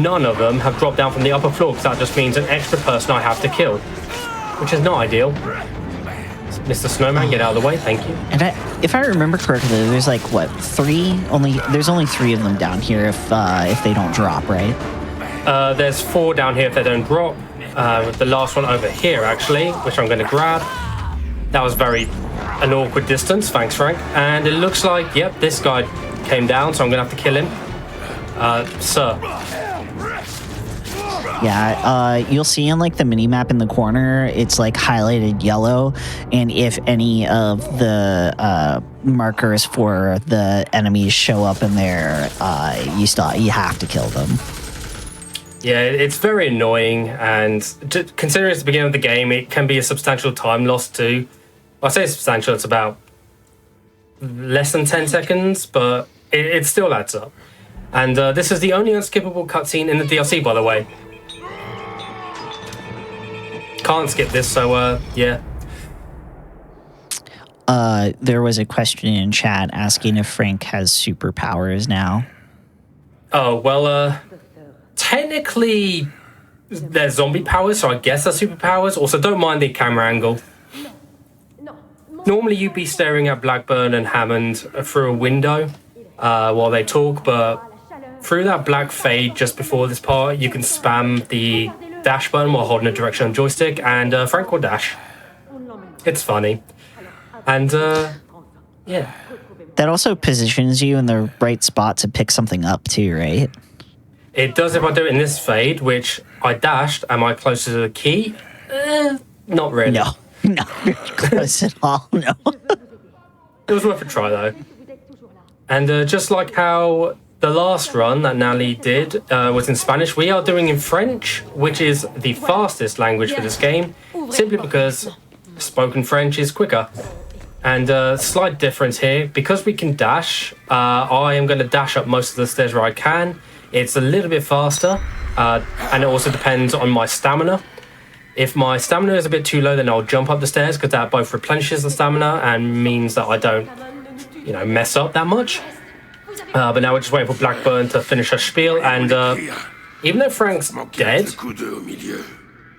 none of them have dropped down from the upper floor, because that just means an extra person I have to kill, which is not ideal. Mr. Snowman, get out of the way, thank you. And if I remember correctly, there's like what, 3? There's only 3 of them down here if they don't drop, right? There's 4 down here if they don't drop. The last one over here, actually, which I'm going to grab. That was an awkward distance. Thanks, Frank. And it looks like, yep, this guy came down, so I'm going to have to kill him. Sir. Yeah, you'll see in like the mini map in the corner, it's like highlighted yellow, and if any of the markers for the enemies show up in there, you have to kill them. Yeah, it's very annoying, and considering it's the beginning of the game, it can be a substantial time loss too. I say substantial, it's about less than 10 seconds, but it still adds up. And this is the only unskippable cutscene in the DLC, by the way. Can't skip this, so yeah. There was a question in chat asking if Frank has superpowers now. Oh, well, technically they're zombie powers, so I guess they're superpowers. Also, don't mind the camera angle. Normally you'd be staring at Blackburn and Hammond through a window while they talk, but through that black fade just before this part, you can spam the dash button while holding a direction on joystick, and Frank will dash. It's funny. And, yeah. That also positions you in the right spot to pick something up too, right? It does if I do it in this fade, which I dashed. Am I closer to the key? Not really. No, not close at all, no. It was worth a try, though. And just like how the last run that Natalie did was in Spanish, we are doing in French, which is the fastest language for this game, simply because spoken French is quicker. And slight difference here, because we can dash, I am going to dash up most of the stairs where I can. It's a little bit faster, and it also depends on my stamina. If my stamina is a bit too low, then I'll jump up the stairs, because that both replenishes the stamina and means that I don't, mess up that much. But now we're just waiting for Blackburn to finish her spiel, and even though Frank's dead,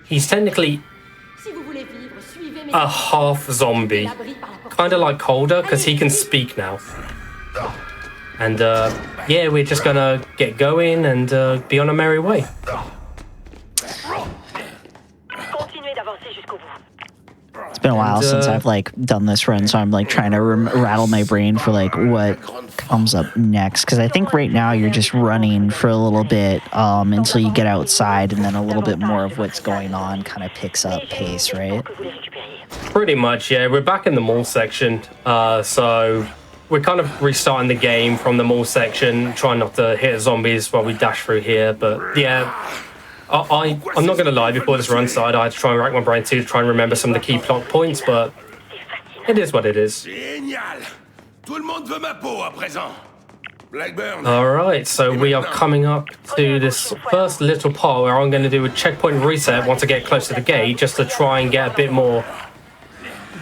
he's technically a half zombie. Kind of like Calder, because he can speak now. And yeah, we're just gonna get going and be on a merry way. It's been a while since I've done this run, so I'm trying to rattle my brain for what comes up next, because I think right now you're just running for a little bit until you get outside, and then a little bit more of what's going on kind of picks up pace, right? Pretty much, yeah. We're back in the mall section, so we're kind of restarting the game from the mall section, trying not to hit zombies while we dash through here. But yeah, I'm not going to lie, before this run started, I had to try and rack my brain to try and remember some of the key plot points, but it is what it is. Génial. Tout le monde veut ma peau à présent. Blackburn. Alright, so we are coming up to this first little part where I'm going to do a checkpoint reset once I get close to the gate, just to try and get a bit more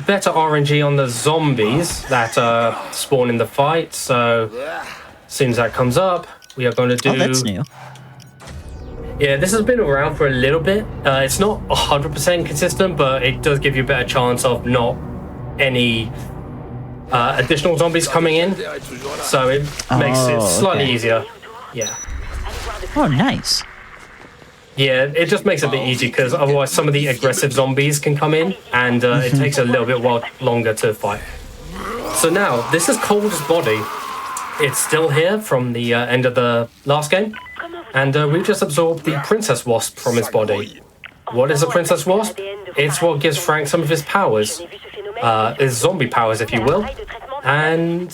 better RNG on the zombies that spawn in the fight. So as soon as that comes up, we are going to do... Oh, that's new. Yeah, this has been around for a little bit. It's not 100% consistent, but it does give you a better chance of not any additional zombies coming in. So it makes it slightly easier. Yeah. Oh, nice. Yeah, it just makes it a bit easier because otherwise some of the aggressive zombies can come in and it takes a little bit longer to fight. So now, this is Cold's body. It's still here from the end of the last game. And we've just absorbed the Princess Wasp from his body. What is a Princess Wasp? It's what gives Frank some of his powers. His zombie powers, if you will. And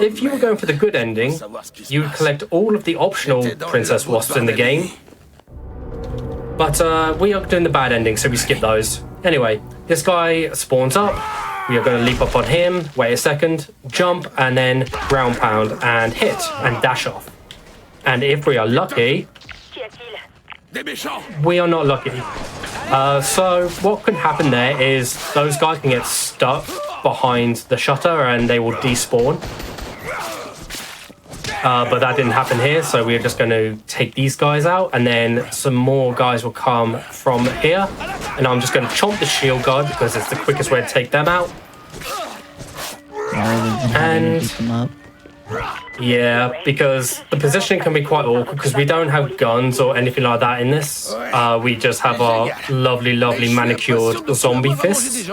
if you were going for the good ending, you would collect all of the optional Princess Wasps in the game. But we are doing the bad ending, so we skip those. Anyway, this guy spawns up. We are going to leap up on him, wait a second, jump, and then ground pound and hit and dash off. And if we are lucky, we are not lucky. So what can happen there is those guys can get stuck behind the shutter and they will despawn. But that didn't happen here, so we're just going to take these guys out, and then some more guys will come from here. And I'm just going to chomp the shield guard because it's the quickest way to take them out. And yeah, because the positioning can be quite awkward because we don't have guns or anything like that in this. We just have our lovely, lovely manicured zombie fists.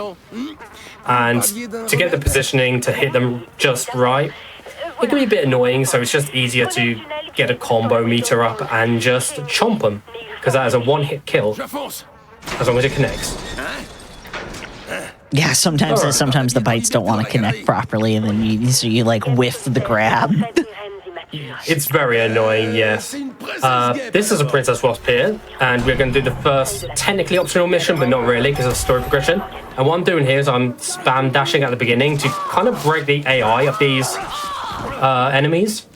And to get the positioning to hit them just right, it can be a bit annoying, so it's just easier to get a combo meter up and just chomp them, because that is a one-hit kill, as long as it connects. Yeah, sometimes the bites don't want to connect properly, and then you like whiff the grab. It's very annoying, yes. This is a Princess Wasp here, and we're going to do the first technically optional mission, but not really because of story progression. And what I'm doing here is I'm spam dashing at the beginning to kind of break the AI of these enemies.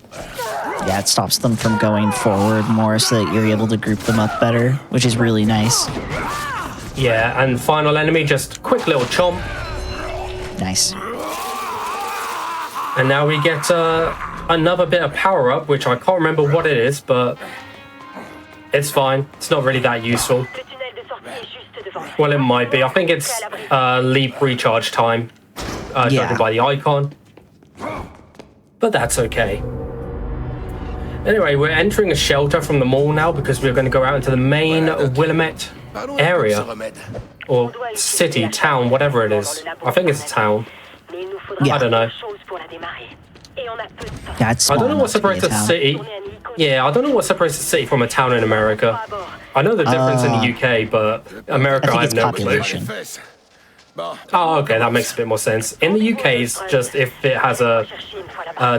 Yeah, it stops them from going forward more so that you're able to group them up better, which is really nice. Yeah, and final enemy, just quick little chomp. Nice. And now we get another bit of power up, which I can't remember what it is, but it's fine. It's not really that useful. Well, it might be. I think it's leap recharge time, judging by the icon. But that's okay. Anyway, we're entering a shelter from the mall now because we're going to go out into the main Willamette area. Or city, town, whatever it is. I think it's a town. Yeah. I don't know. That's I don't know what separates a city. Yeah, I don't know what separates a city from a town in America. I know the difference in the UK, but America, I have no clue. Oh, okay, that makes a bit more sense. In the UK, it's just if it has a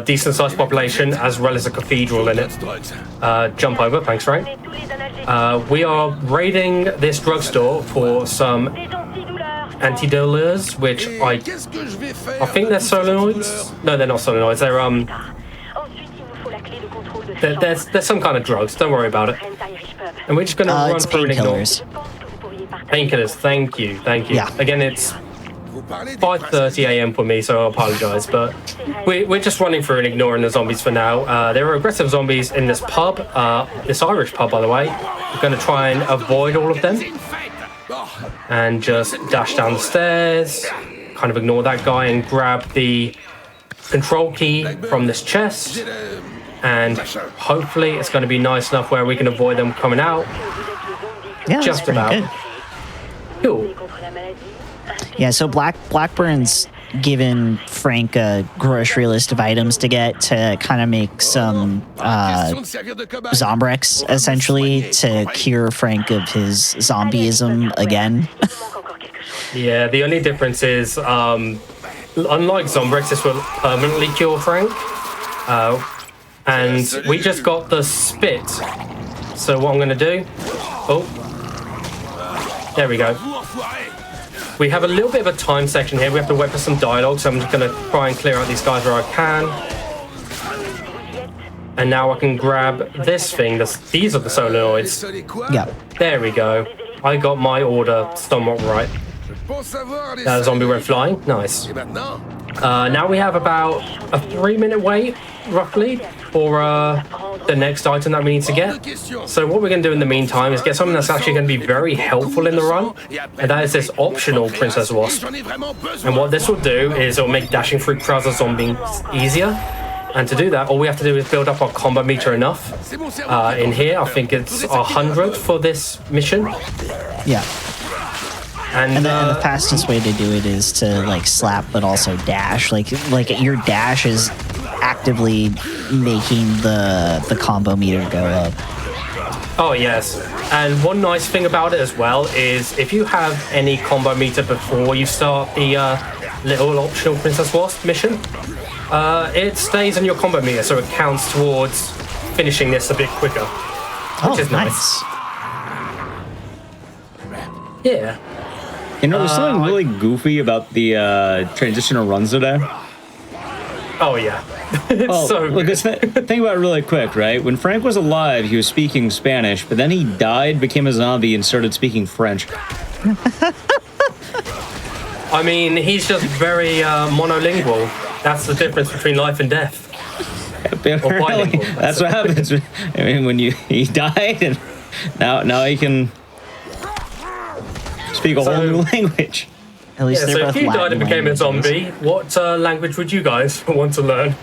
decent-sized population as well as a cathedral in it. Jump over, thanks, Frank. We are raiding this drugstore for some antidouleurs, which I think they're solenoids. No, they're not solenoids. They're some kind of drugs. Don't worry about it. And we're just going to run through and ignore. Painkillers, thank you. Yeah. Again, it's 5:30 a.m. for me, so I apologize, but we're just running through and ignoring the zombies for now. There are aggressive zombies in this pub, this Irish pub, by the way. We're going to try and avoid all of them and just dash down the stairs, kind of ignore that guy and grab the control key from this chest, and hopefully it's going to be nice enough where we can avoid them coming out. Yeah, just about. Good. Cool. Yeah, so Blackburn's given Frank a grocery list of items to get to kind of make some Zombrex, essentially, to cure Frank of his zombieism again. Yeah, the only difference is unlike Zombrex, this will permanently cure Frank. And we just got the spit. So what I'm going to do... Oh. There we go. We have a little bit of a time section here. We have to wait for some dialogue, so I'm just going to try and clear out these guys where I can. And now I can grab this thing. These are the solenoids. Yeah. There we go. I got my order somewhat right. That zombie went flying. Nice. Now we have about a 3-minute wait, roughly, for the next item that we need to get. So what we're going to do in the meantime is get something that's actually going to be very helpful in the run, and that is this optional Princess Wasp. And what this will do is it will make dashing through crowds of zombies easier. And to do that, all we have to do is build up our combo meter enough. In here, I think it's 100 for this mission. Yeah. And the fastest way to do it is to like slap, but also dash. Like your dash is actively making the combo meter go up. Oh yes, and one nice thing about it as well is if you have any combo meter before you start the little optional Princess Wasp mission, it stays on your combo meter, so it counts towards finishing this a bit quicker, which is nice. Yeah. You know, there's something really goofy about the transitional runs today. Oh, yeah. It's so look, think about it really quick, right? When Frank was alive, he was speaking Spanish, but then he died, became a zombie, and started speaking French. I mean, he's just very monolingual. That's the difference between life and death. Apparently, that's what happens. I mean, when he died, and now he can speak a whole new language. At least so if you died and became a zombie, what language would you guys want to learn?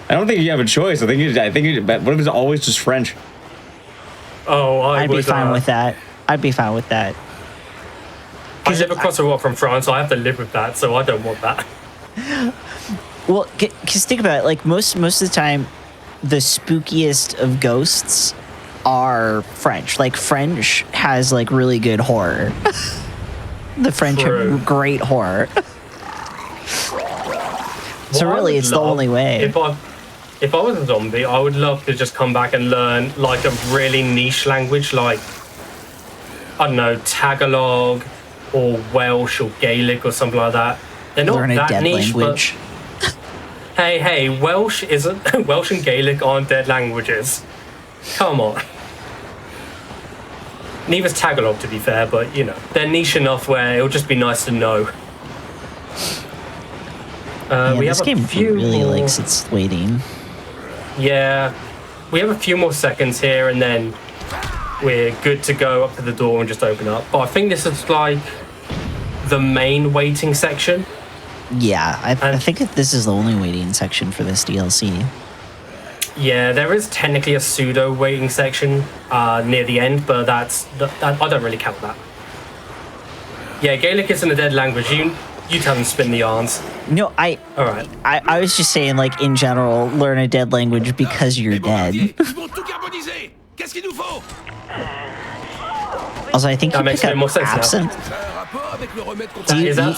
I don't think you have a choice. I think what if it's always just French? Oh, I'd be fine with that. I'd be fine with that. I live across the world from France, so I have to live with that, so I don't want that. Well, because think about it, like most of the time, the spookiest of ghosts are French. Like French has like really good horror. The French have great horror. So really, it's the only way. If I was a zombie, I would love to just come back and learn like a really niche language, like I don't know, Tagalog or Welsh or Gaelic or something like that. They're not that niche, language. But hey, Welsh and Gaelic aren't dead languages. Come on. Neither's Tagalog, to be fair, but you know they're niche enough where it'll just be nice to know. We this have game a few really more... likes its waiting. Yeah, we have a few more seconds here, and then we're good to go up to the door and just open up. But I think this is like the main waiting section. Yeah, I think that this is the only waiting section for this DLC. Yeah, there is technically a pseudo waiting section near the end, but I don't really count that. Yeah, Gaelic isn't a dead language. You tell them to spin the yarns. No, All right. I was just saying, like in general, learn a dead language because you're dead. Also, I think you pick up absinthe.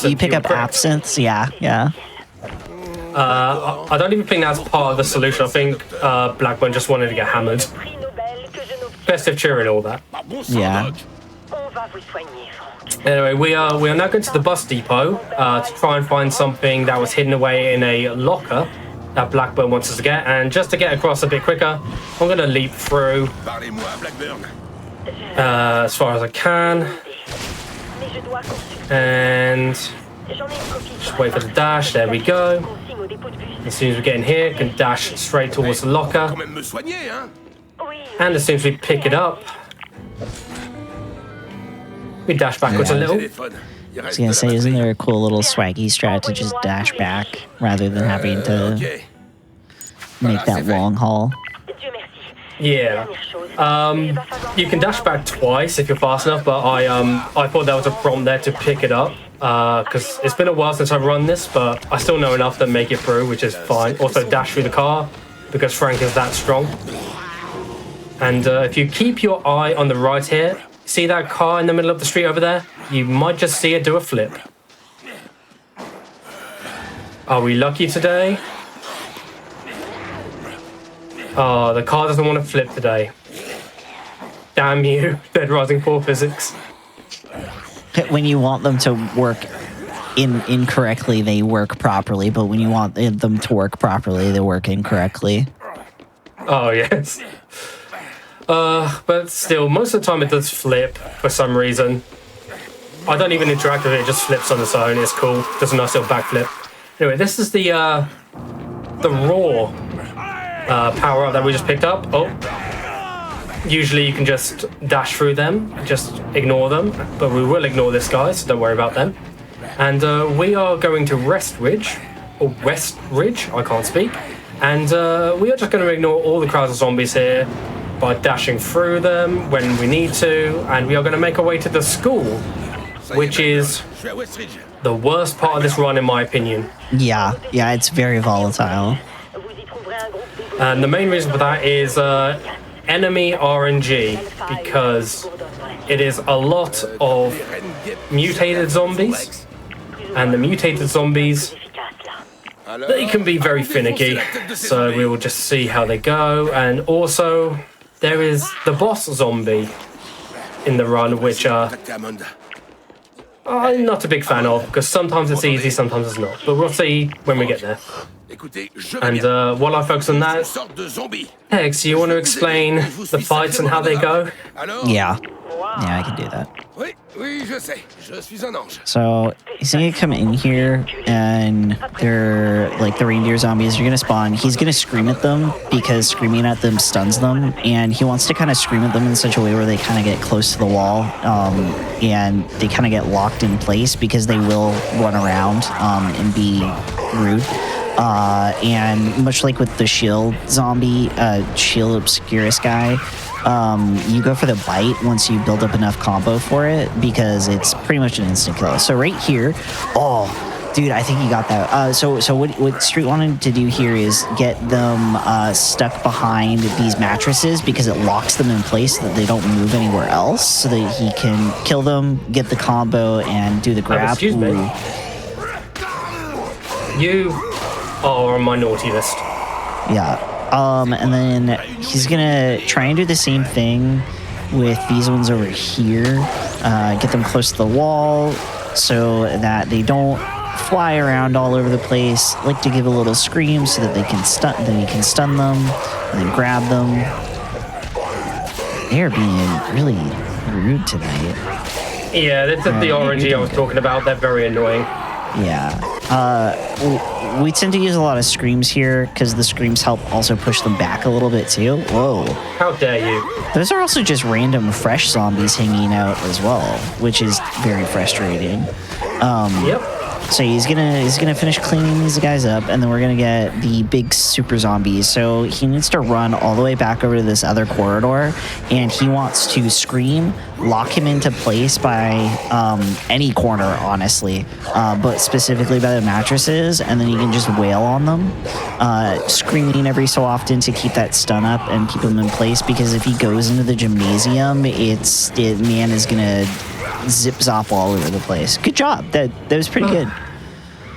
You pick up absinthe? Yeah. I don't even think that's part of the solution. I think Blackburn just wanted to get hammered. Festive cheer and all that. Yeah. Anyway, we are now going to the bus depot to try and find something that was hidden away in a locker that Blackburn wants us to get. And just to get across a bit quicker, I'm going to leap through as far as I can. And just wait for the dash. There we go. As soon as we get in here, can dash straight towards the locker. And as soon as we pick it up, we dash backwards a little. I was gonna say, isn't there a cool little swaggy strat to just dash back rather than having to make that long haul? Yeah. You can dash back twice if you're fast enough, but I thought that was a prompt there to pick it up. Because it's been a while since I've run this, but I still know enough to make it through, which is fine. Also dash through the car, because Frank is that strong. And if you keep your eye on the right here, see that car in the middle of the street over there? You might just see it do a flip. Are we lucky today? Oh, the car doesn't want to flip today. Damn you, Dead Rising 4 physics. When you want them to work incorrectly, they work properly, but when you want them to work properly, they work incorrectly. Oh, yes. But still, most of the time it does flip for some reason. I don't even interact with it, it just flips on its own. It's cool. Does a nice little backflip. Anyway, this is the raw power-up that we just picked up. Oh. Usually you can just dash through them, just ignore them, but we will ignore this guy, so don't worry about them. And we are going to West Ridge, I can't speak, and we are just going to ignore all the crowds of zombies here by dashing through them when we need to, and we are going to make our way to the school, which is the worst part of this run in my opinion. Yeah, it's very volatile. And the main reason for that is enemy RNG, because it is a lot of mutated zombies, and the mutated zombies, they can be very finicky, so we will just see how they go. And also there is the boss zombie in the run, which I'm not a big fan of, because sometimes it's easy, sometimes it's not, but we'll see when we get there. And while I focus on that, Hex, you want to explain the fights and how they go? Yeah, I can do that. So he's gonna come in here, and they're like the reindeer zombies are gonna spawn. He's gonna scream at them because screaming at them stuns them, and he wants to kind of scream at them in such a way where they kind of get close to the wall, and they kind of get locked in place because they will run around and be rude. And much like with the shield zombie, shield scariest guy, you go for the bite once you build up enough combo for it, because it's pretty much an instant kill. So right here, oh, dude, I think you got that. So what Street wanted to do here is get them stuck behind these mattresses, because it locks them in place so that they don't move anywhere else, so that he can kill them, get the combo, and do the grab. Excuse me. You are on my naughty list. Yeah. And then he's gonna try and do the same thing with these ones over here. Get them close to the wall so that they don't fly around all over the place. Like to give a little scream so that they can stun. Then he can stun them and then grab them. They are being really rude tonight. Yeah, this is the RNG I was talking about. They're very annoying. Yeah. We tend to use a lot of screams here because the screams help also push them back a little bit too. Whoa. How dare you? Those are also just random fresh zombies hanging out as well, which is very frustrating. Yep. So he's gonna finish cleaning these guys up, and then we're gonna get the big super zombies. So he needs to run all the way back over to this other corridor, and he wants to scream, lock him into place by any corner, honestly, but specifically by the mattresses, and then he can just wail on them, screaming every so often to keep that stun up and keep him in place. Because if he goes into the gymnasium, man is gonna zip zop all over the place. Good job. That was pretty good.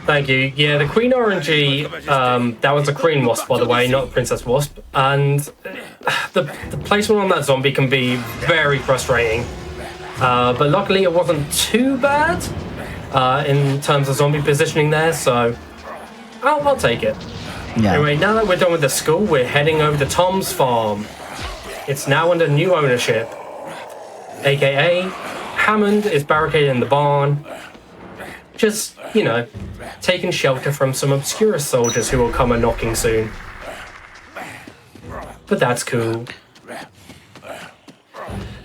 Thank you. Yeah, the Queen RNG, that was a Queen Wasp, by the way, not Princess Wasp. And the placement on that zombie can be very frustrating. But luckily it wasn't too bad in terms of zombie positioning there, so I'll take it. Yeah. Anyway, now that we're done with the school, we're heading over to Tom's farm. It's now under new ownership, aka Hammond is barricaded in the barn, just, you know, taking shelter from some obscure soldiers who will come a-knocking soon. But that's cool.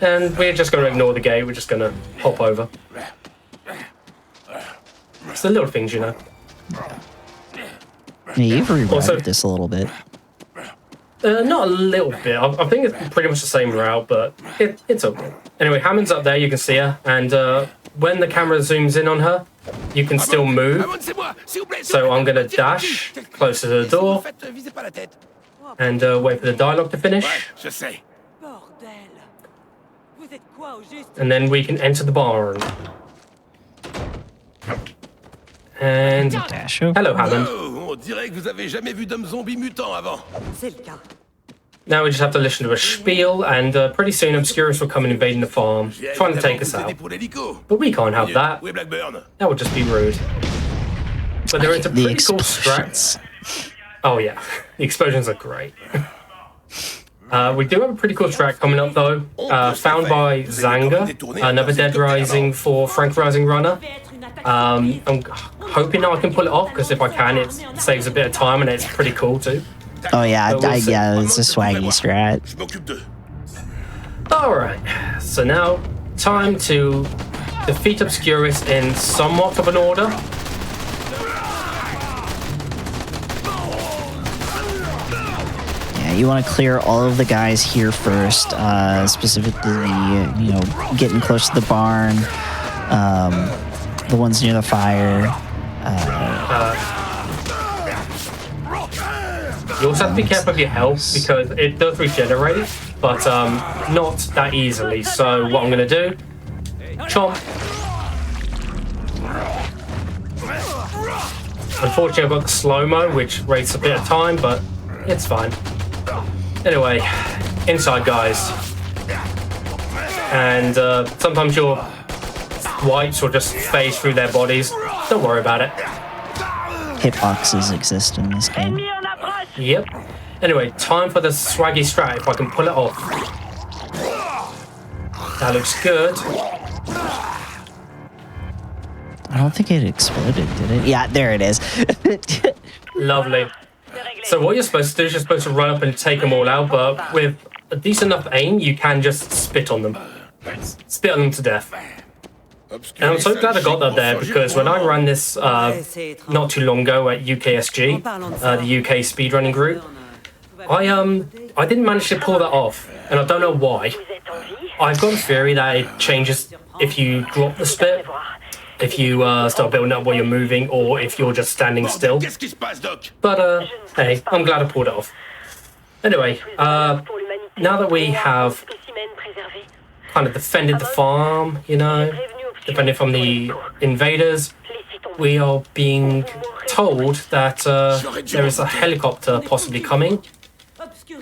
And we're just going to ignore the gate, we're just going to hop over. It's the little things, you know. Yeah, you've rerouted this a little bit. Not a little bit. I think it's pretty much the same route, but it's okay. Anyway, Hammond's up there, you can see her, and when the camera zooms in on her, you can still move. So I'm going to dash closer to the door and wait for the dialogue to finish. And then we can enter the barn. And Dash over. hello, Hammond. Oh, on dirait que vous avez jamais vu d'homme zombie mutant avant. C'est le cas. Now we just have to listen to a spiel, and pretty soon Obscurus will come and invading the farm, trying to take us out. But we can't have that. That would just be rude. But there is a pretty cool strat. Oh yeah, the explosions are great. We do have a pretty cool track coming up though, found by Zanga, another Dead Rising for Frank Rising runner. I'm hoping I can pull it off, because if I can, it saves a bit of time and it's pretty cool too. Oh yeah, yeah, it's a swaggy strat. Alright, so now time to defeat Obscurus in somewhat of an order. Yeah, you want to clear all of the guys here first, specifically, you know, getting close to the barn, the ones near the fire. You also have to be careful of your health, because it does regenerate, but not that easily. So what I'm going to do, chomp. Unfortunately, I've got the slow-mo, which wastes a bit of time, but it's fine. Anyway, inside, guys. And sometimes your wipes will just phase through their bodies. Don't worry about it. Hitboxes exist in this game. Yep. Anyway, time for the swaggy strat, if I can pull it off. That looks good. I don't think it exploded, did it? Yeah, there it is. Lovely. So what you're supposed to do is you're supposed to run up and take them all out, but with a decent enough aim, you can just spit on them. Spit on them to death. And I'm so glad I got that there, because when I ran this not too long ago at UKSG, the UK speedrunning group, I didn't manage to pull that off, and I don't know why. I've got a theory that it changes if you drop the spit, if you start building up while you're moving, or if you're just standing still. But hey, I'm glad I pulled it off. Anyway, now that we have kind of defended the farm, you know, defended from the invaders, we are being told that there is a helicopter possibly coming,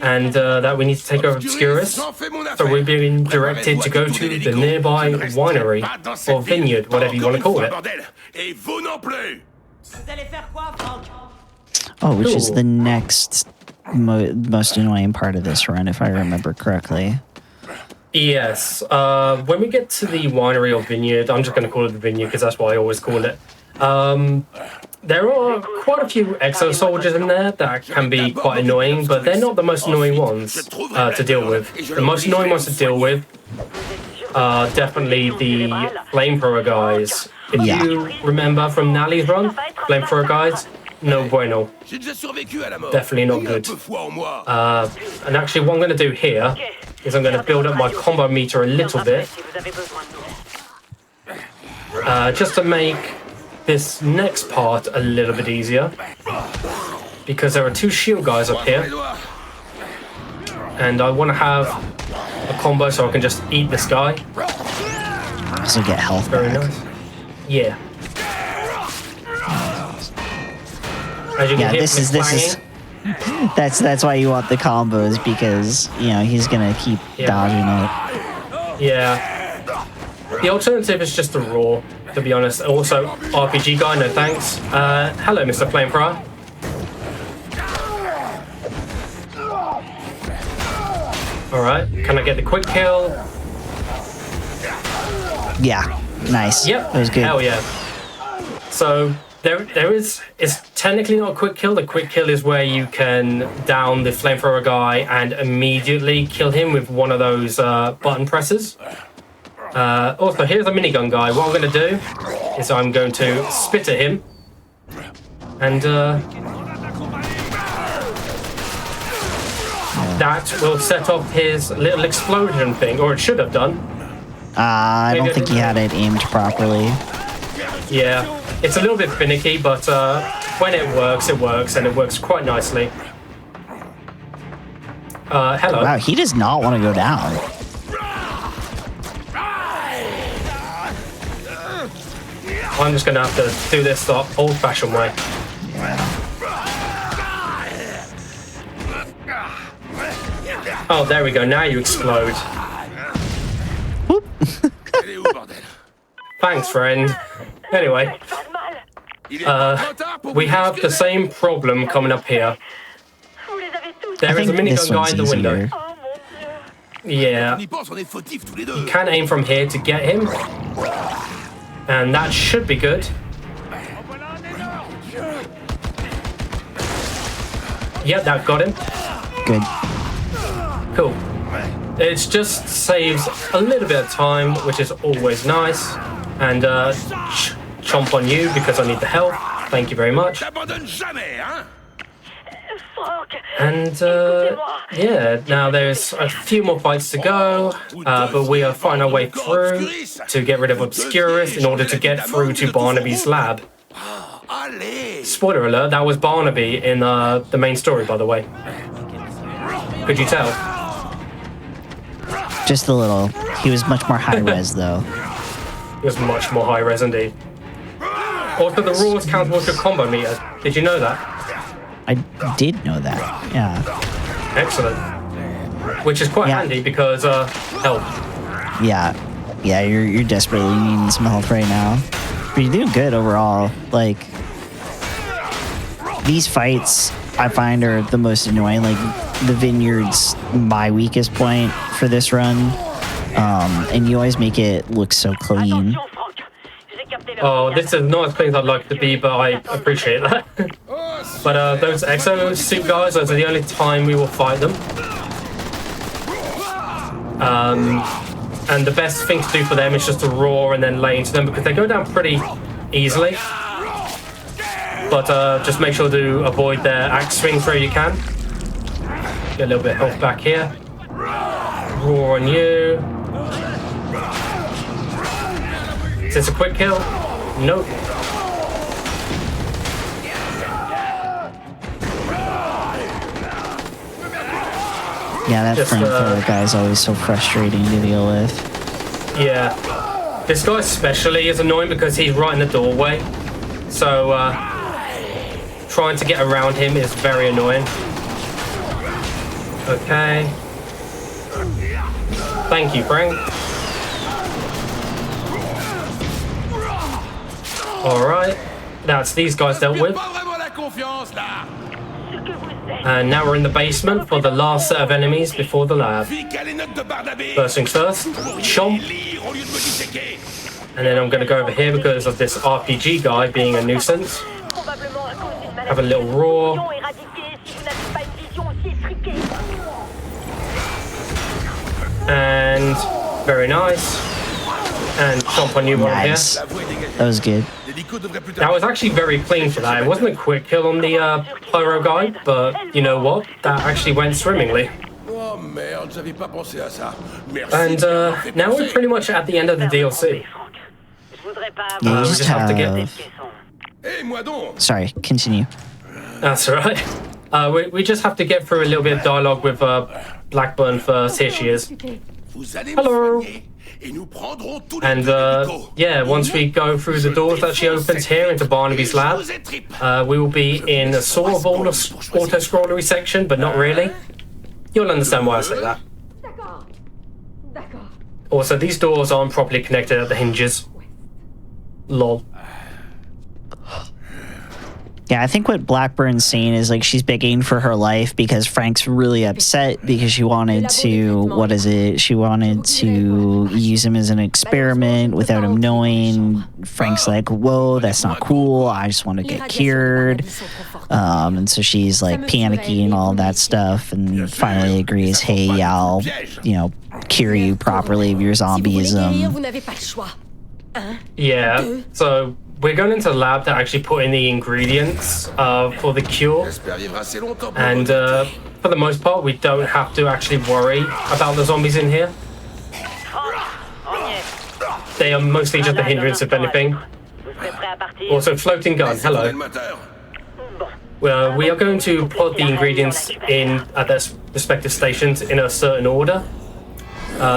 and that we need to take over Obscurus. So we're being directed to go to the nearby winery, or vineyard, whatever you want to call it. Oh, which is the next most annoying part of this run, if I remember correctly. Yes. When we get to the winery or vineyard, I'm just going to call it the vineyard because that's what I always call it. There are quite a few exo soldiers in there that can be quite annoying, but they're not the most annoying ones to deal with. The most annoying ones to deal with are definitely the flamethrower guys. If you remember from Nally's run, flamethrower guys, no bueno. Definitely not good. And actually what I'm going to do here is I'm going to build up my combo meter a little bit, just to make this next part a little bit easier, because there are two shield guys up here, and I want to have a combo so I can just eat this guy. So get health Very back. nice. Yeah. As you can hear this from is that's why you want the combos, because you know he's gonna keep dodging it. Yeah. The alternative is just the raw, to be honest. Also, RPG guy, no thanks. Hello, Mr. Flamethrower. Alright, can I get the quick kill? Yeah, nice. Yep, that was good. hell yeah. So, it's technically not a quick kill. The quick kill is where you can down the flamethrower guy and immediately kill him with one of those button presses. Also, here's a minigun guy. What I'm going to do is I'm going to spit at him, and that will set off his little explosion thing, or it should have done. I don't think he had it aimed properly. Yeah, it's a little bit finicky, but when it works, and it works quite nicely. Hello. Wow, he does not want to go down. I'm just gonna have to do this the old-fashioned way. Oh, there we go. Now you explode. Thanks, friend. Anyway, we have the same problem coming up here. There is a minigun guy in the window. Yeah. You can aim from here to get him. And that should be good. Yep, that got him. Good. Cool. It just saves a little bit of time, which is always nice. And chomp on you because I need the help. Thank you very much. And yeah, now there's a few more fights to go, but we are fighting our way through to get rid of Obscurus in order to get through to Barnaby's lab. Spoiler alert, that was Barnaby in the main story, by the way. Could you tell? Just a little. He was much more high res, though. He was much more high res indeed. Also, the rules count towards your combo meter. Did you know that? I did know that. Yeah. Excellent. Which is quite handy because health. Yeah. Yeah, you're desperately needing some health right now. But you're doing good overall. Like, these fights I find are the most annoying. Like, the Vineyard's my weakest point for this run. And you always make it look so clean. Oh, this is not as clean as I'd like it to be, but I appreciate that. But those exo suit guys, those are the only time we will fight them. And the best thing to do for them is just to roar and then lay into them because they go down pretty easily. But just make sure to avoid their axe swings where you can. Get a little bit of health back here. Roar on you. Is this a quick kill? Nope. Yeah, that flamethrower guy is always so frustrating to deal with. Yeah. This guy especially is annoying because he's right in the doorway. So, trying to get around him is very annoying. Okay. Thank you, Frank. Alright. That's these guys dealt with. And now we're in the basement for the last set of enemies before the lab. First things first, chomp. And then I'm going to go over here because of this RPG guy being a nuisance. Have a little roar. And very nice. And chomp on you one here. That was good. That was actually very clean for that. It wasn't a quick kill on the pyro guy, but you know what? That actually went swimmingly. And now we're pretty much at the end of the DLC. You We just have to get... Sorry, continue. That's all right. We just have to get through a little bit of dialogue with Blackburn first. Here she is. Hello. And yeah, once we go through the doors that she opens here into Barnaby's lab, we will be in a sort of auto-scrollery section, but not really. You'll understand why I say that. Also, these doors aren't properly connected at the hinges. Lol. Yeah, I think what Blackburn's saying is like she's begging for her life because Frank's really upset because she wanted to, she wanted to use him as an experiment without him knowing. Frank's like, whoa, that's not cool. I just want to get cured. And so she's like panicky and all that stuff and finally agrees, hey, yeah, I'll, cure you properly of your zombieism. Yeah, so we're going into the lab to actually put in the ingredients for the cure. And for the most part, we don't have to actually worry about the zombies in here. They are mostly just a hindrance, if anything. Also, floating gun, hello. Well, we are going to put the ingredients in at their respective stations in a certain order.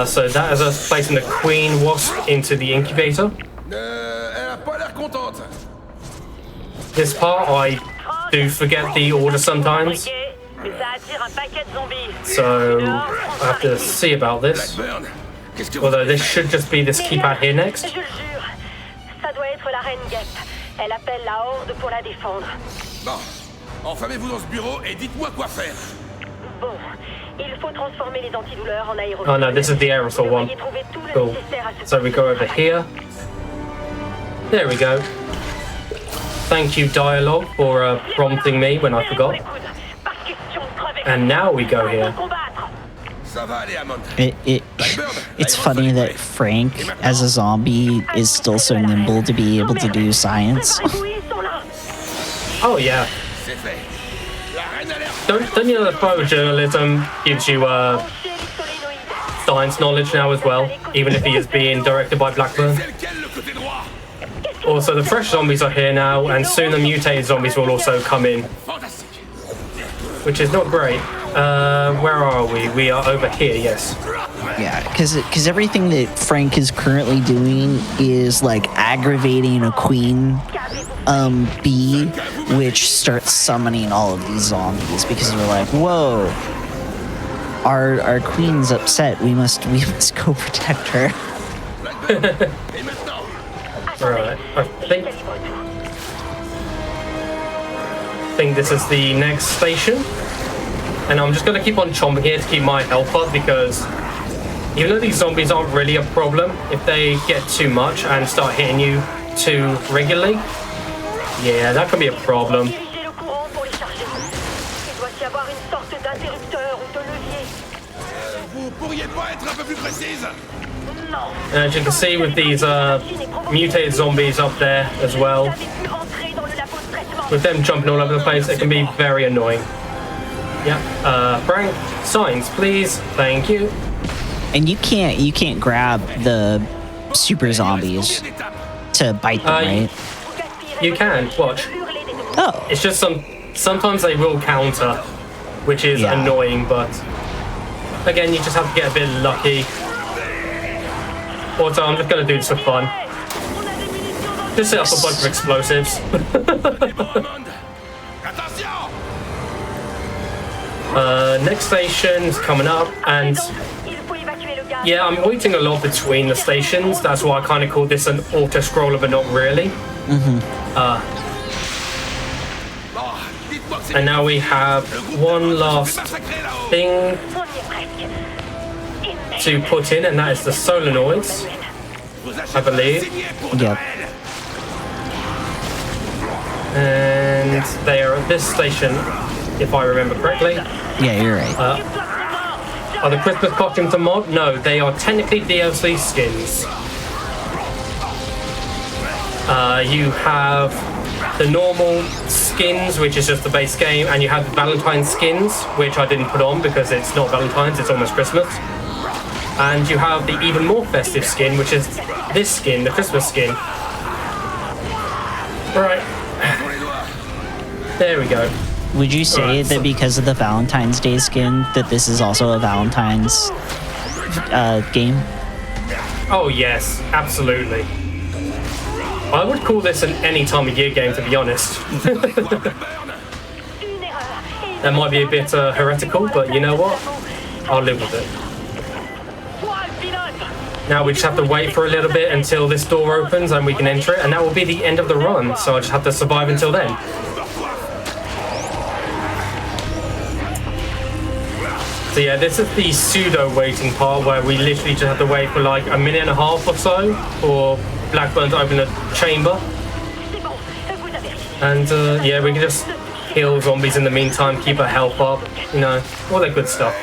So that is us placing the queen wasp into the incubator. this part, I do forget the order sometimes. So I have to see about this. Although this should just be this keypad here next. Ça doit être la reine Guêpe. Elle appelle la Horde pour la défendre. Bon, enfermez-vous dans ce bureau et dites-moi quoi faire. Bon, il faut transformer les antidouleurs en aérosol. Oh no, this is the aerosol one. Cool. So we go over here. There we go. Thank you, dialogue, for prompting me when I forgot. And now we go here. It's funny that Frank, as a zombie, is still so nimble to be able to do science. Oh yeah. Don't you know that photojournalism gives you science knowledge now as well, even if he is being directed by Blackburn? Also, the fresh zombies are here now, and soon the mutated zombies will also come in, which is not great. Where are we? We are over here, yes. Yeah, because everything that Frank is currently doing is like aggravating a queen bee, which starts summoning all of these zombies because we're like, whoa, our queen's upset. We must go protect her. Alright, I think this is the next station. And I'm just going to keep on chomping here to keep my health up, because even though these zombies aren't really a problem, if they get too much and start hitting you too regularly, yeah, that can be a problem. And as you can see with these mutated zombies up there as well, with them jumping all over the place, it can be very annoying. Yeah, Frank, signs, please. Thank you. And you can't grab the super zombies to bite them, right? You can. Watch. Oh. It's just sometimes they will counter, which is annoying, but again, you just have to get a bit lucky. Also, I'm just gonna do this for fun. Just set up a bunch of explosives. Next station's coming up, and yeah, I'm waiting a lot between the stations. That's why I kind of call this an auto-scroller, but not really. And now we have one last thing to put in, and that is the solenoids, I believe. Yep. And they are at this station, if I remember correctly. Yeah, you're right. Are the Christmas costumes a mod? No, they are technically DLC skins. You have the normal skins, which is just the base game, and you have the Valentine's skins, which I didn't put on because it's not Valentine's, it's almost Christmas. And you have the even more festive skin, which is this skin, the Christmas skin. Right. There we go. Would you say that because of the Valentine's Day skin, that this is also a Valentine's game? Oh yes, absolutely. I would call this an any time of year game, to be honest. That might be a bit heretical, but you know what? I'll live with it. Now we just have to wait for a little bit until this door opens and we can enter it, and that will be the end of the run, so I just have to survive until then. So yeah, this is the pseudo waiting part where we literally just have to wait for like a minute and a half or so for Blackburn to open the chamber. And yeah, we can just kill zombies in the meantime, keep our health up, you know, all that good stuff.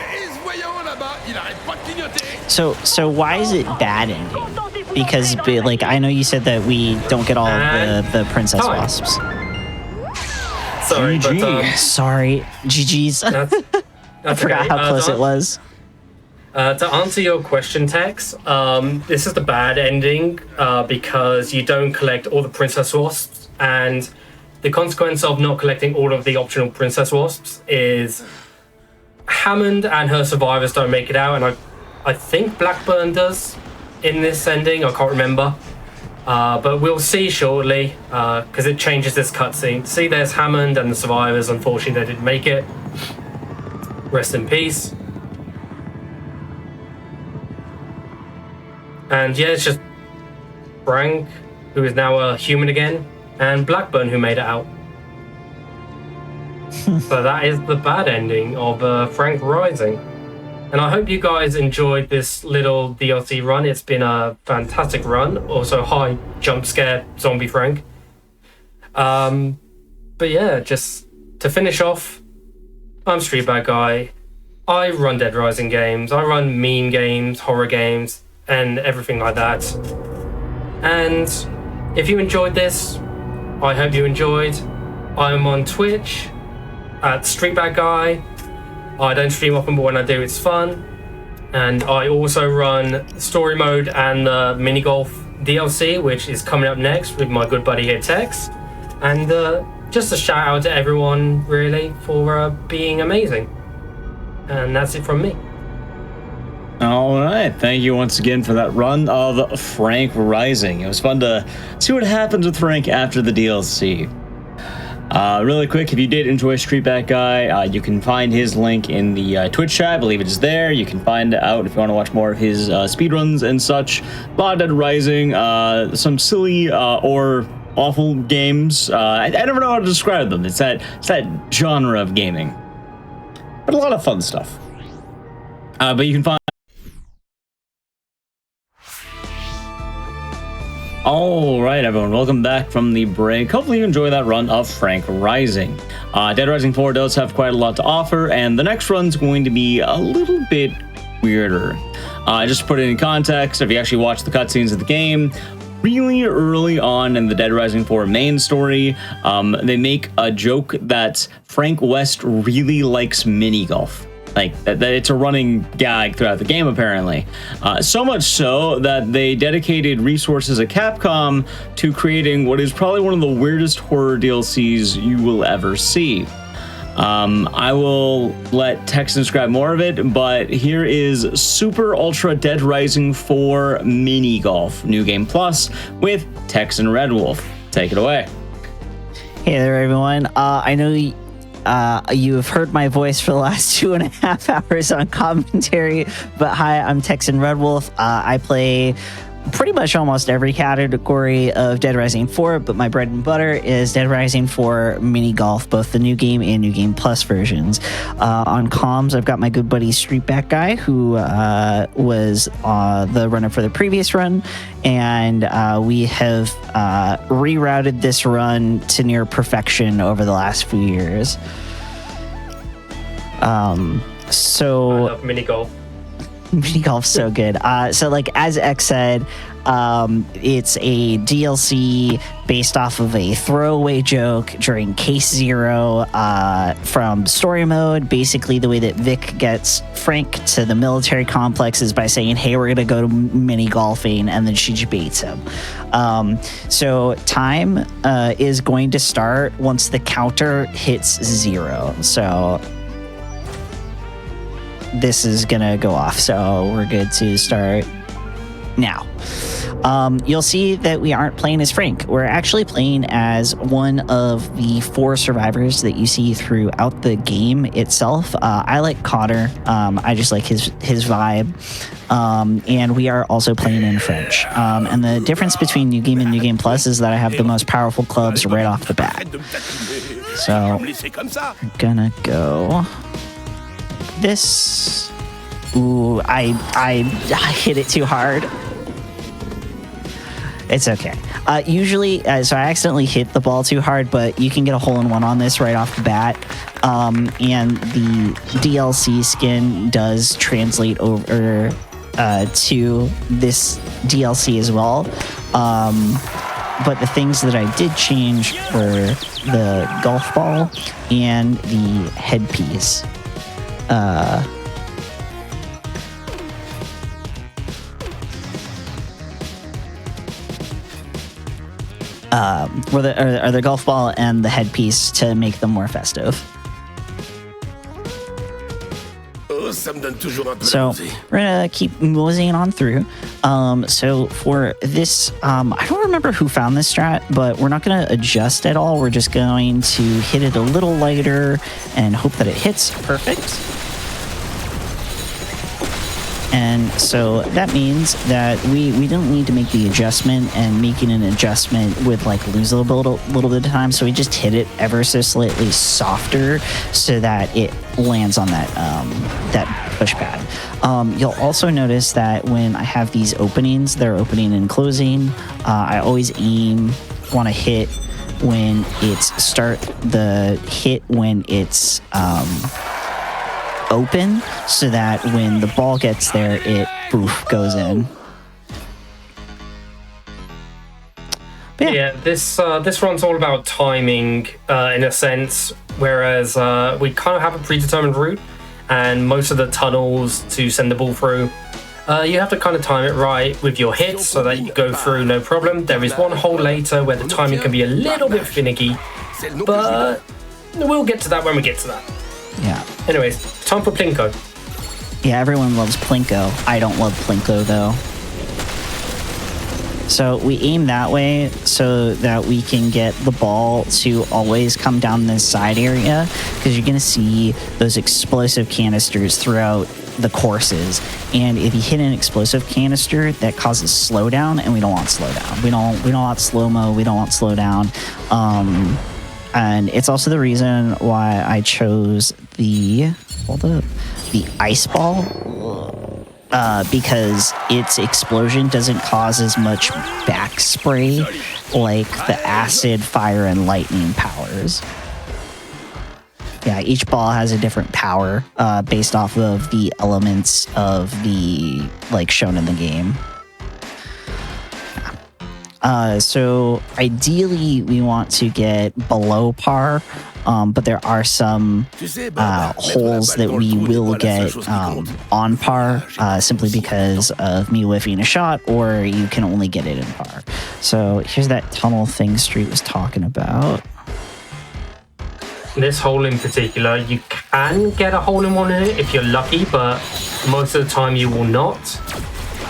So why is it bad ending? Because like I know you said that we don't get all of the princess wasps. Sorry, GG. but sorry, GG's. I forgot okay. how close it was. To answer your question, Tex, this is the bad ending because you don't collect all the princess wasps, and the consequence of not collecting all of the optional princess wasps is Hammond and her survivors don't make it out, and I think Blackburn does in this ending. I can't remember. But we'll see shortly, because it changes this cutscene. See, there's Hammond and the survivors. Unfortunately, they didn't make it. Rest in peace. And yeah, it's just Frank, who is now a human again, and Blackburn, who made it out. So that is the bad ending of Frank Rising. And I hope you guys enjoyed this little DLC run. It's been a fantastic run. Also, hi, jump scare, zombie Frank. But yeah, just to finish off, I'm Street Bad Guy. I run Dead Rising games. I run meme games, horror games, and everything like that. And if you enjoyed this, I hope you enjoyed. I'm on Twitch at Street Bad Guy. I don't stream often, but when I do, it's fun. And I also run Story Mode and the Mini Golf DLC, which is coming up next with my good buddy here, Tex. And just a shout out to everyone, really, for being amazing. And that's it from me. All right, thank you once again for that run of Frank Rising. It was fun to see what happens with Frank after the DLC. Really quick, if you did enjoy Street Bad Guy, you can find his link in the Twitch chat. I believe it is there. You can find out if you want to watch more of his speedruns and such. A lot of Dead Rising, some silly or awful games. I never know how to describe them. It's that genre of gaming, but a lot of fun stuff. But you can find. All right, everyone, welcome back from the break. Hopefully you enjoy that run of Frank Rising. Dead Rising 4 does have quite a lot to offer, and the next run's going to be a little bit weirder. Just to put it in context, if you actually watch the cutscenes of the game, really early on in the Dead Rising 4 main story, they make a joke that Frank West really likes mini golf. Like, that it's a running gag throughout the game, apparently. So much so that they dedicated resources at Capcom to creating what is probably one of the weirdest horror DLCs you will ever see. I will let Tex describe more of it, but here is Super Ultra Dead Rising 4 Mini Golf New Game Plus with Tex and Red Wolf. Take it away. Hey there, everyone. I know you have heard my voice for the last 2.5 hours on commentary, but hi, I'm Texan Red Wolf. I play pretty much almost every category of Dead Rising 4, but my bread and butter is Dead Rising 4 Mini Golf, both the New Game and New Game Plus versions. On comms, I've got my good buddy Street Bad Guy, who was the runner for the previous run, and we have rerouted this run to near perfection over the last few years. So I love mini golf. Mini golf's so good. So like as X said, it's a DLC based off of a throwaway joke during Case Zero from Story Mode. Basically, the way that Vic gets Frank to the military complex is by saying, hey, we're going to go to mini golfing, and then she debates him. So time is going to start once the counter hits 0. So this is gonna go off, so we're good to start now. You'll see that we aren't playing as Frank. We're actually playing as one of the 4 survivors that you see throughout the game itself. I like Cotter. I just like his vibe. And we are also playing in French. And the difference between New Game and New Game Plus is that I have the most powerful clubs right off the bat. So I'm gonna go this. Ooh, I hit it too hard. It's okay. Usually, so I accidentally hit the ball too hard, but you can get a hole-in-one on this right off the bat. And the DLC skin does translate over to this DLC as well. But the things that I did change were the golf ball and the headpiece. Or the golf ball and the headpiece to make them more festive. Oh, ça me donne toujours un peu So la nausée. we're gonna keep moseying on through. So for this, I don't remember who found this strat, but we're not gonna adjust at all. We're just going to hit it a little lighter and hope that it hits perfect. And so that means that we don't need to make the adjustment, and making an adjustment would like lose a little bit of time. So we just hit it ever so slightly softer so that it lands on that push pad. You'll also notice that when I have these openings, they're opening and closing. I always want to hit when it's when it's open, so that when the ball gets there, it poof goes in. But Yeah, this run's all about timing in a sense, whereas we kind of have a predetermined route, and most of the tunnels to send the ball through, you have to kind of time it right with your hits so that you go through no problem. There is one hole later where the timing can be a little bit finicky, but we'll get to that when we get to that. Yeah. Anyways, time for Plinko. Yeah, everyone loves Plinko. I don't love Plinko though. So we aim that way so that we can get the ball to always come down this side area, because you're going to see those explosive canisters throughout the courses. And if you hit an explosive canister, that causes slowdown, and we don't want slowdown. We don't want slow-mo. We don't want slowdown. And it's also the reason why I chose the ice ball, because its explosion doesn't cause as much back spray like the acid, fire, and lightning powers. Yeah, each ball has a different power based off of the elements of the shown in the game. So ideally we want to get below par, but there are some holes that we will get on par simply because of me whiffing a shot, or you can only get it in par. So here's that tunnel thing Street was talking about. This hole in particular, you can get a hole in one in it if you're lucky, but most of the time you will not.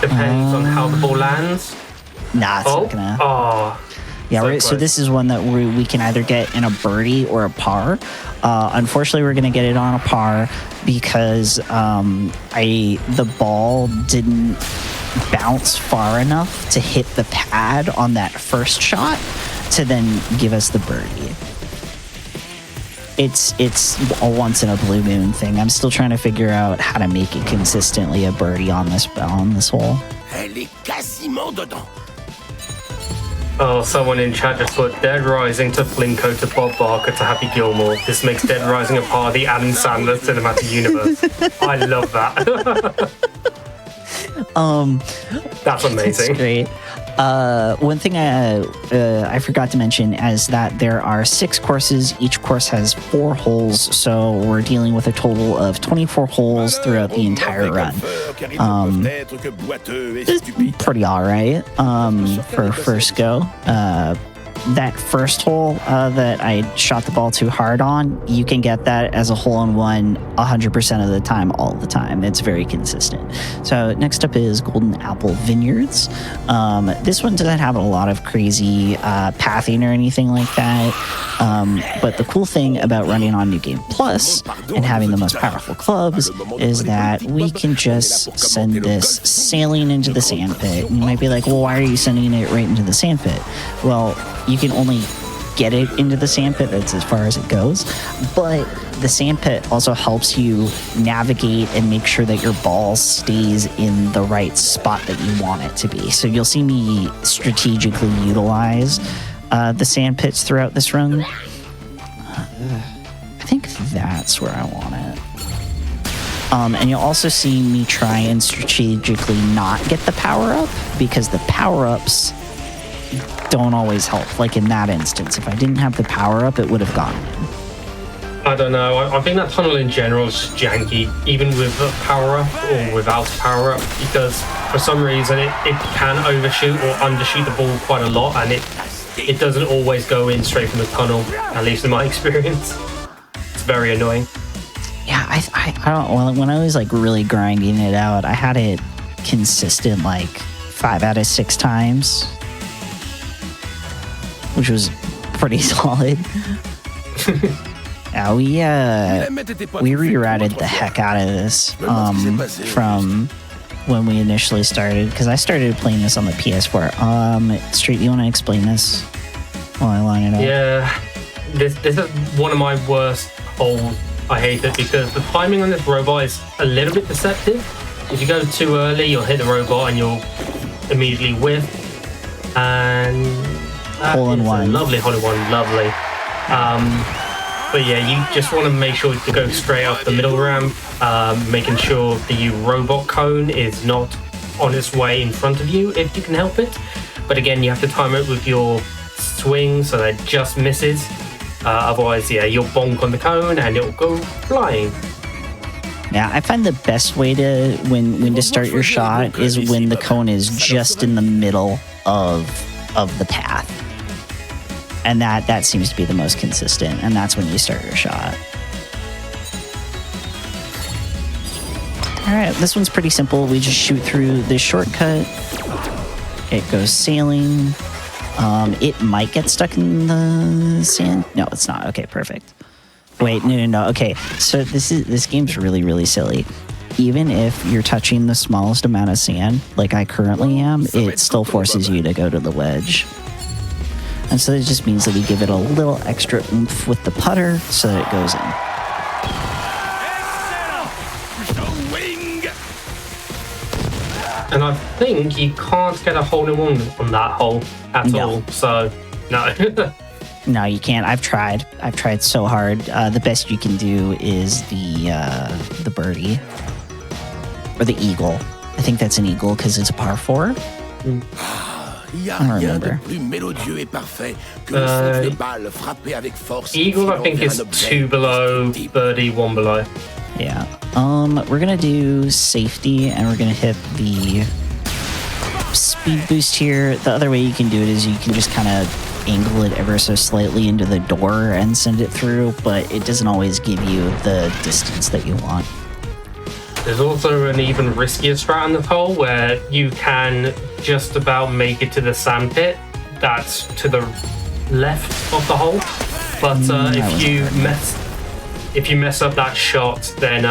Depends on how the ball lands. Nah, it's not gonna. Oh. Yeah, so this is one that we can either get in a birdie or a par. Unfortunately, we're going to get it on a par because the ball didn't bounce far enough to hit the pad on that first shot to then give us the birdie. It's a once in a blue moon thing. I'm still trying to figure out how to make it consistently a birdie on this hole. Elle est quasiment dedans. Oh, someone in chat just put Dead Rising to Plinko to Bob Barker to Happy Gilmore. This makes Dead Rising a part of the Adam Sandler cinematic universe. I love that. That's amazing. That's great. One thing I forgot to mention is that there are 6 courses. Each course has 4 holes, so we're dealing with a total of 24 holes throughout the entire run. It's pretty alright for first go. That first hole that I shot the ball too hard on, you can get that as a hole-in-one 100% of the time, all the time. It's very consistent. So next up is Golden Apple Vineyards. This one doesn't have a lot of crazy pathing or anything like that. But the cool thing about running on New Game Plus and having the most powerful clubs is that we can just send this sailing into the sandpit. And you might be like, well, why are you sending it right into the sandpit? Well, you can only get it into the sandpit. That's as far as it goes. But the sandpit also helps you navigate and make sure that your ball stays in the right spot that you want it to be. So you'll see me strategically utilize the sandpits throughout this run. I think that's where I want it. And you'll also see me try and strategically not get the power-up, because the power-ups don't always help. Like in that instance, if I didn't have the power-up, it would have gone in. I don't know. I think that tunnel in general is just janky, even with a power-up or without a power-up, because for some reason it can overshoot or undershoot the ball quite a lot, and it doesn't always go in straight from the tunnel, at least in my experience. It's very annoying. Yeah, I don't. Well, when I was like really grinding it out, I had it consistent like 5 out of 6 times, which was pretty solid. Yeah, we rerouted the heck out of this from when we initially started, because I started playing this on the PS4. Street, you want to explain this while I line it up? Yeah, this is one of my worst holes. I hate it because the timing on this robot is a little bit deceptive. If you go too early, you'll hit the robot and you'll immediately whiff. And hole in one. Lovely hole in one, lovely. But yeah, you just want to make sure to go straight up the middle ramp, making sure the robot cone is not on its way in front of you if you can help it. But again, you have to time it with your swing so that it just misses. Otherwise, yeah, you'll bonk on the cone and it'll go flying. Yeah, I find the best way to when to start your shot is when the cone is just in the middle of the path. And that seems to be the most consistent, and that's when you start your shot. All right, this one's pretty simple. We just shoot through this shortcut. It goes sailing. It might get stuck in the sand. No, it's not. Okay, perfect. Wait, no. Okay, so this game's really, really silly. Even if you're touching the smallest amount of sand, like I currently am, it still forces you to go to the wedge. And so it just means that we give it a little extra oomph with the putter so that it goes in. And I think you can't get a hole-in-one on that hole at all, so no. No, you can't. I've tried so hard. The best you can do is the birdie. Or the eagle. I think that's an eagle because it's a par 4. I don't remember. Eagle, I think, is 2 below, birdie 1 below. Yeah. We're gonna do safety, and we're gonna hit the speed boost here. The other way you can do it is you can just kind of angle it ever so slightly into the door and send it through, but it doesn't always give you the distance that you want. There's also an even riskier strat on the hole where you can just about make it to the sand pit. That's to the left of the hole. But if you mess up that shot, then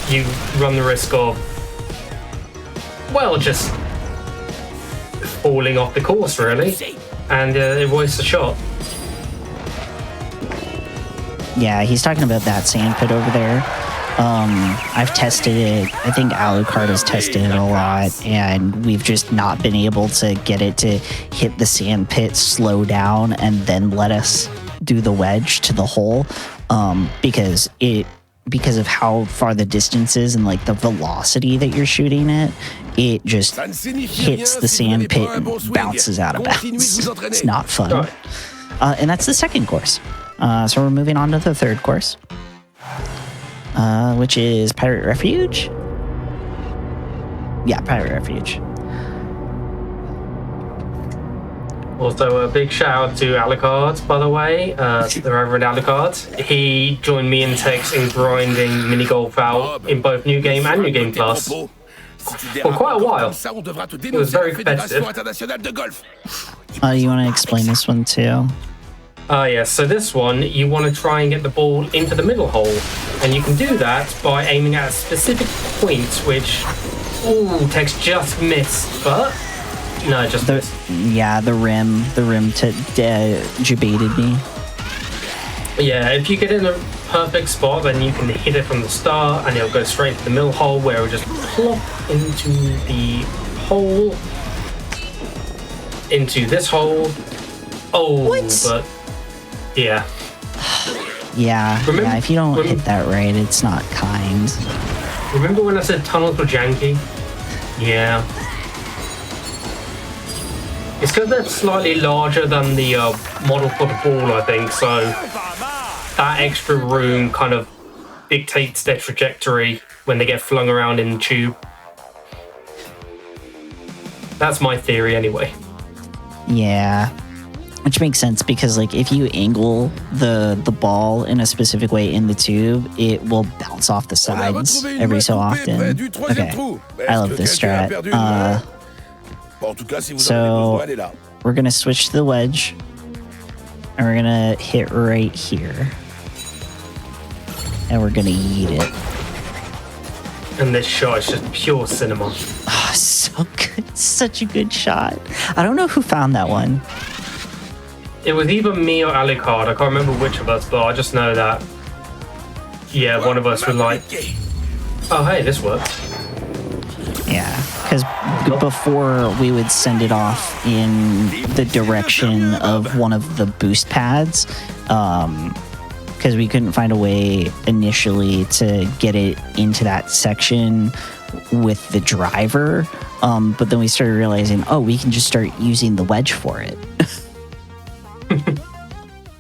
you run the risk of, well, just falling off the course, really, and it wastes the shot. Yeah, he's talking about that sand pit over there. I've tested it. I think Alucard has tested it a lot, and we've just not been able to get it to hit the sand pit, slow down, and then let us do the wedge to the hole, because of how far the distance is and like the velocity that you're shooting it just hits the sand pit and bounces out of bounds. It's not fun. And that's the second course. So we're moving on to the third course, which is Pirate Refuge. Yeah, Pirate Refuge. Also, a big shout out to Alucard, by the way, the Reverend Alucard. He joined me and Tex in grinding mini golf out in both New Game and New Game Plus for quite a while. It was very competitive. You want to explain this one too? Yeah, so this one, you want to try and get the ball into the middle hole. And you can do that by aiming at a specific point, which, Tex just missed, but... No, just missed. Yeah, the rim debated me. Yeah, if you get in a perfect spot, then you can hit it from the start, and it'll go straight to the middle hole, where it'll just plop into the hole, into this hole. Oh, what? But yeah. Yeah, if you don't hit that right, it's not kind. Remember when I said tunnels were janky? Yeah. It's because they're slightly larger than the model for the ball, I think, so that extra room kind of dictates their trajectory when they get flung around in the tube. That's my theory anyway. Yeah. Which makes sense because, like, if you angle the ball in a specific way in the tube, it will bounce off the sides every so often. Okay, I love this strat. So we're gonna switch to the wedge, and we're gonna hit right here, and we're gonna yeet it. And this shot is just pure cinema. Oh, so good, such a good shot. I don't know who found that one. It was either me or Alucard. I can't remember which of us, but I just know that, yeah, one of us was like, oh, hey, this works. Yeah, because before we would send it off in the direction of one of the boost pads, because we couldn't find a way initially to get it into that section with the driver, but then we started realizing, oh, we can just start using the wedge for it.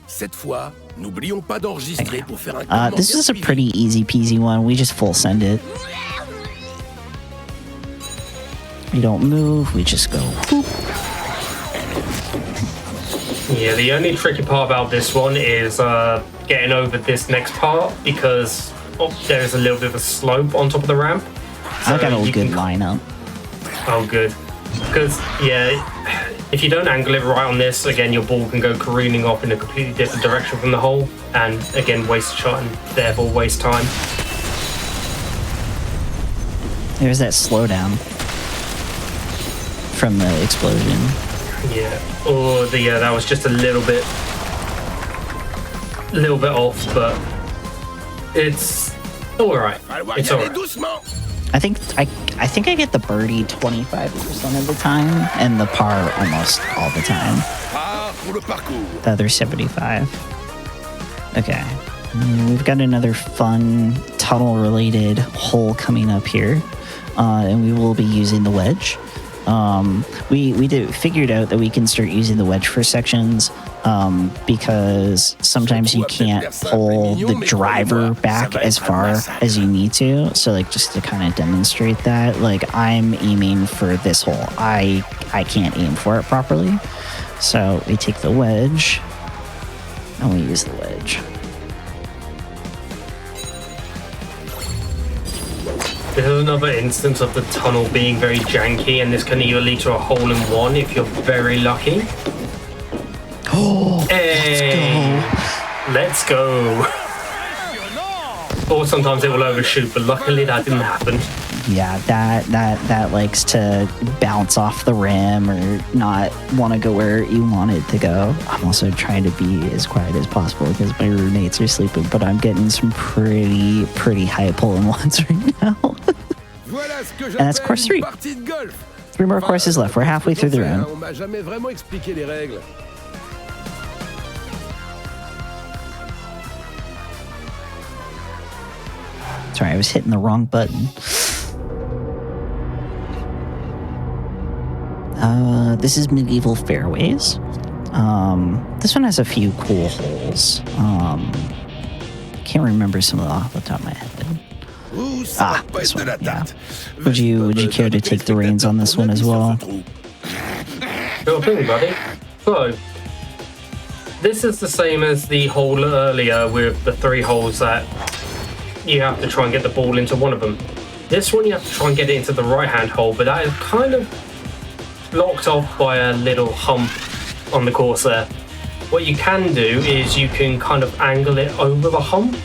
This is a pretty easy peasy one. We just full send it. We don't move, we just go boop. Yeah, the only tricky part about this one is getting over this next part because there is a little bit of a slope on top of the ramp. So I got a good lineup. Oh, good. Because, yeah, if you don't angle it right on this, again, your ball can go careening off in a completely different direction from the hole, and again, waste a shot and therefore waste time. There's that slowdown from the explosion. Yeah. Oh, that was just a little bit off, but it's all right. It's all right. I think I get the birdie 25% of the time and the par almost all the time. The other 75. Okay. We've got another fun tunnel-related hole coming up here, and we will be using the wedge. We figured out that we can start using the wedge for sections because sometimes you can't pull the driver back as far as you need to. So, like, just to kind of demonstrate that, like, I'm aiming for this hole. I can't aim for it properly. So we take the wedge and we use the wedge. This is another instance of the tunnel being very janky, and this can either lead to a hole-in-one if you're very lucky. Oh, hey, let's go. Or sometimes it will overshoot, but luckily that didn't happen. Yeah, that likes to bounce off the rim or not want to go where you want it to go. I'm also trying to be as quiet as possible because my roommates are sleeping, but I'm getting some pretty high pull-in-ones right now. And that's course 3. 3 more courses left. We're halfway through the round. Sorry, I was hitting the wrong button. This is Medieval Fairways. This one has a few cool holes. Can't remember some of them off the top of my head. This one, yeah. Would you care to take the reins on this one as well? Sure thing, buddy. So, this is the same as the hole earlier with the 3 holes that you have to try and get the ball into one of them. This one you have to try and get it into the right-hand hole, but that is kind of blocked off by a little hump on the course there. What you can do is you can kind of angle it over the hump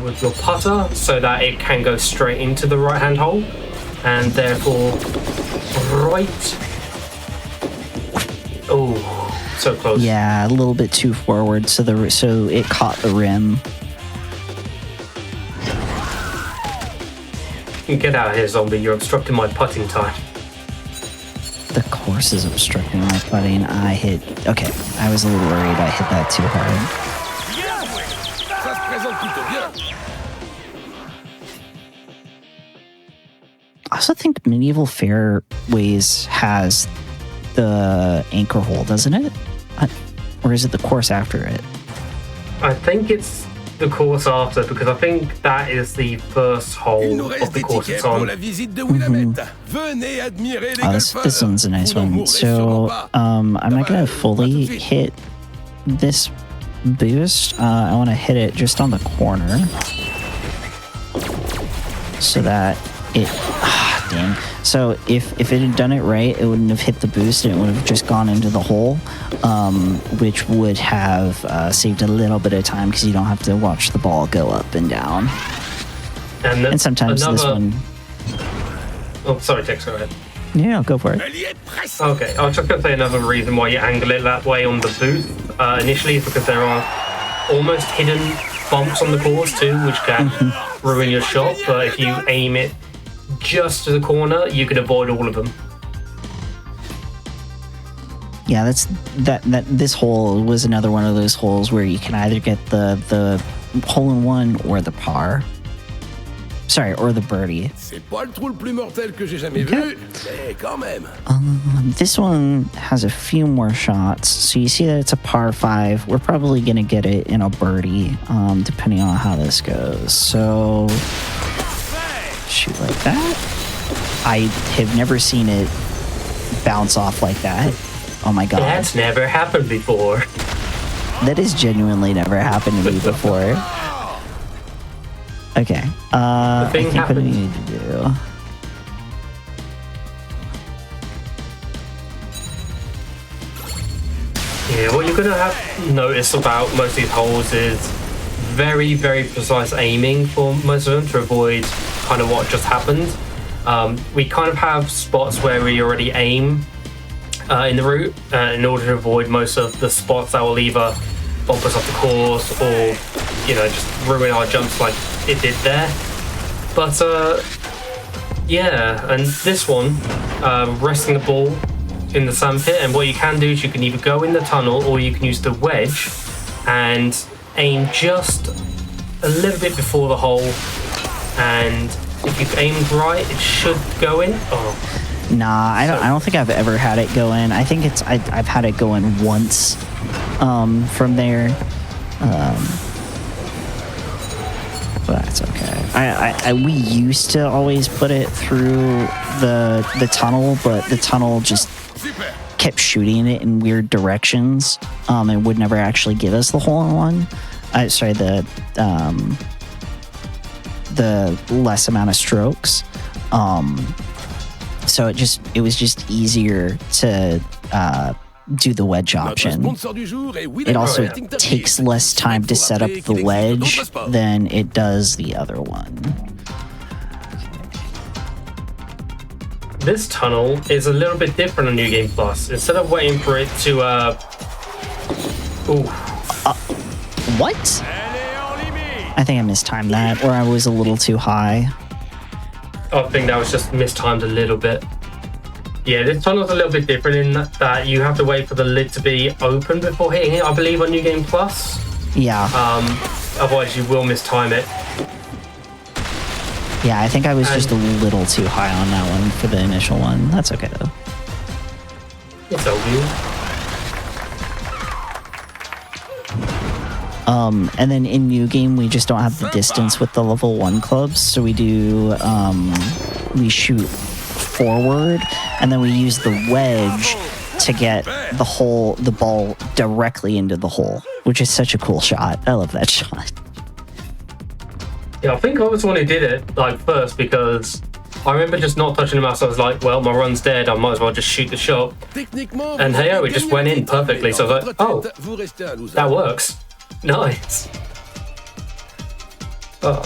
with your putter so that it can go straight into the right-hand hole, and therefore right. Oh, so close. Yeah, a little bit too forward, so it caught the rim. Get out of here, zombie! You're obstructing my putting time. The course is obstructing my putting. Okay, I was a little worried I hit that too hard. I also think Medieval Fairways has the anchor hole, doesn't it? Or is it the course after it? I think it's the course after, because I think that is the first hole of the course it's on. This one's a nice one. So, I'm not gonna fully hit this boost. I want to hit it just on the corner, so that it. Damn. So if it had done it right, it wouldn't have hit the boost, and it would have just gone into the hole, which would have saved a little bit of time because you don't have to watch the ball go up and down. And sometimes this one. Oh, sorry, Tex, go ahead. Yeah, go for it. Okay, I was just going to say another reason why you angle it that way on the boost initially is because there are almost hidden bumps on the course too, which can ruin your shot, but if you aim it just to the corner, you can avoid all of them. Yeah, this hole was another one of those holes where you can either get the hole-in-one or the par. Sorry, or the birdie. C'est pas le trou le plus mortel que j'ai jamais vu, mais quand même. This one has a few more shots. So you see that it's a par 5. We're probably going to get it in a birdie, depending on how this goes. So shoot like that. I have never seen it bounce off like that. Oh my god. That's never happened before. That has genuinely never happened to me before. Okay. I think what we need to do. Yeah, what you're gonna have notice about most of these holes is very, very precise aiming for most of them to avoid kind of what just happened. We kind of have spots where we already aim in the route in order to avoid most of the spots that will either bump us off the course or, you know, just ruin our jumps like it did there. But yeah, and this one, resting the ball in the sandpit, and what you can do is you can either go in the tunnel or you can use the wedge and aim just a little bit before the hole, and if you've aimed right, it should go in. Oh. Nah, I don't think I've ever had it go in. I think I've had it go in once from there. But that's okay. We used to always put it through the tunnel, but the tunnel just kept shooting it in weird directions, and would never actually give us the hole-in-one. Sorry, the less amount of strokes. So it was just easier to do the wedge option. It also takes less time to set up the wedge than it does the other one. This tunnel is a little bit different on New Game Plus. Instead of waiting for it to what? I think I mistimed that, or I was a little too high. I think that was just mistimed a little bit. Yeah, this tunnel's a little bit different in that you have to wait for the lid to be open before hitting it, I believe, on New Game Plus. Yeah. Otherwise, you will mistime it. Yeah, I think I was just a little too high on that one for the initial one. That's okay, though. It's okay. And then in New Game, we just don't have the distance with the level 1 clubs, so we do, we shoot forward, and then we use the wedge to get the ball directly into the hole, which is such a cool shot. I love that shot. Yeah, I think I was the one who did it like first, because I remember just not touching the mouse. I was like, well, my run's dead, I might as well just shoot the shot. And hey, it just went in perfectly, so I was like, oh, that works. Nice. Oh.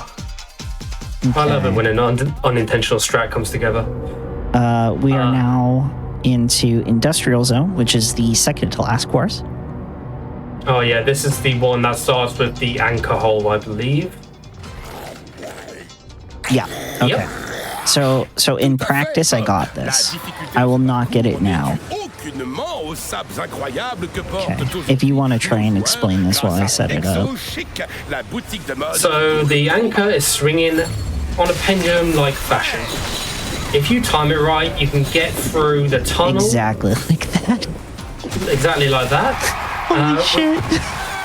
Okay. I love it when an unintentional strat comes together. We are now into Industrial Zone, which is the second to last course. Oh yeah, this is the one that starts with the anchor hole, I believe. Yeah. Okay. Yep. So in practice, I got this. I will not get it now. Okay. If you want to try and explain this while I set it up. So the anchor is swinging on a pendulum-like fashion. If you time it right, you can get through the tunnel. Exactly like that. Exactly like that. Holy shit.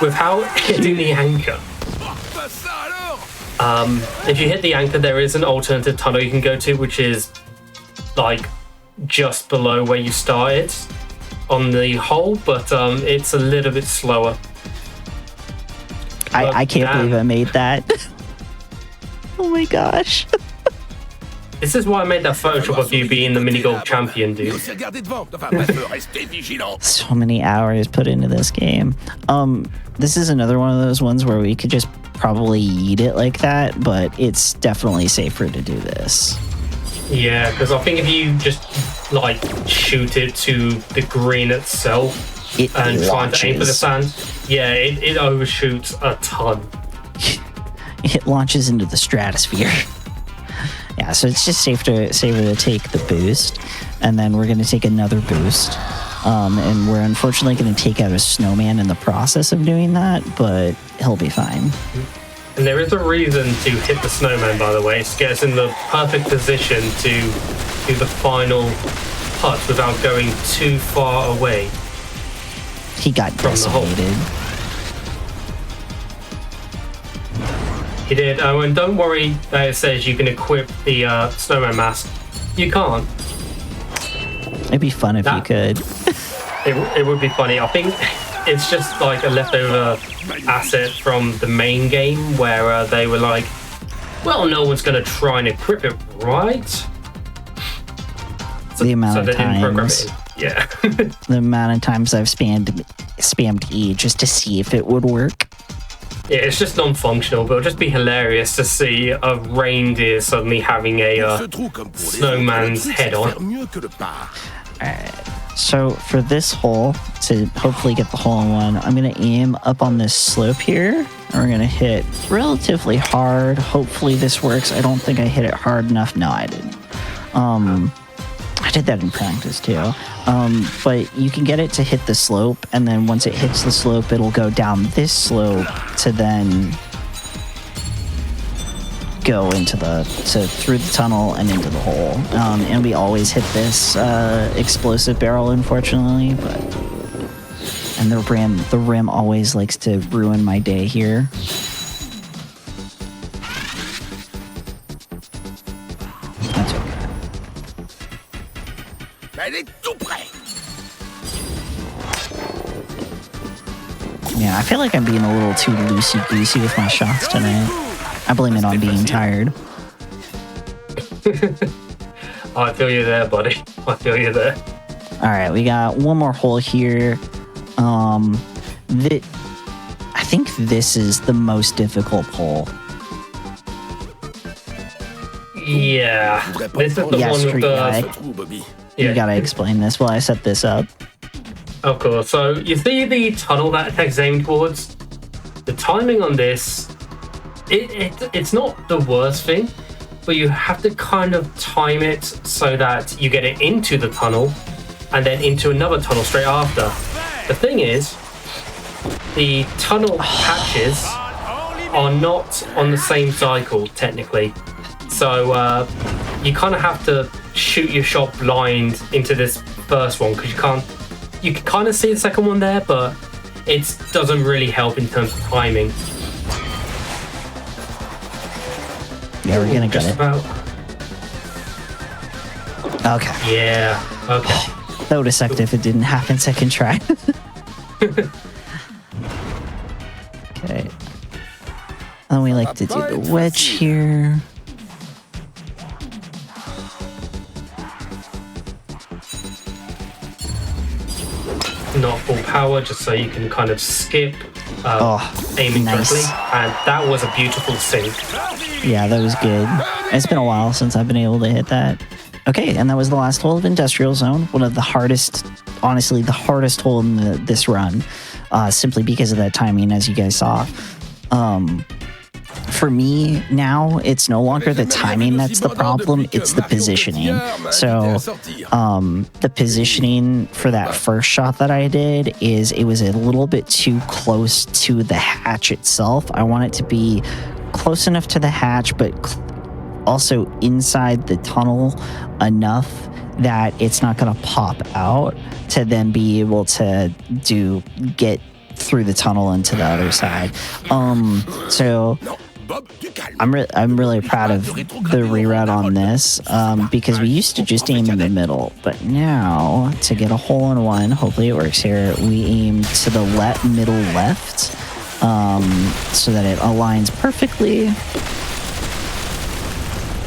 Without hitting the anchor. If you hit the anchor, there is an alternative tunnel you can go to, which is like just below where you started on the hole, but it's a little bit slower. I can't believe I made that. Oh my gosh. This is why I made that Photoshop of you being the mini golf champion, dude. So many hours put into this game. This is another one of those ones where we could just probably eat it like that, but it's definitely safer to do this. Yeah, because I think if you just like shoot it to the green itself and try to aim for the sand, yeah, it overshoots a ton. It launches into the stratosphere. Yeah, so it's just safer to take the boost, and then we're going to take another boost. And we're unfortunately going to take out a snowman in the process of doing that, but he'll be fine. And there is a reason to hit the snowman, by the way. It's to get us in the perfect position to do the final putt without going too far away. He got decimated. He did. And don't worry that it says you can equip the snowman mask. You can't. It'd be fun if you could. It would be funny. I think it's just like a leftover asset from the main game where they were like, well, no one's going to try and equip it, right? The amount of times. Yeah. The amount of times I've spammed E just to see if it would work. Yeah, it's just non-functional, but it'll just be hilarious to see a reindeer suddenly having a snowman's head on. Alright, so for this hole, to hopefully get the hole in one, I'm going to aim up on this slope here, and we're going to hit relatively hard. Hopefully this works. I don't think I hit it hard enough. No, I didn't. I did that in practice too. But you can get it to hit the slope, and then once it hits the slope, it'll go down this slope to then go into through the tunnel and into the hole. And we always hit this explosive barrel, unfortunately, and the rim always likes to ruin my day here. That's okay. Yeah, I feel like I'm being a little too loosey-goosey with my shots tonight. I blame it on being tired. I feel you there, buddy. I feel you there. Alright, we got one more hole here. I think this is the most difficult hole. Yeah. This is the one with the... You gotta explain this while I set this up. Of course. So you see the tunnel that Tech's aimed towards? The timing on this, it's not the worst thing, but you have to kind of time it so that you get it into the tunnel and then into another tunnel straight after. The thing is, the tunnel patches are not on the same cycle, technically. So you kind of have to shoot your shot blind into this first one because you can kind of see the second one there, but it doesn't really help in terms of timing. Yeah, we're gonna get it. Okay. Yeah, okay. That would have sucked if it didn't happen second try. Okay. And we like to do the wedge here. Not full power, just so you can kind of skip aiming nice. correctly. And that was a beautiful sink. Yeah, that was good. It's been a while since I've been able to hit that. Okay, and that was the last hole of Industrial Zone. One of the hardest, honestly, the hardest hole in this run, simply because of that timing, as you guys saw. For me now, it's no longer the timing that's the problem, it's the positioning. So the positioning for that first shot that I did is it was a little bit too close to the hatch itself. I want it to be close enough to the hatch, but also inside the tunnel enough that it's not going to pop out to then be able to get through the tunnel into the other side. So I'm really proud of the reroute on this because we used to just aim in the middle, but now to get a hole-in-one, hopefully it works here, we aim to the middle left so that it aligns perfectly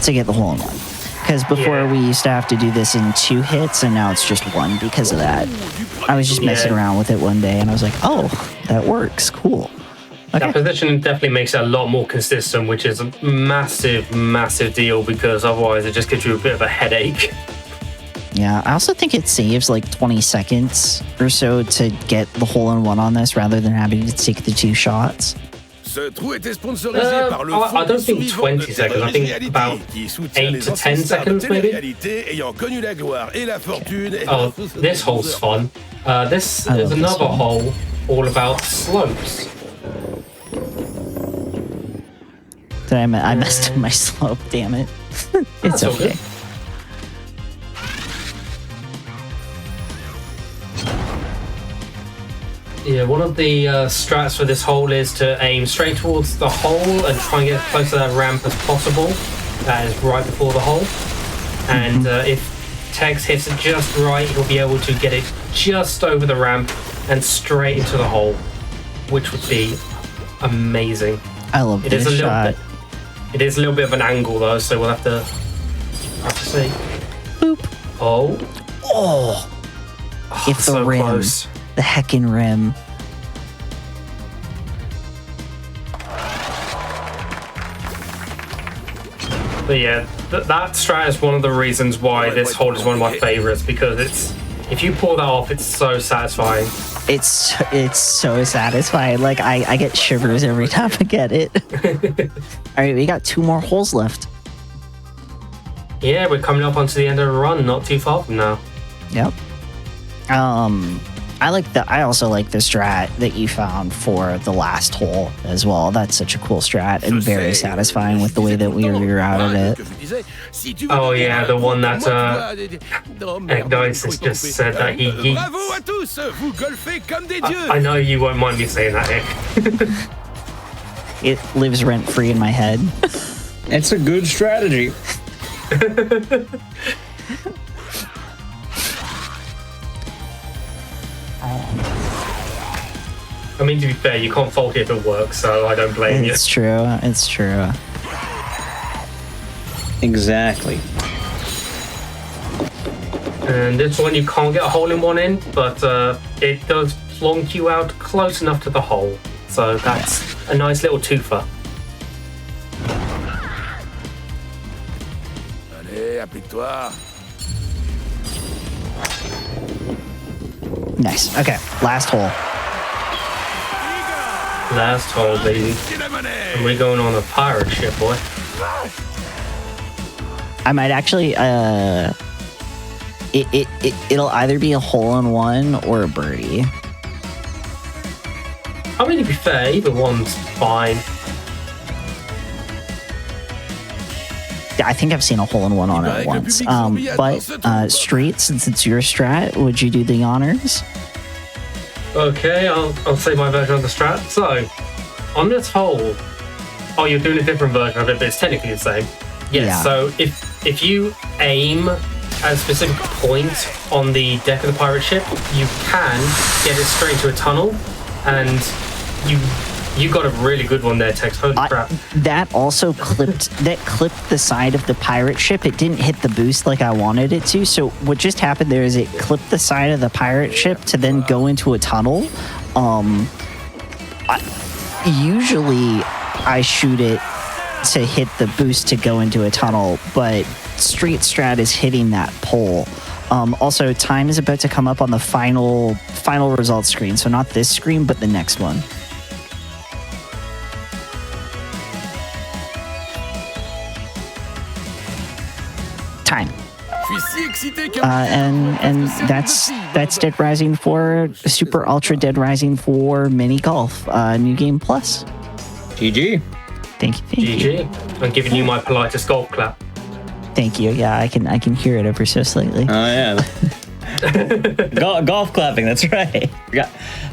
to get the hole-in-one. Because before we used to have to do this in 2 hits, and now it's just 1 because of that. I was just messing around with it one day, and I was like, oh, that works. Cool. Okay. That position definitely makes it a lot more consistent, which is a massive, massive deal, because otherwise it just gives you a bit of a headache. Yeah, I also think it saves like 20 seconds or so to get the hole-in-one on this rather than having to take the 2 shots. I don't think 20 seconds, I think about 8 to 10 seconds maybe. Oh, this hole's fun. This is another hole all about slopes. I messed up my slope, damn it. It's okay. Yeah, one of the strats for this hole is to aim straight towards the hole and try and get as close to that ramp as possible. That is right before the hole. And if Tex hits it just right, he'll be able to get it just over the ramp and straight into the hole, which would be amazing. I love this shot. It is a little bit of an angle though, so we'll have to see. Boop. Oh. If the so rim. Close. The heckin' rim. But yeah, that strat is one of the reasons why this hole is one of my favorites, because if you pull that off, it's so satisfying. It's so satisfying. Like I get shivers every time I get it. All right, we got 2 more holes left. Yeah, we're coming up onto the end of the run, not too far from now. Yep. I also like the strat that you found for the last hole as well. That's such a cool strat and very satisfying with the way that we rerouted it. Oh yeah, the one that Ignites just said that he I know you won't mind me saying that, Nick. It lives rent-free in my head. It's a good strategy. I mean, to be fair, you can't fault it if it works, so I don't blame you. It's true. It's true. Exactly. And this one you can't get a hole-in-one in, but it does plonk you out close enough to the hole. So that's a nice little twofer. Allez, applique-toi. Nice. Okay, last hole. Last hole, baby. And we're going on a pirate ship, boy. I might actually, it'll either be a hole-in-one or a birdie. I mean, to be fair, either one's fine. I think I've seen a hole-in-one on it once. But Street, since it's your strat, would you do the honors? Okay, I'll say my version of the strat. So, on this hole, oh, you're doing a different version of it, but it's technically the same. Yes. Yeah. So if you aim at a specific point on the deck of the pirate ship, you can get it straight into a tunnel, and you got a really good one there, Tex. Holy crap! That also clipped the side of the pirate ship. It didn't hit the boost like I wanted it to. So what just happened there is it clipped the side of the pirate ship to then go into a tunnel. Usually I shoot it to hit the boost to go into a tunnel, but Street Strat is hitting that pole. Also, time is about to come up on the final results screen. So not this screen, but the next one. Time. And that's Dead Rising 4, Super Ultra Dead Rising 4 Mini Golf, New Game Plus. GG. Thank you. GG. I'm giving you my politest golf clap. Thank you. Yeah, I can hear it ever so slightly. Oh yeah. Golf clapping. That's right. Forgot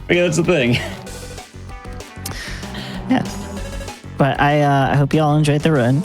that's the thing. Yeah. But I hope you all enjoyed the run.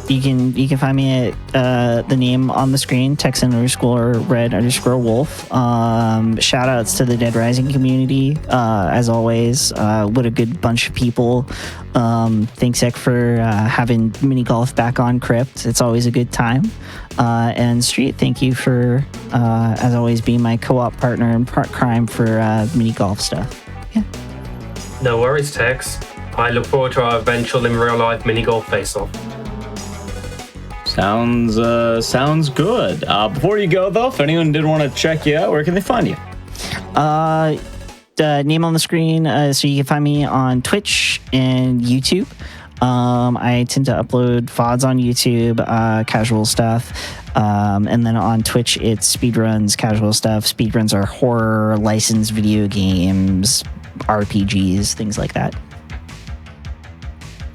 You can find me at the name on the screen, Texan_Red_Wolf. Shout outs to the Dead Rising community. As always, what a good bunch of people. Thanks, Ek, for having mini golf back on Crypt. It's always a good time. And Street, thank you for, as always, being my co-op partner in part crime for mini golf stuff. Yeah. No worries, Tex. I look forward to our eventual in real life mini golf face-off. Sounds good. Before you go, though, if anyone did want to check you out, where can they find you? Name on the screen, so you can find me on Twitch and YouTube. I tend to upload VODs on YouTube, casual stuff. And then on Twitch, it's Speedruns, casual stuff. Speedruns are horror, licensed video games, RPGs, things like that.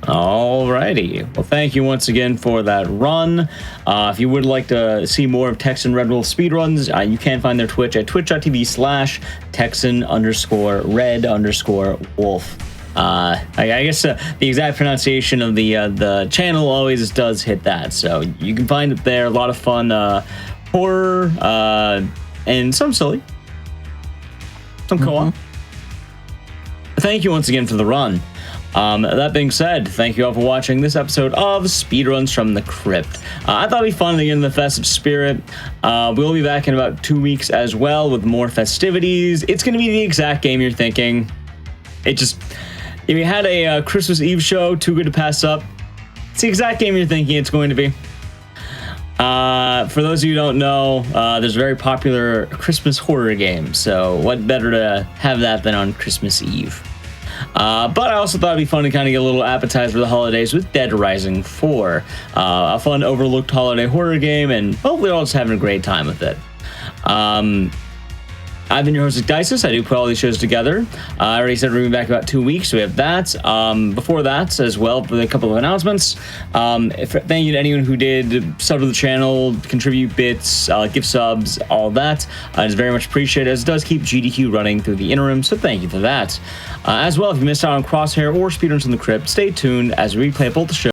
Alrighty. Well, thank you once again for that run. If you would like to see more of Texan Red Wolf speedruns, you can find their Twitch at twitch.tv/Texan_Red_Wolf. I guess the exact pronunciation of the channel always does hit that, so you can find it there. A lot of fun horror and some silly, some co-op. Thank you once again for the run. That being said, thank you all for watching this episode of Speedruns from the Crypt. I thought it'd be fun to get in the festive spirit. We'll be back in about 2 weeks as well with more festivities. It's going to be the exact game you're thinking. If you had a Christmas Eve show, too good to pass up, it's the exact game you're thinking it's going to be. For those of you who don't know, there's a very popular Christmas horror game, so what better to have that than on Christmas Eve? But I also thought it'd be fun to kind of get a little appetizer for the holidays with Dead Rising 4. A fun overlooked holiday horror game, and hopefully we're all just having a great time with it. I've been your host, Dices. I do put all these shows together. I already said we're going to be back about 2 weeks, so we have that. Before that, as well, with a couple of announcements. Thank you to anyone who did sub to the channel, contribute bits, give subs, all that. It's very much appreciated, as it does keep GDQ running through the interim, so thank you for that. As well, if you missed out on Crosshair or Speedruns from the Crypt, stay tuned as we replay both the shows